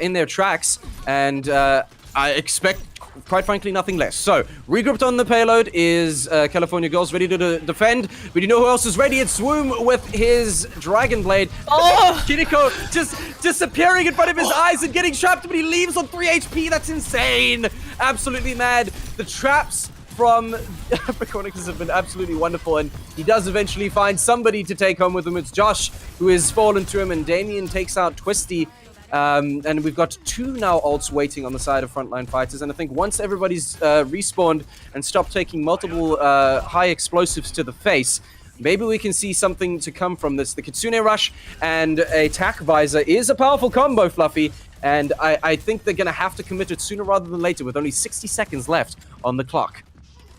in their tracks, and I expect, quite frankly, nothing less. So, regrouped on the payload is California Girls, ready to defend. But you know who else is ready? It's Swoom with his Dragon Blade. Oh! Kiriko just disappearing in front of his eyes and getting trapped, but he leaves on 3 HP. That's insane. Absolutely mad. The traps from Apricornicus have been absolutely wonderful, and he does eventually find somebody to take home with him. It's Josh who has fallen to him, and Damien takes out Twisty. And we've got 2 now ults waiting on the side of Frontline Fighters, and I think once everybody's respawned and stopped taking multiple high explosives to the face, maybe we can see something to come from this. The Kitsune Rush and a Tac Visor is a powerful combo, Fluffy, and I think they're going to have to commit it sooner rather than later with only 60 seconds left on the clock.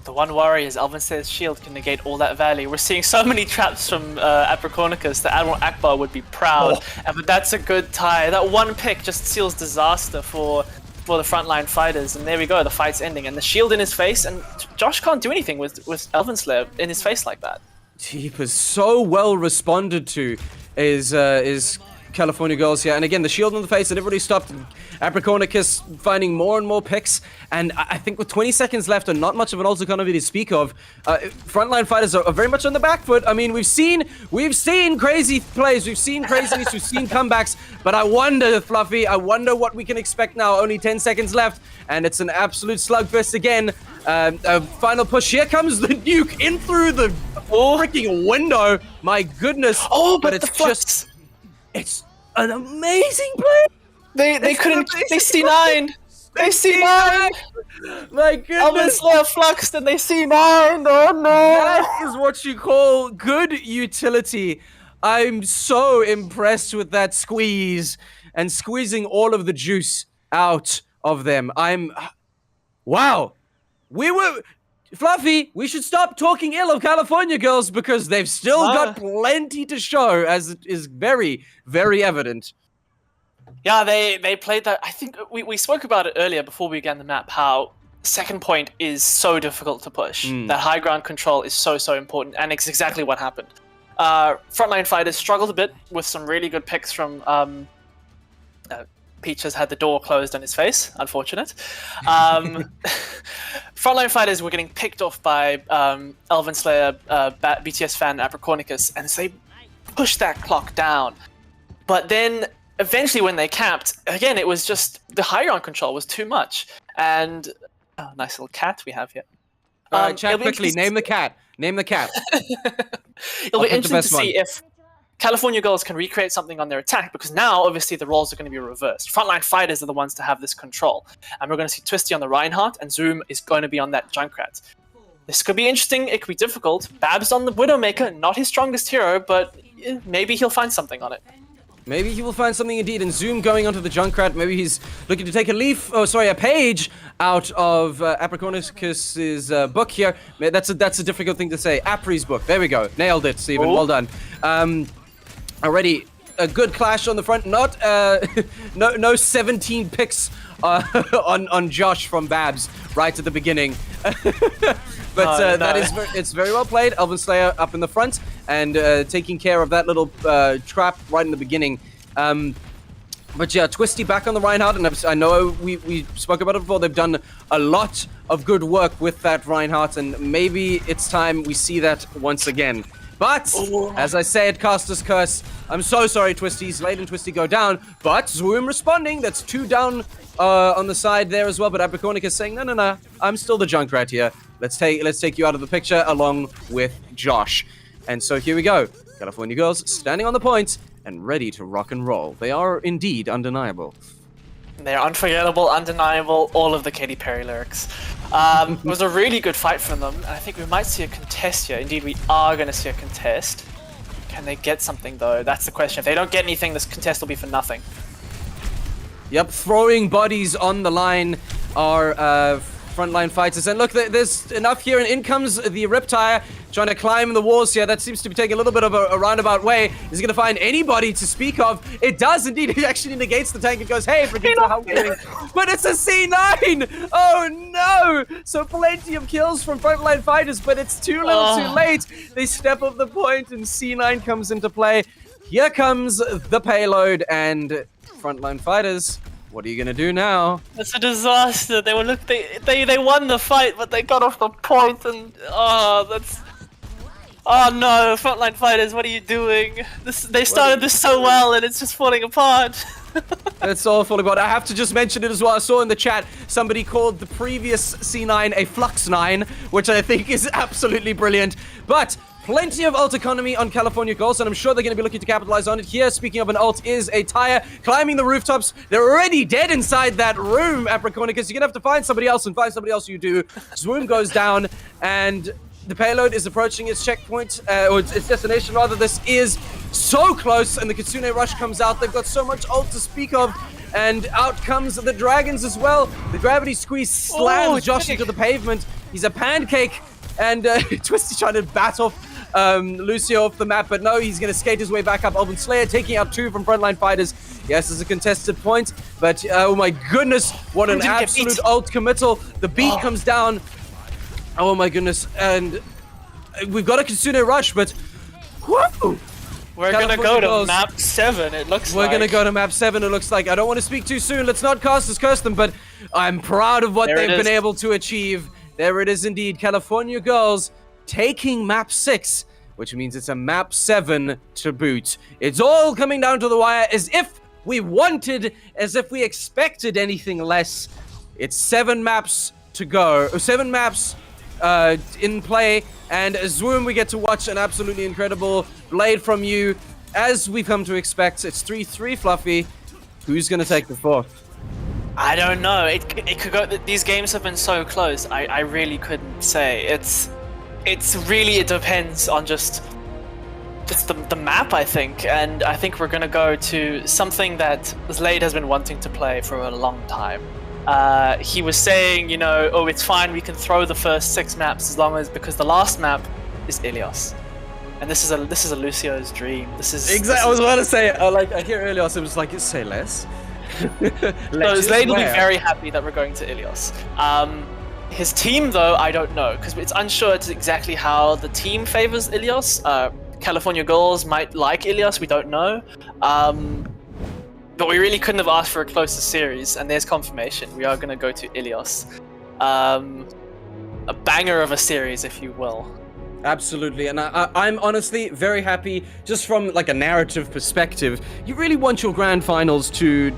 The one worry is Elvinstay's shield can negate all that value. We're seeing so many traps from Abracornicus that Admiral Akbar would be proud. But that's a good tie. That one pick just seals disaster for the Frontline Fighters. And there we go, the fight's ending. And the shield in his face, and Josh can't do anything with Elvinslayer in his face like that. Deep is so well responded to is California Girls here. And again, the shield on the face, and everybody stopped. Abracornicus finding more and more picks. And I think with 20 seconds left and not much of an ult economy to speak of, Frontline Fighters are very much on the back foot. I mean, we've seen crazy plays, we've seen craziness, we've seen comebacks. But I wonder, Fluffy, I wonder what we can expect now. Only 10 seconds left, and it's an absolute slugfest again. A final push. Here comes the nuke in through the freaking window. My goodness. Oh, but it's just... It's an amazing play. They couldn't. They C9. They C9. My goodness. Elvinslayer fluxed and they C9. Oh no. That is what you call good utility. I'm so impressed with that squeeze and squeezing all of the juice out of them. Wow. Fluffy, we should stop talking ill of California Girls because they've still got plenty to show, as it is very, very evident. Yeah, they played that. I think we spoke about it earlier before we began the map, how second point is so difficult to push. That high ground control is so important, and it's exactly what happened. Frontline Fighters struggled a bit with some really good picks from... Peach has had the door closed on his face, unfortunate. Frontline Fighters were getting picked off by Elvinslayer, BTS fan Abracornicus, and so they pushed that clock down. But then, eventually when they capped, again, it was just, the high ground control was too much. And, nice little cat we have here. Chat quickly, name the cat. Name the cat. It'll be interesting to see if California Girls can recreate something on their attack, because now, obviously, the roles are going to be reversed. Frontline Fighters are the ones to have this control. And we're going to see Twisty on the Reinhardt, and Zoom is going to be on that Junkrat. This could be interesting, it could be difficult. Babs on the Widowmaker, not his strongest hero, but maybe he'll find something on it. Maybe he will find something indeed, and Zoom going onto the Junkrat, maybe he's looking to take a page out of Abracornicus's book here. That's a difficult thing to say. Apri's book, there we go. Nailed it, Steven, well done. Already a good clash on the front. Not no 17 picks on Josh from Babs right at the beginning. But no. It's very well played. Elvinslayer up in the front and taking care of that little trap right in the beginning. But yeah, Twisty back on the Reinhardt, and I know we spoke about it before. They've done a lot of good work with that Reinhardt, and maybe it's time we see that once again. But, as I said, Caster's Curse. I'm so sorry, Twisty. Slade and Twisty go down. But Zoom responding. That's 2 down on the side there as well. But Abracornicus saying, no. I'm still the Junkrat here. Let's take you out of the picture along with Josh. And so here we go. California Girls standing on the point and ready to rock and roll. They are indeed undeniable. They're unforgettable, undeniable, all of the Katy Perry lyrics. It was a really good fight from them, and I think we might see a contest here. Indeed, we are going to see a contest. Can they get something, though? That's the question. If they don't get anything, this contest will be for nothing. Yep, throwing bodies on the line are Frontline Fighters. And look, there's enough here, and in comes the Riptire, trying to climb the walls here. That seems to be taking a little bit of a roundabout way. Is he going to find anybody to speak of? It does indeed. He actually negates the tank and goes, hey, producer, how are you doing? But it's a C9! Oh no! So plenty of kills from Frontline Fighters, but it's too little too late. They step up the point and C9 comes into play. Here comes the payload, and Frontline Fighters, what are you gonna do now? It's a disaster. They won the fight, but they got off the point, and oh no, Frontline Fighters, what are you doing? They started this so well, and it's just falling apart. That's all falling apart. I have to just mention it as well. I saw in the chat somebody called the previous C9 a Flux 9, which I think is absolutely brilliant. But plenty of ult economy on California Girls, and I'm sure they're going to be looking to capitalize on it. Here, speaking of an ult, is a Tire climbing the rooftops. They're already dead inside that room, Apricornicus. You're going to have to find somebody else, and find somebody else you do. Swoon goes down, and the payload is approaching its checkpoint, or its destination rather. This is so close, and the Kitsune Rush comes out. They've got so much ult to speak of, and out comes the Dragons as well. The Gravity Squeeze slams Josh into the pavement. He's a pancake, and Twisty trying to bat off Lucio off the map, but no, he's going to skate his way back up. Elven Slayer taking out 2 from Frontline Fighters. Yes, it's a contested point, but oh my goodness, what an absolute ult committal. The beat comes down. Oh my goodness, and we've got a Kitsune Rush, but whoa! We're gonna go to map 7, it looks like. We're gonna go to map 7, it looks like. I don't want to speak too soon, let's not curse them, but I'm proud of what they've been able to achieve. There it is indeed, California Girls taking map 6, which means it's a map 7 to boot. It's all coming down to the wire, as if we wanted, as if we expected anything less. It's 7 maps to go, 7 maps in play, and Zoom, we get to watch an absolutely incredible blade from you. As we've come to expect, it's 3-3, Fluffy. Who's going to take the 4th? I don't know. It could go. These games have been so close. I really couldn't say. It depends on just the map, I think, and I think we're going to go to something that Slade has been wanting to play for a long time. He was saying, you know, oh, it's fine, we can throw the first 6 maps as long as, because the last map is Ilios, and this is a Lucio's dream. This is exactly. I was about to say, I hear Ilios, it was like, say less. So Slade will be very happy that we're going to Ilios. His team, though, I don't know, because it's unsure exactly how the team favors Ilios. California Girls might like Ilios, we don't know. But we really couldn't have asked for a closer series, and there's confirmation. We are going to go to Ilios. A banger of a series, if you will. Absolutely, and I'm honestly very happy, just from like a narrative perspective. You really want your grand finals to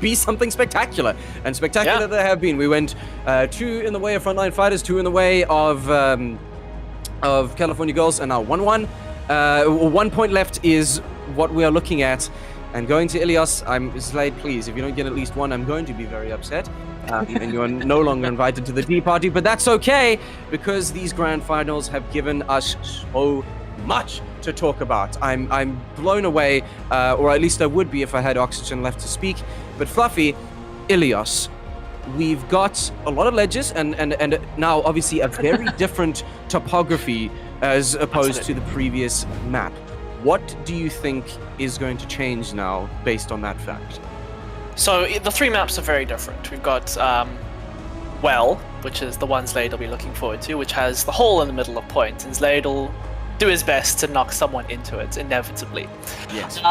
be something spectacular, and spectacular they have been. We went 2 in the way of Frontline Fighters, 2 in the way of California Girls, and now 1-1. 1 point left is what we are looking at, and going to Ilios. I'm Slade, please, if you don't get at least 1, I'm going to be very upset, and you are no longer invited to the D party, but that's okay, because these grand finals have given us so much to talk about. I'm blown away, or at least I would be if I had oxygen left to speak. But Fluffy, Ilios, we've got a lot of ledges, and now obviously a very different topography as opposed to the previous map. What do you think is going to change now based on that fact? So the 3 maps are very different. We've got Well, which is the one Slade will be looking forward to, which has the hole in the middle of point, and Slade will do his best to knock someone into it, inevitably. Yes.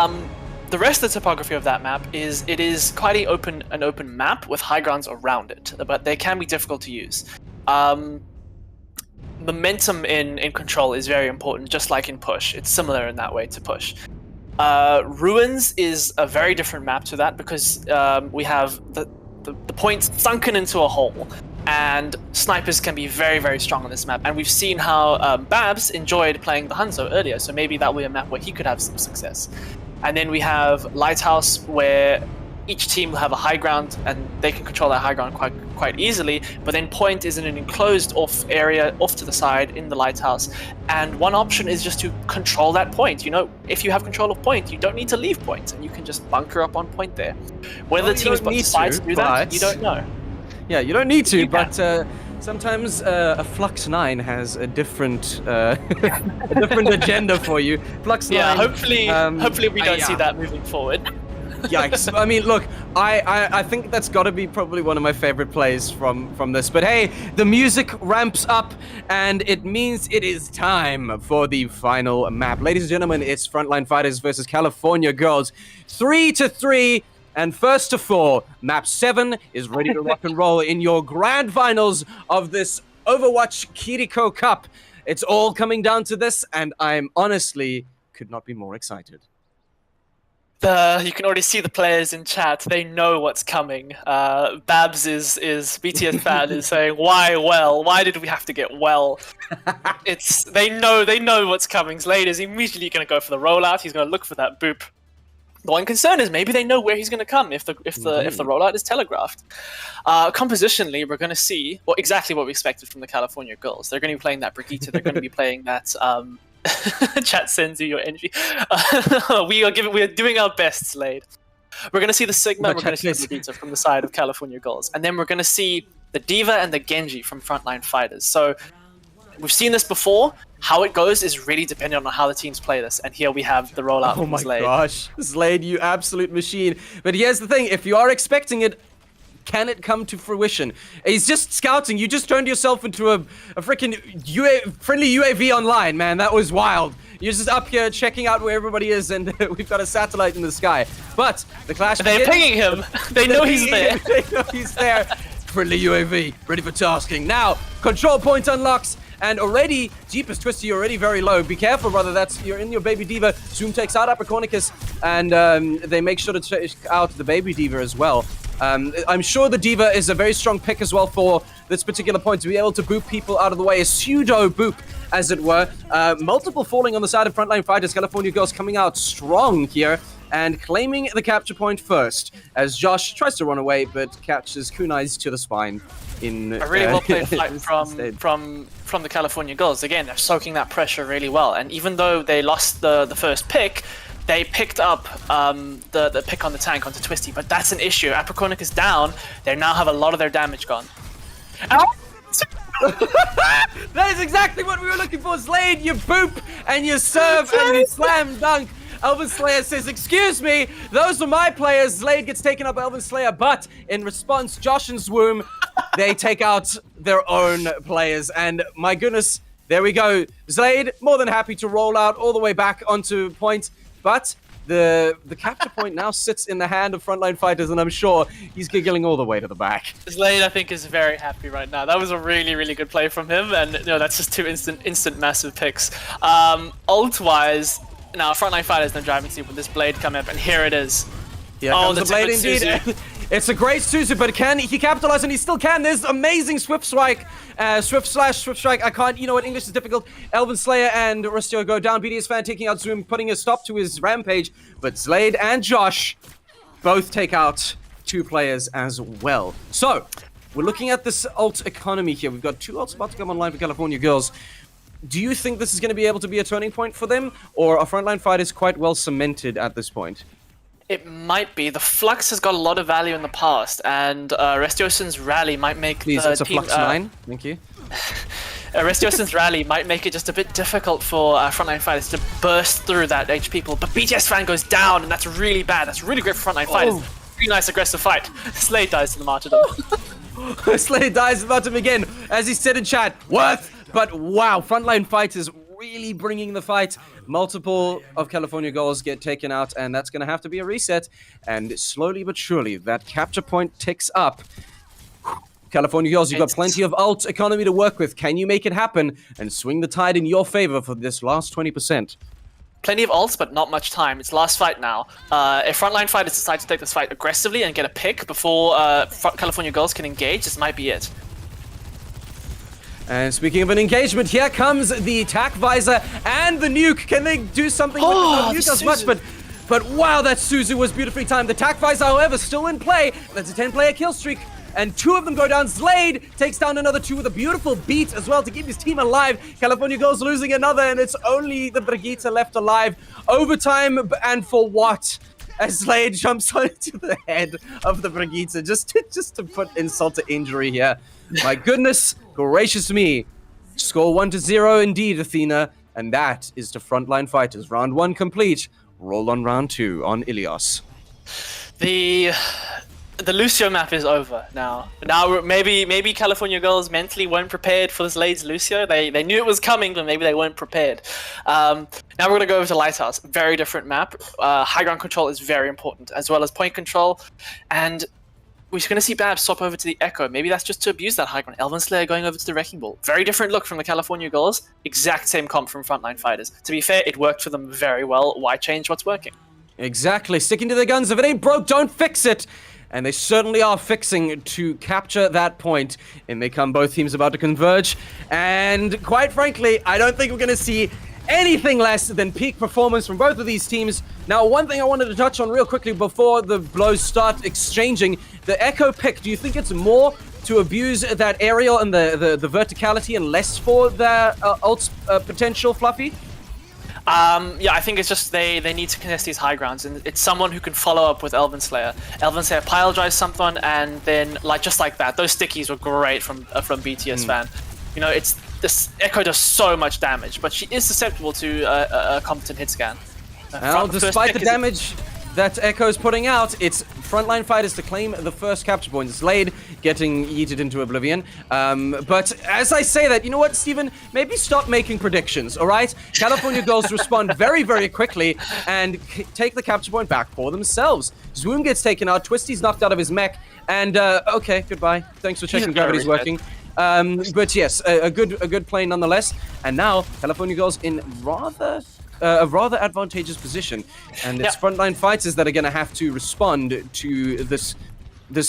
The rest of the topography of that map is, it is quite an open map with high grounds around it, but they can be difficult to use. Momentum in control is very important, just like in push. It's similar in that way to push. Ruins is a very different map to that, because we have the point sunken into a hole, and snipers can be very, very strong on this map. And we've seen how Babs enjoyed playing the Hanzo earlier, so maybe that will be a map where he could have some success. And then we have Lighthouse, where each team will have a high ground, and they can control that high ground quite easily. But then point is in an enclosed off area, off to the side in the Lighthouse. And one option is just to control that point. You know, if you have control of point, you don't need to leave point, and you can just bunker up on point there. Whether the teams decide to do that, you don't know. Yeah, you don't need to, but sometimes a Flux 9 has a different agenda for you. Flux 9. Yeah, hopefully we don't see that moving forward. Yikes. I mean, look, I think that's got to be probably one of my favorite plays from this. But hey, the music ramps up, and it means it is time for the final map. Ladies and gentlemen, it's Frontline Fighters versus California Girls. 3-3, and first to 4. Map 7 is ready to rock and roll in your grand finals of this Overwatch Kiriko Cup. It's all coming down to this, and I'm honestly could not be more excited. You can already see the players in chat. They know what's coming. Babs is BTS fan is saying, "Why well? Why did we have to get well?" They know what's coming. Slade is immediately going to go for the rollout. He's going to look for that boop. The one concern is maybe they know where he's going to come if the rollout is telegraphed. Compositionally, we're going to see exactly what we expected from the California girls. They're going to be playing that Brigitte. They're going to be playing that. Chat sends you your energy. We are doing our best, Slade. We're going to see the Sigma. We're going to see the Brigitte from the side of California girls, and then we're going to see the Diva and the Genji from Frontline Fighters. So we've seen this before. How it goes is really dependent on how the teams play this. And here we have the rollout from Slade. Oh my gosh, Slade, you absolute machine. But here's the thing, if you are expecting it, can it come to fruition? He's just scouting. You just turned yourself into a freaking friendly UAV online, man. That was wild. You're just up here checking out where everybody is, and we've got a satellite in the sky. But the clash They're begins. pinging him. They know he's there. They know he's there. Friendly UAV, ready for tasking. Now, control point unlocks. And already, Jeepers Twisty, you're already very low. Be careful, brother. You're in your baby diva. Zoom takes out Apocornicus, and they make sure to take out the baby diva as well. I'm sure the diva is a very strong pick as well for this particular point to be able to boop people out of the way. A pseudo boop, as it were. Multiple falling on the side of Frontline Fighters. California girls coming out strong here and claiming the capture point first, as Josh tries to run away but catches kunais to the spine. In a really well played fight from the California girls. Again, they're soaking that pressure really well, and even though they lost the first pick, they picked up the pick on the tank onto Twisty, but that's an issue. Apocornicus is down. They now have a lot of their damage gone. That is exactly what we were looking for, Slade. You boop and you serve and you slam dunk. Elven Slayer says, "Excuse me, those were my players." Slade gets taken up by Elven Slayer, but in response, Josh and Swoom, they take out their own players. And my goodness, there we go. Slade, more than happy to roll out all the way back onto point, but the capture point now sits in the hand of Frontline Fighters, and I'm sure he's giggling all the way to the back. Slade, I think, is very happy right now. That was a really, really good play from him, and that's just two instant massive picks. Ult-wise, now Frontline Fighters in the driving seat with this blade come up, and here it is. Here comes the blade indeed. It's a great Suzu, but can he capitalize? And he still can. There's amazing Swift Strike. Swift Strike. I can't, English is difficult. Elven Slayer and Ristio go down. BDS fan taking out Zoom, putting a stop to his rampage. But Slade and Josh both take out two players as well. So, we're looking at this ult economy here. We've got two ults about to come online for California girls. Do you think this is going to be able to be a turning point for them? Or are Frontline Fighters quite well cemented at this point? It might be. The Flux has got a lot of value in the past, and Restiosen's rally might make Please, the it's a team... Flux 9. Thank you. Restiosen's rally might make it just a bit difficult for Frontline Fighters to burst through that HP pool, but BTS fan goes down, and that's really bad. That's really great for Frontline Fighters. Really nice aggressive fight. Slade dies to the martyrdom. Slade dies to the martyrdom again, as he said in chat, worth! But wow, Frontline Fighters really bringing the fight. Multiple of California goals get taken out, and that's going to have to be a reset. And slowly but surely, that capture point ticks up. California girls, you've got plenty of ult economy to work with. Can you make it happen and swing the tide in your favor for this last 20%? Plenty of ults, but not much time. It's last fight now. If Frontline Fighters decide to take this fight aggressively and get a pick before California girls can engage, this might be it. And speaking of an engagement, here comes the attack visor and the nuke. Can they do something with the nuke as much? But wow, that Suzu was beautifully timed. The attack visor, however, still in play. That's a 10-player kill streak. And two of them go down. Slade takes down another two with a beautiful beat as well to keep his team alive. California girls losing another, and it's only the Brigitte left alive. Overtime, and for what? As Slade jumps onto the head of the Brigitte just to put insult to injury here. My goodness gracious me. Score 1-0 indeed, Athena. And that is to Frontline Fighters. Round 1 complete. Roll on round 2 on Ilios. The Lucio map is over now. Now maybe California girls mentally weren't prepared for this Slade's Lucio. They knew it was coming, but maybe they weren't prepared. Now we're going to go over to Lighthouse. Very different map. High ground control is very important, as well as point control. And we're going to see Babs swap over to the Echo. Maybe that's just to abuse that high ground. Elven Slayer going over to the Wrecking Ball. Very different look from the California girls. Exact same comp from Frontline Fighters. To be fair, it worked for them very well. Why change what's working? Exactly. Sticking to their guns. If it ain't broke, don't fix it. And they certainly are fixing to capture that point. In they come, both teams about to converge. And quite frankly, I don't think we're going to see anything less than peak performance from both of these teams. Now, one thing I wanted to touch on real quickly before the blows start exchanging. The Echo pick, do you think it's more to abuse that aerial and the verticality and less for their ult potential, Fluffy? Yeah, I think it's just they need to contest these high grounds, and it's someone who can follow up with Elven Slayer. Elven Slayer pile drives someone, and then just like that, those stickies were great from BTS fan. You know, this Echo does so much damage, but she is susceptible to a competent hit scan. Well, despite the damage that Echo's putting out, it's Frontline fighters to claim the first capture point. Slade getting yeeted into oblivion. But as I say that, you know what, Steven? Maybe stop making predictions, all right? California Girls respond very, very quickly and take the capture point back for themselves. Zoom gets taken out, Twisty's knocked out of his mech, and okay, goodbye. Thanks for checking gravity's working. But yes, a good play nonetheless. And now California Girls in a rather advantageous position, and it's Frontline fighters that are going to have to respond to this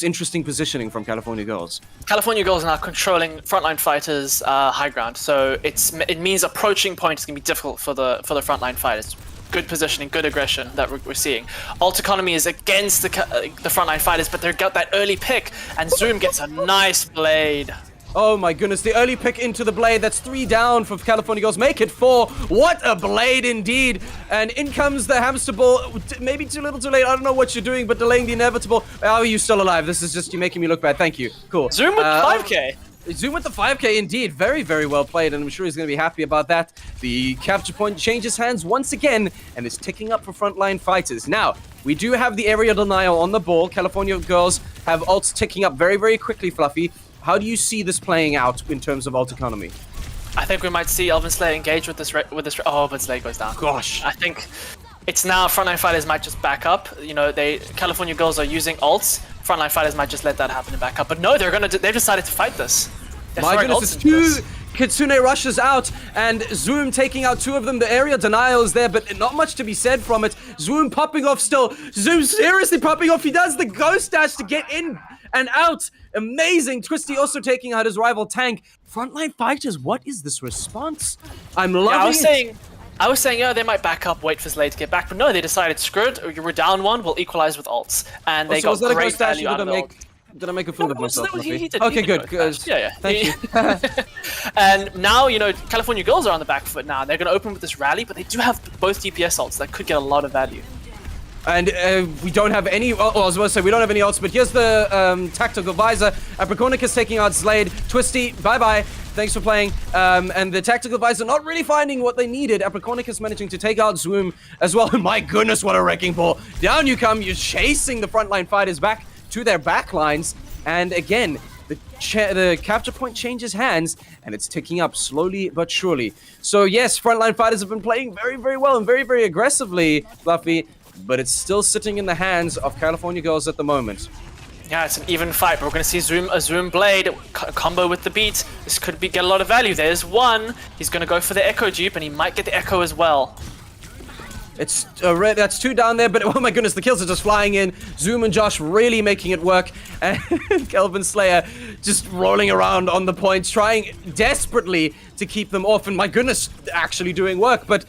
interesting positioning from California Girls. California Girls are now controlling Frontline fighters' high ground, so it means approaching point is going to be difficult for the Frontline fighters. Good positioning, good aggression that we're seeing. Ult economy is against the Frontline fighters, but they've got that early pick, and Zoom gets a nice blade. Oh my goodness, the early pick into the blade. That's 3 down for California Girls. Make it 4. What a blade indeed. And in comes the hamster ball. Maybe too little too late. I don't know what you're doing, but delaying the inevitable. How are you still alive? This is just you making me look bad. Thank you. Cool. Zoom with 5k. Zoom with the 5k indeed. Very, very well played, and I'm sure he's going to be happy about that. The capture point changes hands once again, and is ticking up for Frontline fighters. Now, we do have the area denial on the ball. California Girls have ults ticking up very, very quickly, Fluffy. How do you see this playing out in terms of ult economy? I think we might see Elven Slayer engage with this. Oh, but Slayer goes down. Gosh. I think it's now Frontline fighters might just back up. You know, California Girls are using ults. Frontline fighters might just let that happen and back up. But no, they've decided to fight this. My goodness, it's 2 Kitsune rushes out, and Zoom taking out 2 of them. The area denial is there, but not much to be said from it. Zoom popping off still. Zoom seriously popping off. He does the ghost dash to get in and out. Amazing. Twisty also taking out his rival tank. Frontline fighters, what is this response? I'm loving it. I was saying, they might back up, wait for Slade to get back, but no, they decided, screw it, we're down 1, we'll equalize with ults. And they got great value out of the ult. Did I make a fool of myself? He did. Okay, good. Yeah. Thank you. And now, California Girls are on the back foot now. They're going to open with this rally, but they do have both DPS ults that could get a lot of value. And we don't have any. I was about to say we don't have any ults, but here's the tactical visor. Apricornicus taking out Slade. Twisty, bye. Thanks for playing. And the tactical visor not really finding what they needed. Apricornicus managing to take out Zoom as well. My goodness, what a wrecking ball! Down you come. You're chasing the frontline fighters back to their backlines, and again, the capture point changes hands, and it's ticking up slowly but surely. So yes, frontline fighters have been playing very, very well and very, very aggressively, Fluffy, but it's still sitting in the hands of California Girls at the moment. Yeah, it's an even fight, but we're going to see a Zoom Blade combo with the beat. This could get a lot of value. There's 1. He's going to go for the Echo dupe, and he might get the Echo as well. It's that's 2 down there, but oh my goodness, the kills are just flying in. Zoom and Josh really making it work, and Kelvin Slayer just rolling around on the points, trying desperately to keep them off, and my goodness, actually doing work. But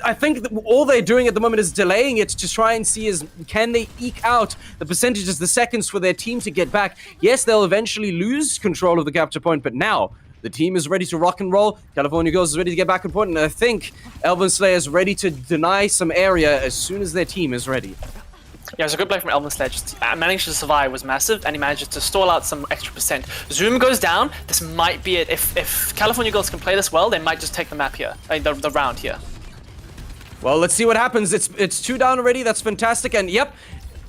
I think that all they're doing at the moment is delaying it to try and see can they eke out the percentages, the seconds for their team to get back. Yes, they'll eventually lose control of the capture point, but now the team is ready to rock and roll. California Girls is ready to get back on point, and I think Elven Slayer is ready to deny some area as soon as their team is ready. Yeah, it was a good play from Elven Slayer. Just managing to survive was massive, and he managed to stall out some extra percent. Zoom goes down. This might be it. If California Girls can play this well, they might just take the map here, the round here. Well, let's see what happens. It's 2 down already. That's fantastic, and yep.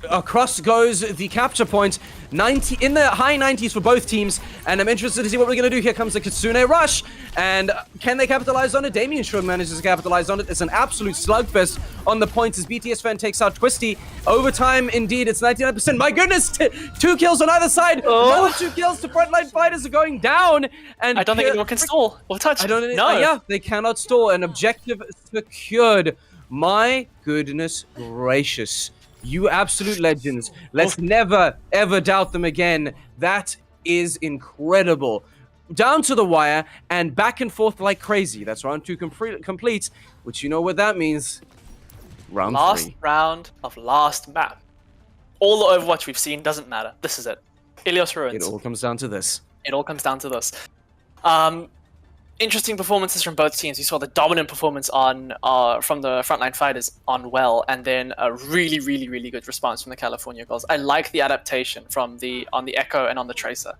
Across goes the capture point, 90 in the high 90s for both teams, and I'm interested to see what we're going to do. Here comes the Kitsune rush, and can they capitalize on it? Damien sure manages to capitalize on it. It's an absolute slugfest on the points as BTS fan takes out Twisty. Overtime, indeed, it's 99%. My goodness, 2 kills on either side. Another 2 kills to frontline fighters are going down, and I don't think anyone can stall or touch. Yeah, they cannot stall. An objective secured My goodness gracious. You absolute legends. Let's never, ever doubt them again. That is incredible. Down to the wire and back and forth like crazy. That's round 2 complete, which you know what that means. Round 3. Last round of last map. All the Overwatch we've seen doesn't matter. This is it. Ilios Ruins. It all comes down to this. It all comes down to this. Interesting performances from both teams. You saw the dominant performance on from the Frontline Fighters on Well, and then a really, really, really good response from the California Girls. I like the adaptation on the Echo and on the Tracer.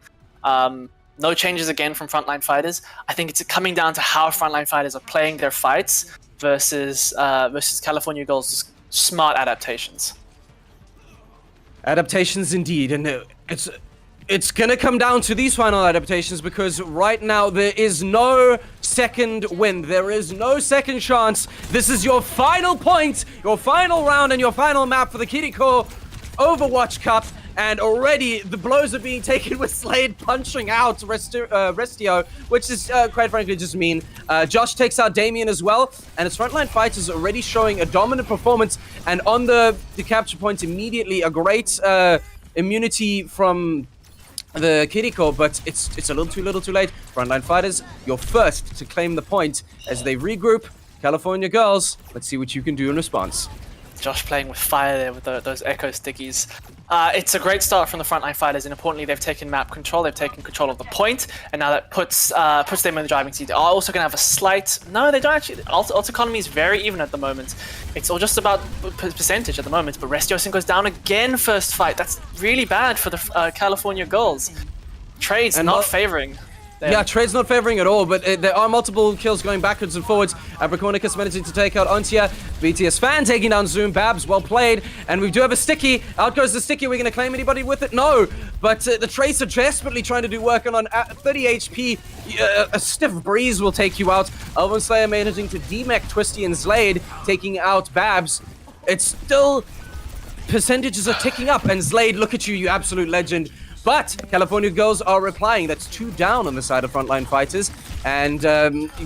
No changes again from Frontline Fighters. I think it's coming down to how Frontline Fighters are playing their fights versus California Girls' smart adaptations. Adaptations indeed, and it's gonna come down to these final adaptations because right now there is no second win. There is no second chance. This is your final point, your final round, and your final map for the Kiriko Overwatch Cup. And already the blows are being taken with Slade punching out Restio, which is quite frankly just mean. Josh takes out Damien as well, and his Frontline Fighters already showing a dominant performance. And on the capture points immediately, a great immunity from the Kiriko, but it's a little too late. Frontline Fighters, you're first to claim the point as they regroup. California Girls, let's see what you can do in response. Josh playing with fire there with those Echo stickies. It's a great start from the Frontline Fighters, and importantly, they've taken map control, they've taken control of the point, and now that puts them in the driving seat. They are also going to have a slight... No, they don't actually... Ult economy is very even at the moment. It's all just about percentage at the moment, but Restiosin goes down again first fight. That's really bad for the California Girls. Trade's and not favoring. Yeah, Trade's not favoring at all, but there are multiple kills going backwards and forwards. Abracornicus managing to take out Ontia. BTS Fan taking down Zoom. Babs, well played. And we do have a sticky. Out goes the sticky. Are we going to claim anybody with it? No. But the Tracer desperately trying to do work on 30 HP. A stiff breeze will take you out. Elven Slayer managing to demech Twisty and Slade, taking out Babs. It's still... Percentages are ticking up. And Slade, look at you, you absolute legend. But California Girls are replying. That's 2 down on the side of Frontline Fighters. And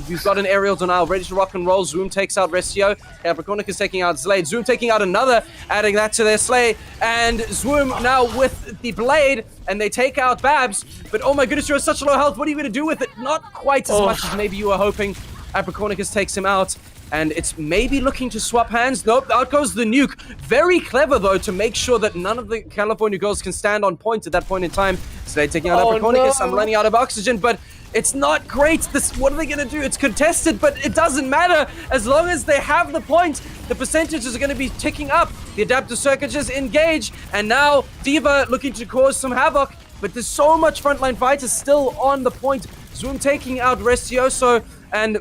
we've got an aerial denial ready to rock and roll. Zoom takes out Restio. Capricornic is taking out Slade. Zoom taking out another, adding that to their slay. And Zoom now with the blade, and they take out Babs. But oh my goodness, you're at such low health. What are you going to do with it? Not quite as much as maybe you were hoping. Apricornicus takes him out. And it's maybe looking to swap hands. Nope, out goes the nuke. Very clever, though, to make sure that none of the California Girls can stand on point at that point in time. So they're taking out Apricornicus. No. I'm running out of oxygen, but it's not great. What are they going to do? It's contested, but it doesn't matter. As long as they have the point, the percentages are going to be ticking up. The adaptive circuitous engage. And now D.Va looking to cause some havoc. But there's so much Frontline Fighters still on the point. Zoom taking out Restioso, and...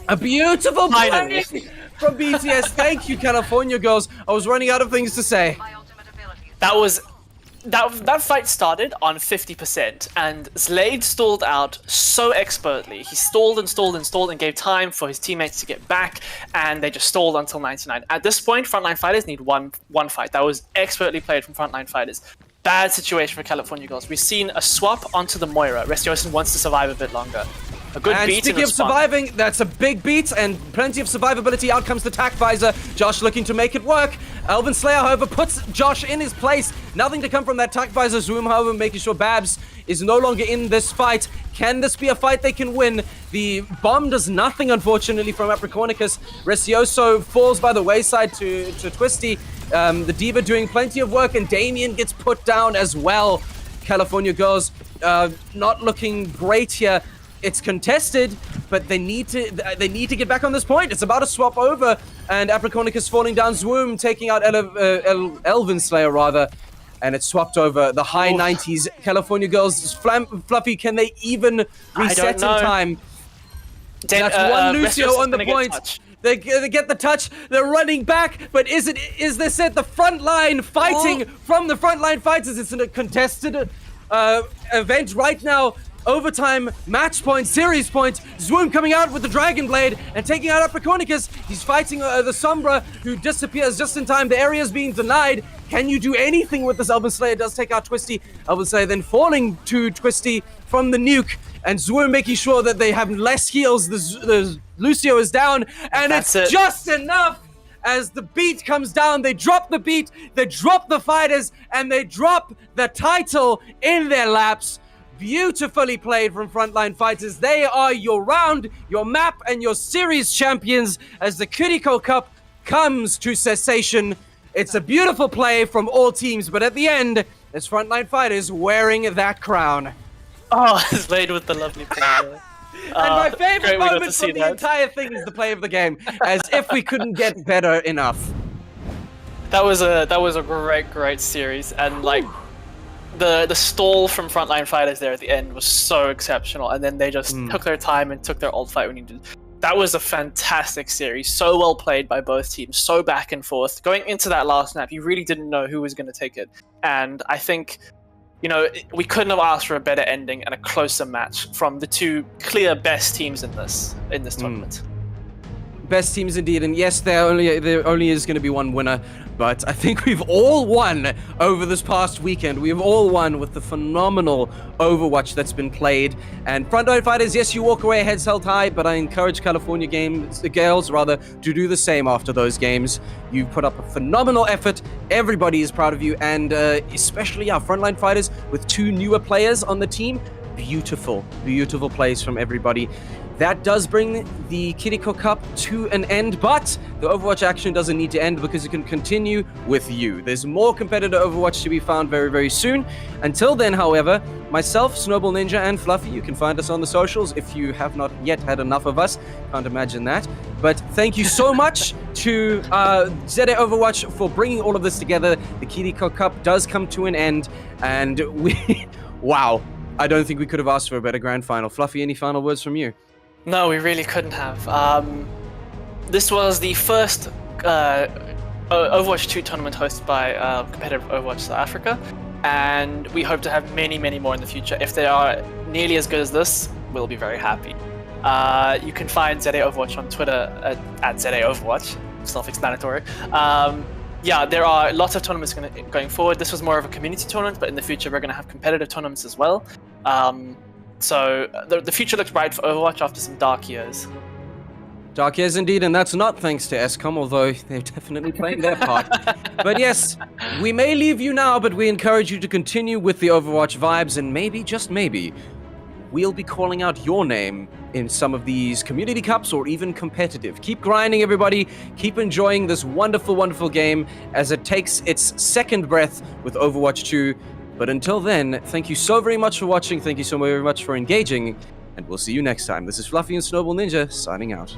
a beautiful play from BTS. Thank you, California Girls. I was running out of things to say. That fight started on 50%, and Slade stalled out so expertly. He stalled and stalled and stalled and gave time for his teammates to get back, and they just stalled until 99. At this point, Frontline Fighters need one fight. That was expertly played from Frontline Fighters. Bad situation for California Girls. We've seen a swap onto the Moira. Restiosin wants to survive a bit longer. A good beat speaking of surviving, that's a big beat and plenty of survivability. Out comes the tack visor. Josh looking to make it work. Elven Slayer, however, puts Josh in his place. Nothing to come from that tack visor. Zoom, however, making sure Babs is no longer in this fight. Can this be a fight they can win? The bomb does nothing, unfortunately, from Apricornicus. Restioso falls by the wayside to Twisty. The D.Va doing plenty of work, and Damien gets put down as well. California Girls not looking great here. It's contested, but they need to get back on this point. It's about to swap over, and Apricornicus falling down. Swoom taking out Elven Slayer, rather, and it's swapped over. The high 90s. California Girls, Fluffy, can they even reset in time? That's one Lucio on the point. They get the touch. They're running back, but is this it? The front line fighting from the Frontline Fighters. It's a contested event right now. Overtime, match point, series point. Swoom coming out with the Dragon Blade and taking out Apricornicus. He's fighting the Sombra, who disappears just in time. The area is being denied. Can you do anything with this? Elven Slayer does take out Twisty. Elven Slayer then falling to Twisty from the nuke. And Swoom making sure that they have less heals. The Lucio is down, and it's just enough. as the beat comes down. They drop the beat, they drop the fighters, and they drop the title in their laps. Beautifully played from Frontline Fighters. They are your round, your map, and your series champions as the Kiriko Cup comes to cessation. It's a beautiful play from all teams, but at the end, it's Frontline Fighters wearing that crown. Oh, it's played with the lovely play. And my favorite great we got moment to see from the that. entire thing is the play of the game, as if we couldn't get better enough. That was a great series, and like the stall from Frontline Fighters there at the end was so exceptional, and then they just took their time and took their ult fight when needed. That was a fantastic series, so well played by both teams, so back and forth. Going into that last map, you really didn't know who was going to take it, and I think, you know, we couldn't have asked for a better ending and a closer match from the two clear best teams in this tournament. Best teams indeed, and yes, there only is going to be one winner, but I think we've all won over this past weekend. We've all won with the phenomenal Overwatch that's been played. And Frontline Fighters, yes, you walk away heads held high, but I encourage California Gales to do the same after those games. You've put up a phenomenal effort. Everybody is proud of you, and especially our Frontline Fighters with 2 newer players on the team. Beautiful plays from everybody. That does bring the Kiriko Cup to an end, but the Overwatch action doesn't need to end because it can continue with you. There's more competitive Overwatch to be found very, very soon. Until then, however, myself, Snowball Ninja, and Fluffy, you can find us on the socials if you have not yet had enough of us. Can't imagine that. But thank you so much to ZA Overwatch for bringing all of this together. The Kiriko Cup does come to an end, and wow. I don't think we could have asked for a better grand final. Fluffy, any final words from you? No, we really couldn't have. This was the first Overwatch 2 tournament hosted by competitive Overwatch South Africa, and we hope to have many more in the future. If they are nearly as good as this, we'll be very happy. You can find ZA Overwatch on Twitter at ZA Overwatch, self-explanatory. Yeah, there are lots of tournaments going forward. This was more of a community tournament, but in the future we're going to have competitive tournaments as well. So the future looks bright for Overwatch after some dark years. Dark years indeed, and that's not thanks to ESCOM, although they're definitely playing their part. But yes, we may leave you now, but we encourage you to continue with the Overwatch vibes, and maybe, just maybe, we'll be calling out your name in some of these community cups or even competitive. Keep grinding, everybody. Keep enjoying this wonderful game as it takes its second breath with Overwatch 2. But until then, thank you so very much for watching. Thank you so very much for engaging. And we'll see you next time. This is Fluffy and Snowball Ninja signing out.